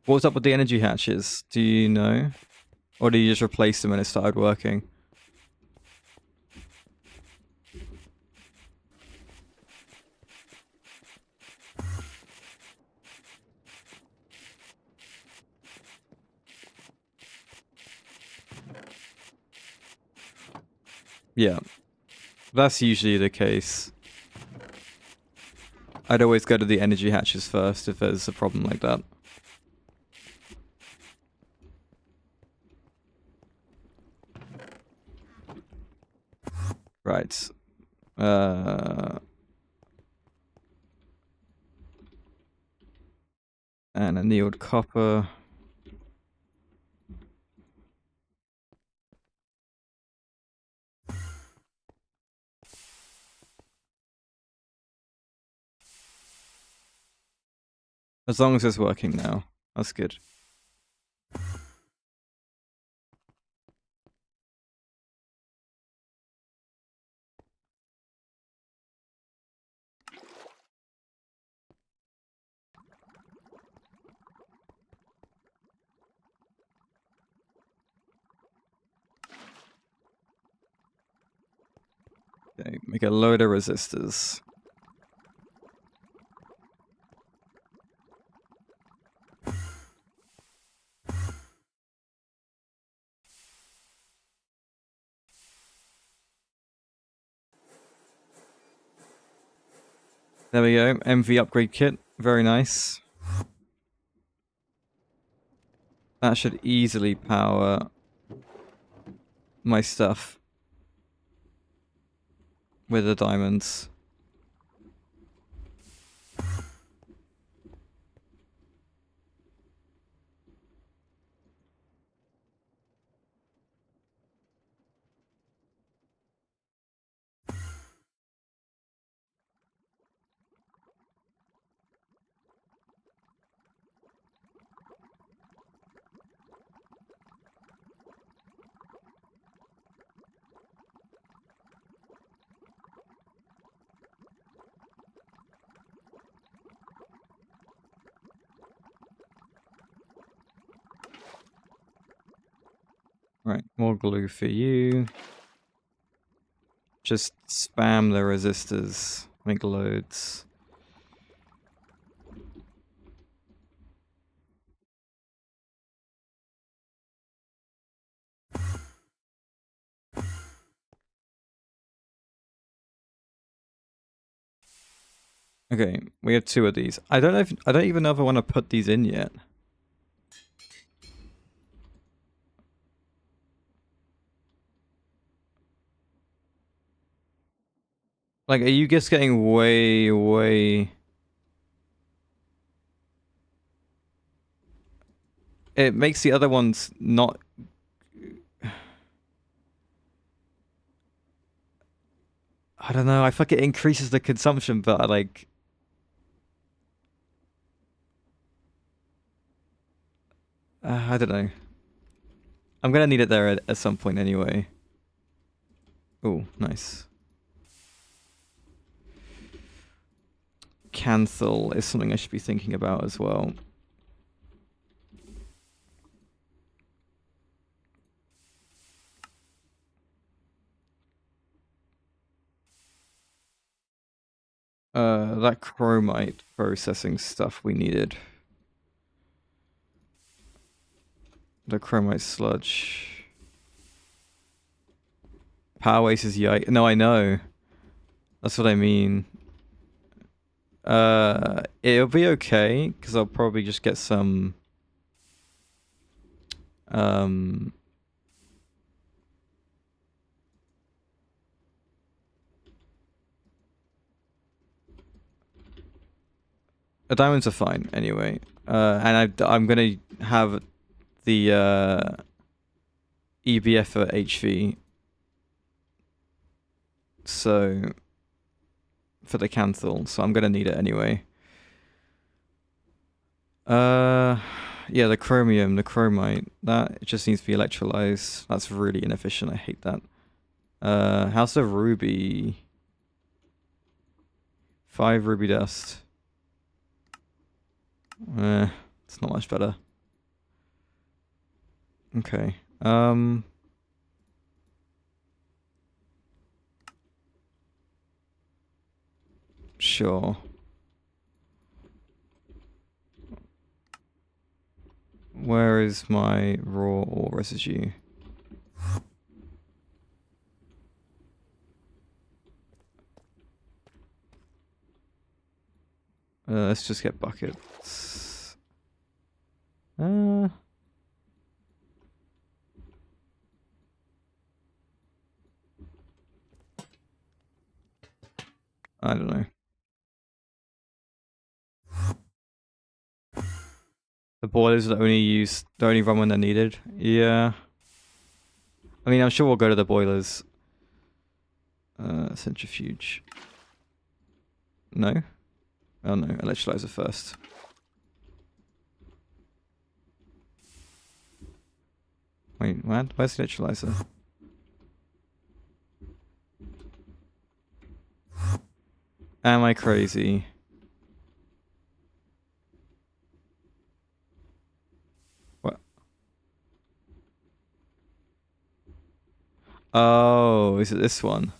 A: What's up with the energy hatches? Do you know? Or do you just replace them and it started working? Yeah. That's usually the case. I'd always go to the energy hatches first if there's a problem like that. Right. And annealed copper. As long as it's working now. That's good. Okay, make a load of resistors. There we go. MV upgrade kit. Very nice. That should easily power my stuff with the diamonds. Right, more glue for you. Just spam the resistors. Make loads. Okay, we have 2 of these. I don't even know if I want to put these in yet. Like, are you just getting way... It makes the other ones not... I don't know, I feel like it increases the consumption, but I like... I don't know. I'm gonna need it there at some point anyway. Oh, nice. Cancel is something I should be thinking about as well. That chromite processing stuff we needed. The chromite sludge. Power waste is yike. No, I know. That's what I mean. It'll be okay because I'll probably just get some the diamonds are fine anyway. And I'm gonna have the EBF for HV. So for the Canthal, so I'm gonna need it anyway. Yeah, the chromium, the chromite, that just needs to be electrolyzed. That's really inefficient. I hate that. House of Ruby. 5 ruby dust. It's not much better. Okay. Sure. Where is my raw ore residue? Let's just get buckets. I don't know. The boilers are only run when they're needed. Yeah. I mean, I'm sure we'll go to the boilers. Centrifuge. No? Oh no, electrolyzer first. Wait, what? Where's the electrolyzer? Am I crazy? What? Oh, is it this one?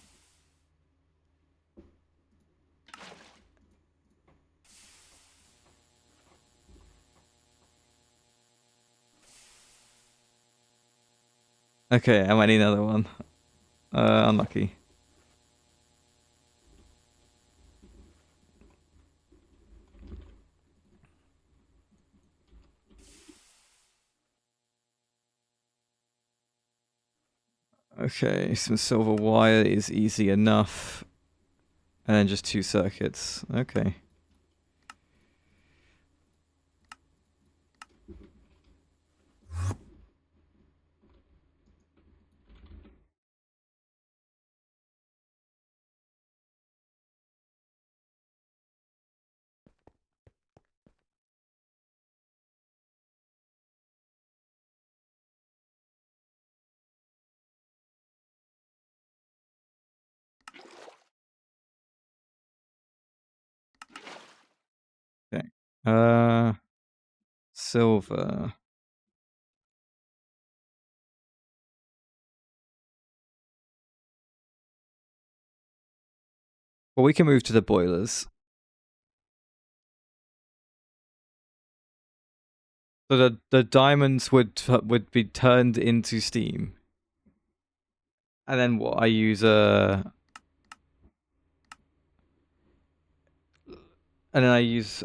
A: Okay, I might need another one. Unlucky. Okay, some silver wire is easy enough. And then just 2 circuits. Okay. Okay. Silver. Well, we can move to the boilers. So the diamonds would be turned into steam. And then what I use and then I use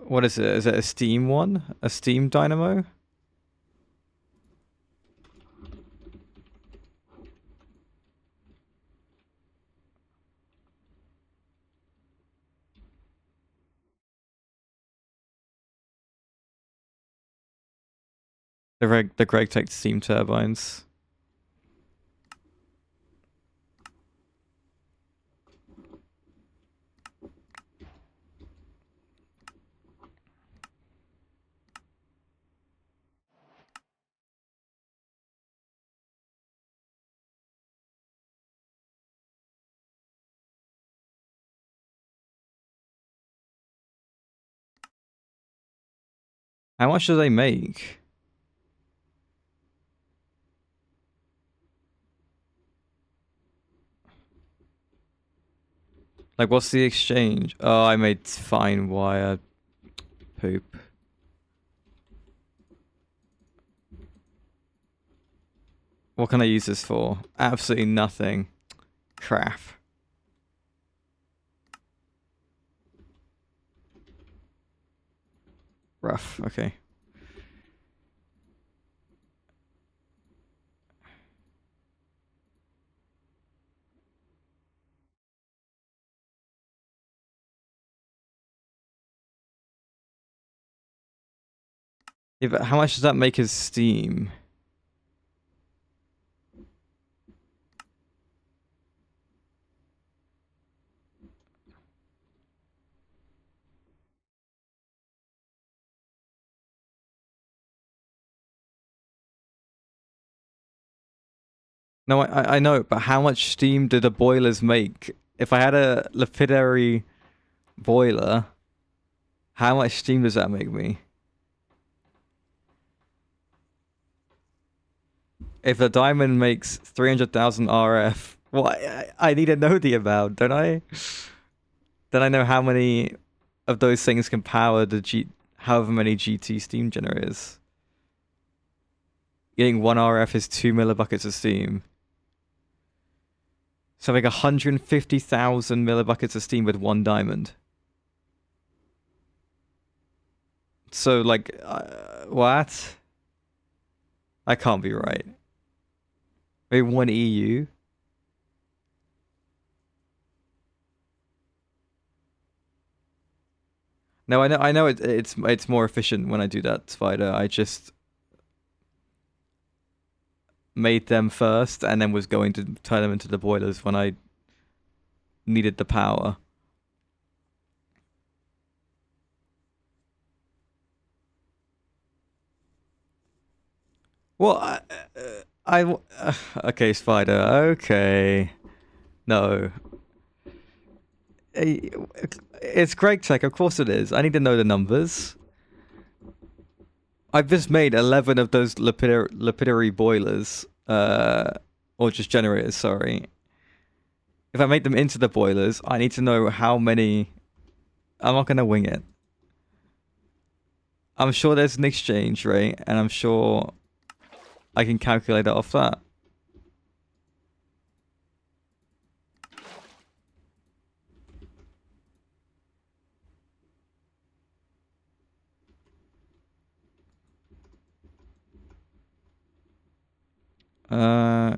A: what is it? Is it a steam one? A steam dynamo? The GregTech steam turbines. How much do they make? Like, what's the exchange? Oh, I made fine wire poop. What can I use this for? Absolutely nothing. Crap. Rough, okay. Yeah, but how much does that make as steam? No, I know, but how much steam do the boilers make? If I had a lapidary boiler, how much steam does that make me? If the diamond makes 300,000 RF, well, I need to know the amount, don't I? Then I know how many of those things can power however many GT steam generators. Getting 1 RF is 2 millibuckets of steam. So like 150,000 millibuckets of steam with 1 diamond. So like, what? That can't be right. Maybe 1 EU? No, I know it's more efficient when I do that, Spider. I just made them first and then was going to turn them into the boilers when I needed the power. Well, okay, Spider. Okay, no, it's GregTech. Of course it is. I need to know the numbers. I've just made 11 of those lapidary boilers, or just generators. Sorry. If I make them into the boilers, I need to know how many. I'm not gonna wing it. I'm sure there's an exchange rate, and I'm sure I can calculate it off that.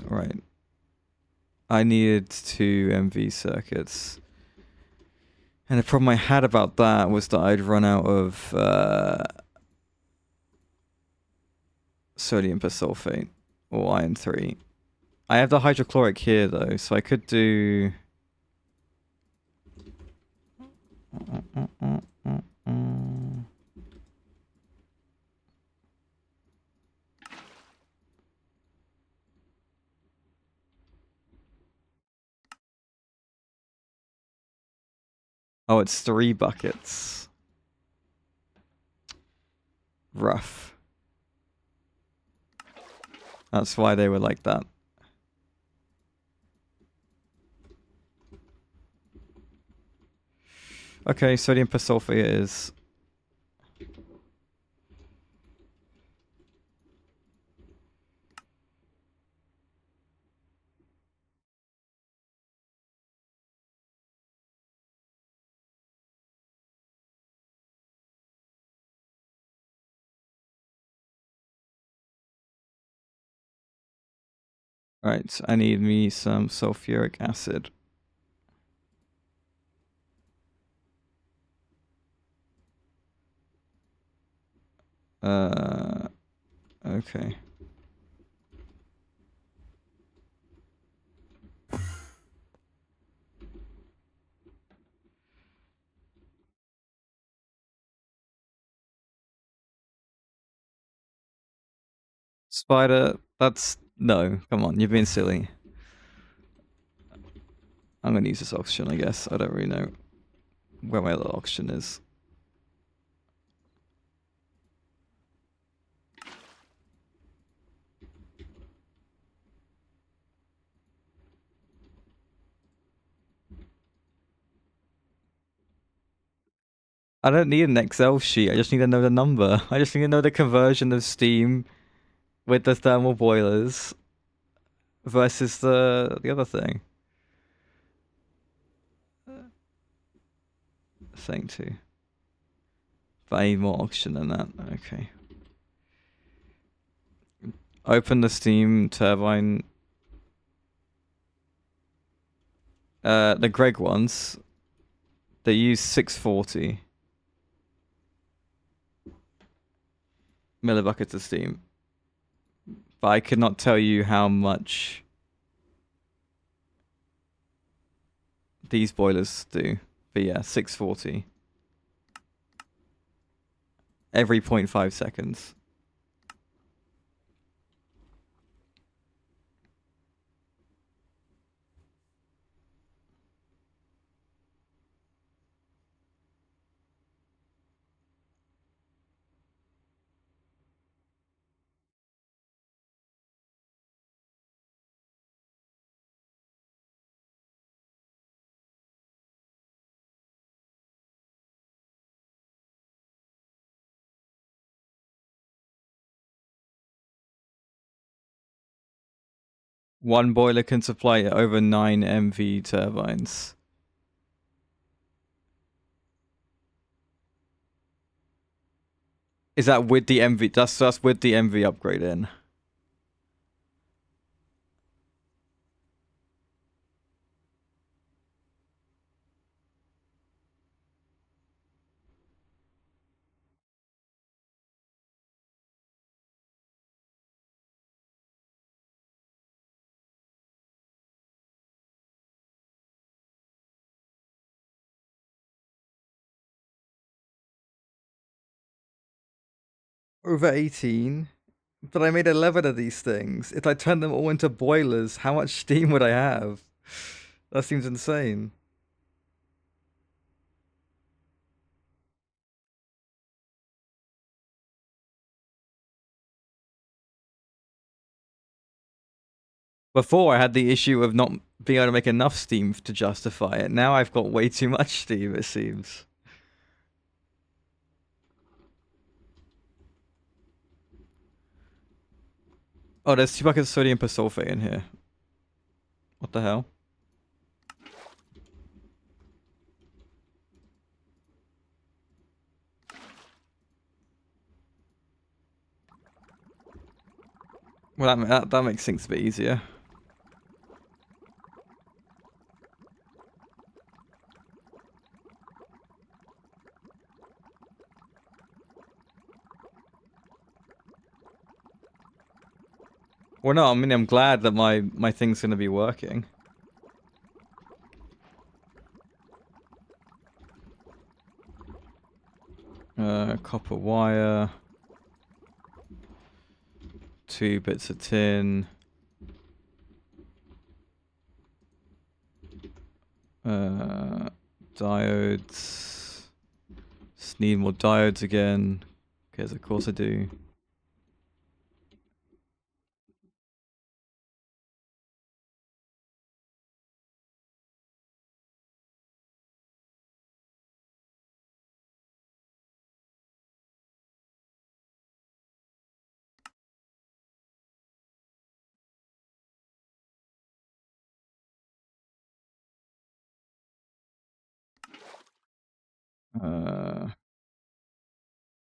A: Right. I needed 2 MV circuits. And the problem I had about that was that I'd run out of sodium persulfate or iron 3. I have the hydrochloric here though, so I could do... Oh, it's 3 buckets. Rough. That's why they were like that. Okay, sodium persulfate it is. Right, I need me some sulfuric acid. Okay. Spider, that's... No, come on, you're being silly. I'm gonna use this oxygen, I guess. I don't really know where my other oxygen is. I don't need an Excel sheet, I just need to know the number. I just need to know the conversion of steam with the thermal boilers. versus the other thing. Saying two. But I need more oxygen than that. Okay. Open the steam turbine. The Greg ones. They use 640 millibuckets of steam. But I could not tell you how much these boilers do. But yeah, 640. Every 0.5 seconds. One boiler can supply over 9 MV turbines. Is that with the MV? That's with the MV upgrade in. Over 18. But I made 11 of these things. If I turned them all into boilers, how much steam would I have? That seems insane. Before I had the issue of not being able to make enough steam to justify it. Now I've got way too much steam, it seems. Oh, there's 2 buckets of sodium persulfate in here. What the hell? Well, that makes things a bit easier. Well, no, I mean, I'm glad that my thing's gonna be working. Copper wire. 2 bits of tin. Diodes. Just need more diodes again. Because of course I do.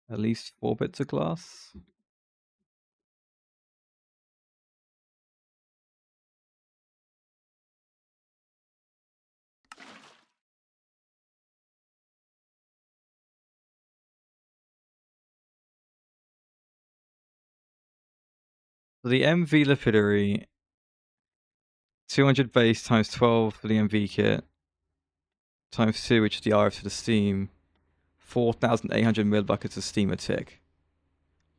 A: At least 4 bits of glass. So the MV lapidary, 200 base times 12 for the MV kit, times 2, which is the RF to the steam, 4,800 millibuckets of steam a tick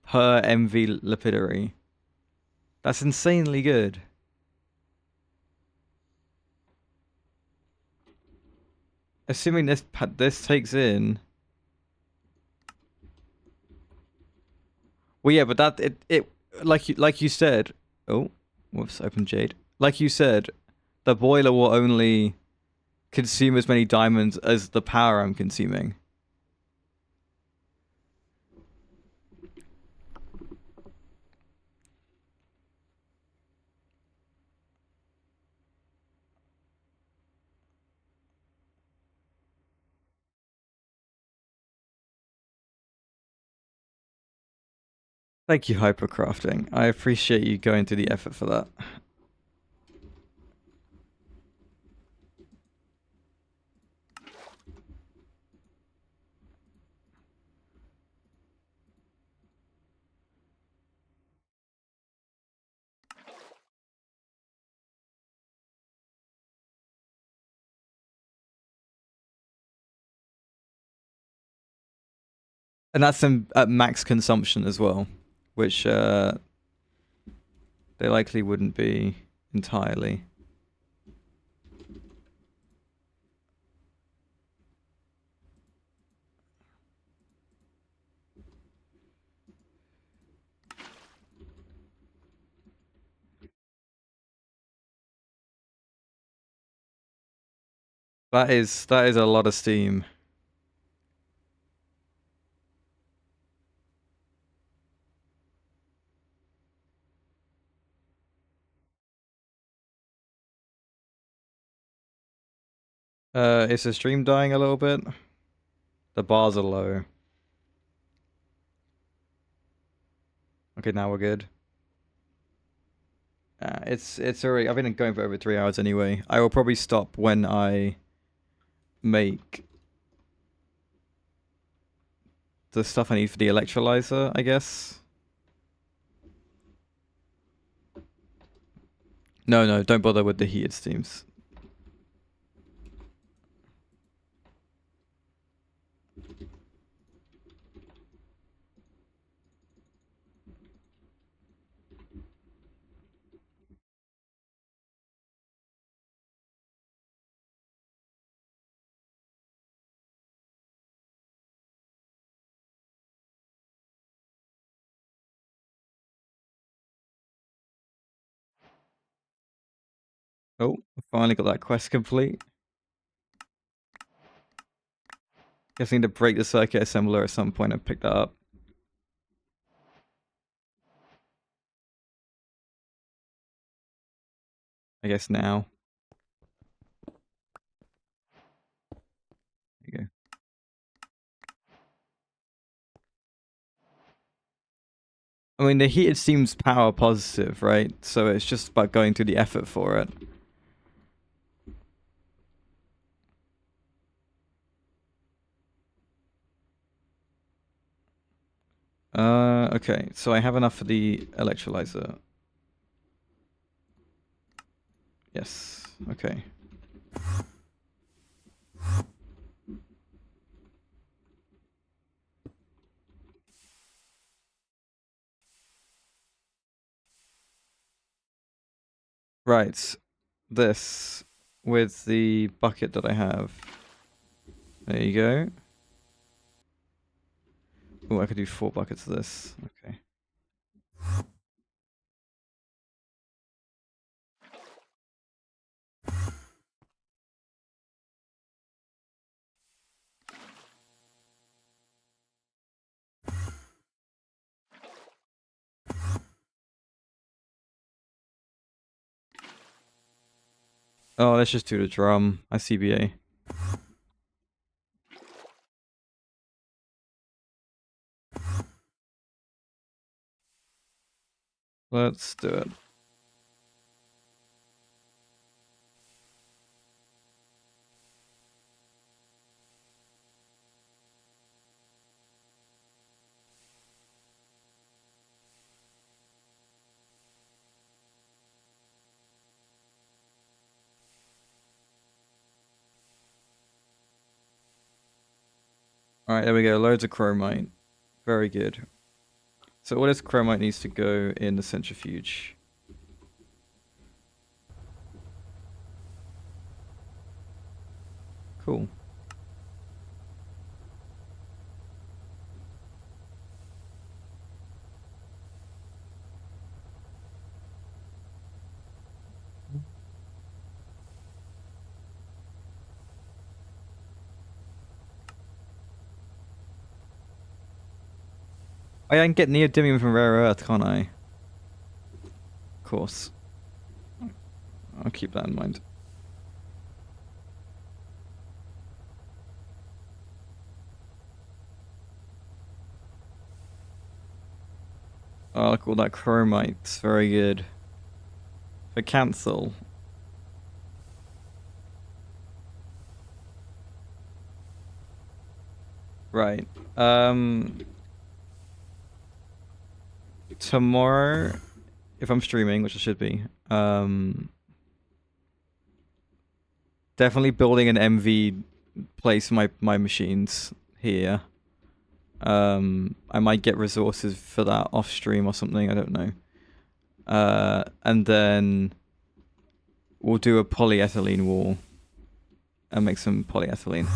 A: per MV lapidary. That's insanely good. Assuming this takes in. Well, yeah, but that it like you said. Oh, whoops! Open Jade. Like you said, the boiler will only consume as many diamonds as the power I'm consuming. Thank you, Hypercrafting. I appreciate you going through the effort for that. And that's at max consumption as well, which they likely wouldn't be entirely. That is a lot of steam. Is the stream dying a little bit? The bars are low. Okay, now we're good. It's already. I've been going for over 3 hours anyway. I will probably stop when I make the stuff I need for the electrolyzer, I guess. No, don't bother with the heated steams. Oh, I finally got that quest complete. Guess I need to break the circuit assembler at some point and pick that up. I guess now. There you go. I mean, the heated steam's power positive, right? So it's just about going through the effort for it. Okay, so I have enough for the electrolyzer. Yes, okay. Right, this with the bucket that I have. There you go. Oh, I could do 4 buckets of this. Okay. Oh, let's just do the drum. I CBA. Let's do it. Alright, there we go. Loads of chromite. Very good. So all this chromite needs to go in the centrifuge. Cool. I can get neodymium from rare earth, can't I? Of course. I'll keep that in mind. Oh, look at all that chromite. It's very good. For cancel. Right. Tomorrow, if I'm streaming, which I should be, definitely building an MV place for my machines here. I might get resources for that off stream or something, I don't know. And then we'll do a polyethylene wall and make some polyethylene.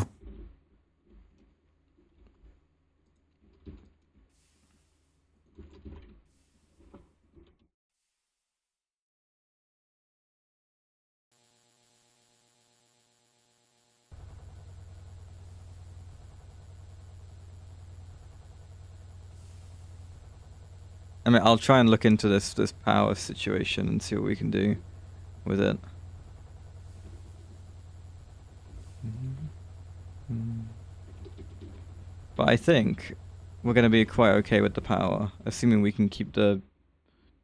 A: I mean, I'll try and look into this power situation and see what we can do with it. But I think we're going to be quite okay with the power, assuming we can keep the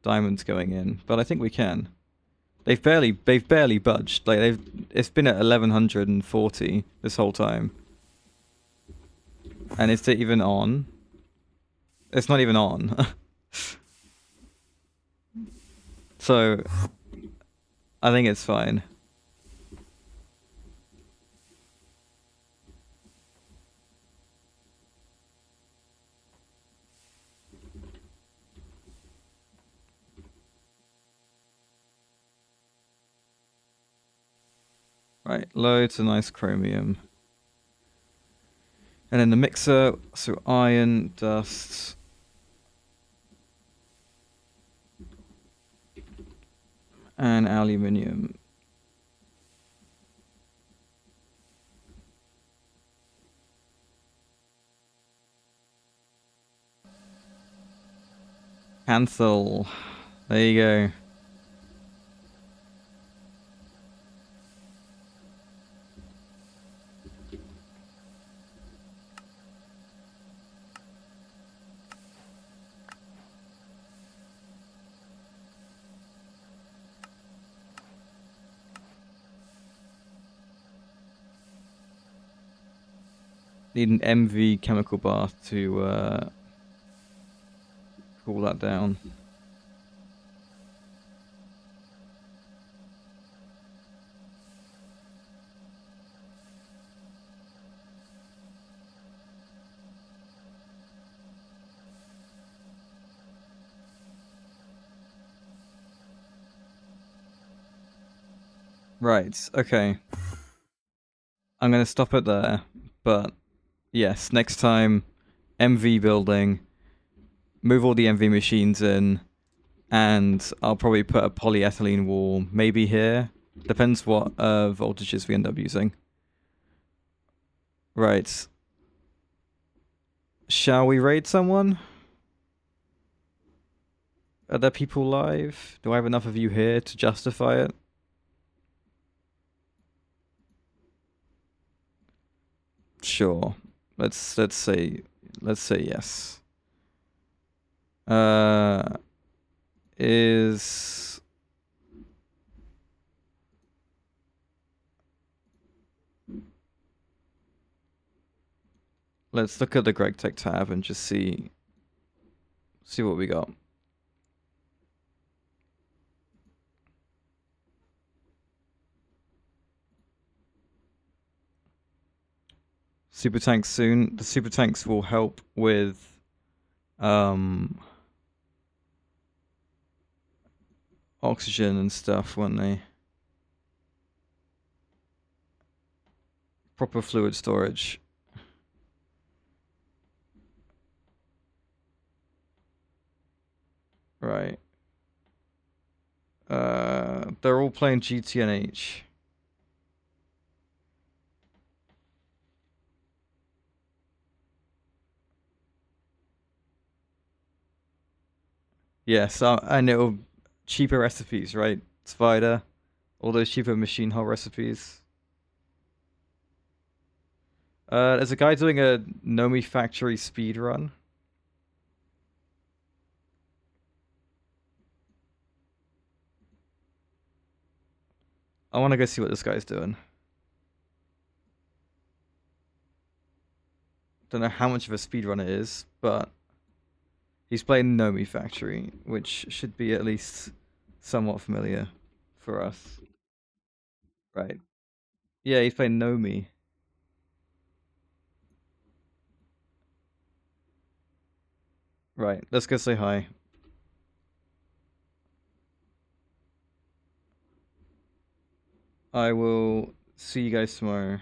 A: diamonds going in. But I think we can. They've barely budged. Like it's been at 1140 this whole time. And is it even on? It's not even on. So I think it's fine. Right, loads of nice chromium. And then the mixer, so iron, dust. And aluminium. Cancel. There you go. Need an MV chemical bath to cool that down. Right, okay. I'm going to stop it there, but yes, next time, MV building, move all the MV machines in, and I'll probably put a polyethylene wall, maybe here. Depends what voltages we end up using. Right. Shall we raid someone? Are there people live? Do I have enough of you here to justify it? Sure. Let's say yes. Is let's look at the GregTech tab and just see what we got. Super tanks soon. The super tanks will help with oxygen and stuff, won't they? Proper fluid storage. Right. They're all playing GTNH. Yes, and it'll cheaper recipes, right? Spider, all those cheaper machine hull recipes. There's a guy doing a Nomi factory speed run. I want to go see what this guy's doing. Don't know how much of a speedrun it is, but he's playing Nomi Factory, which should be at least somewhat familiar for us. Right. Yeah, he's playing Nomi. Right, let's go say hi. I will see you guys tomorrow.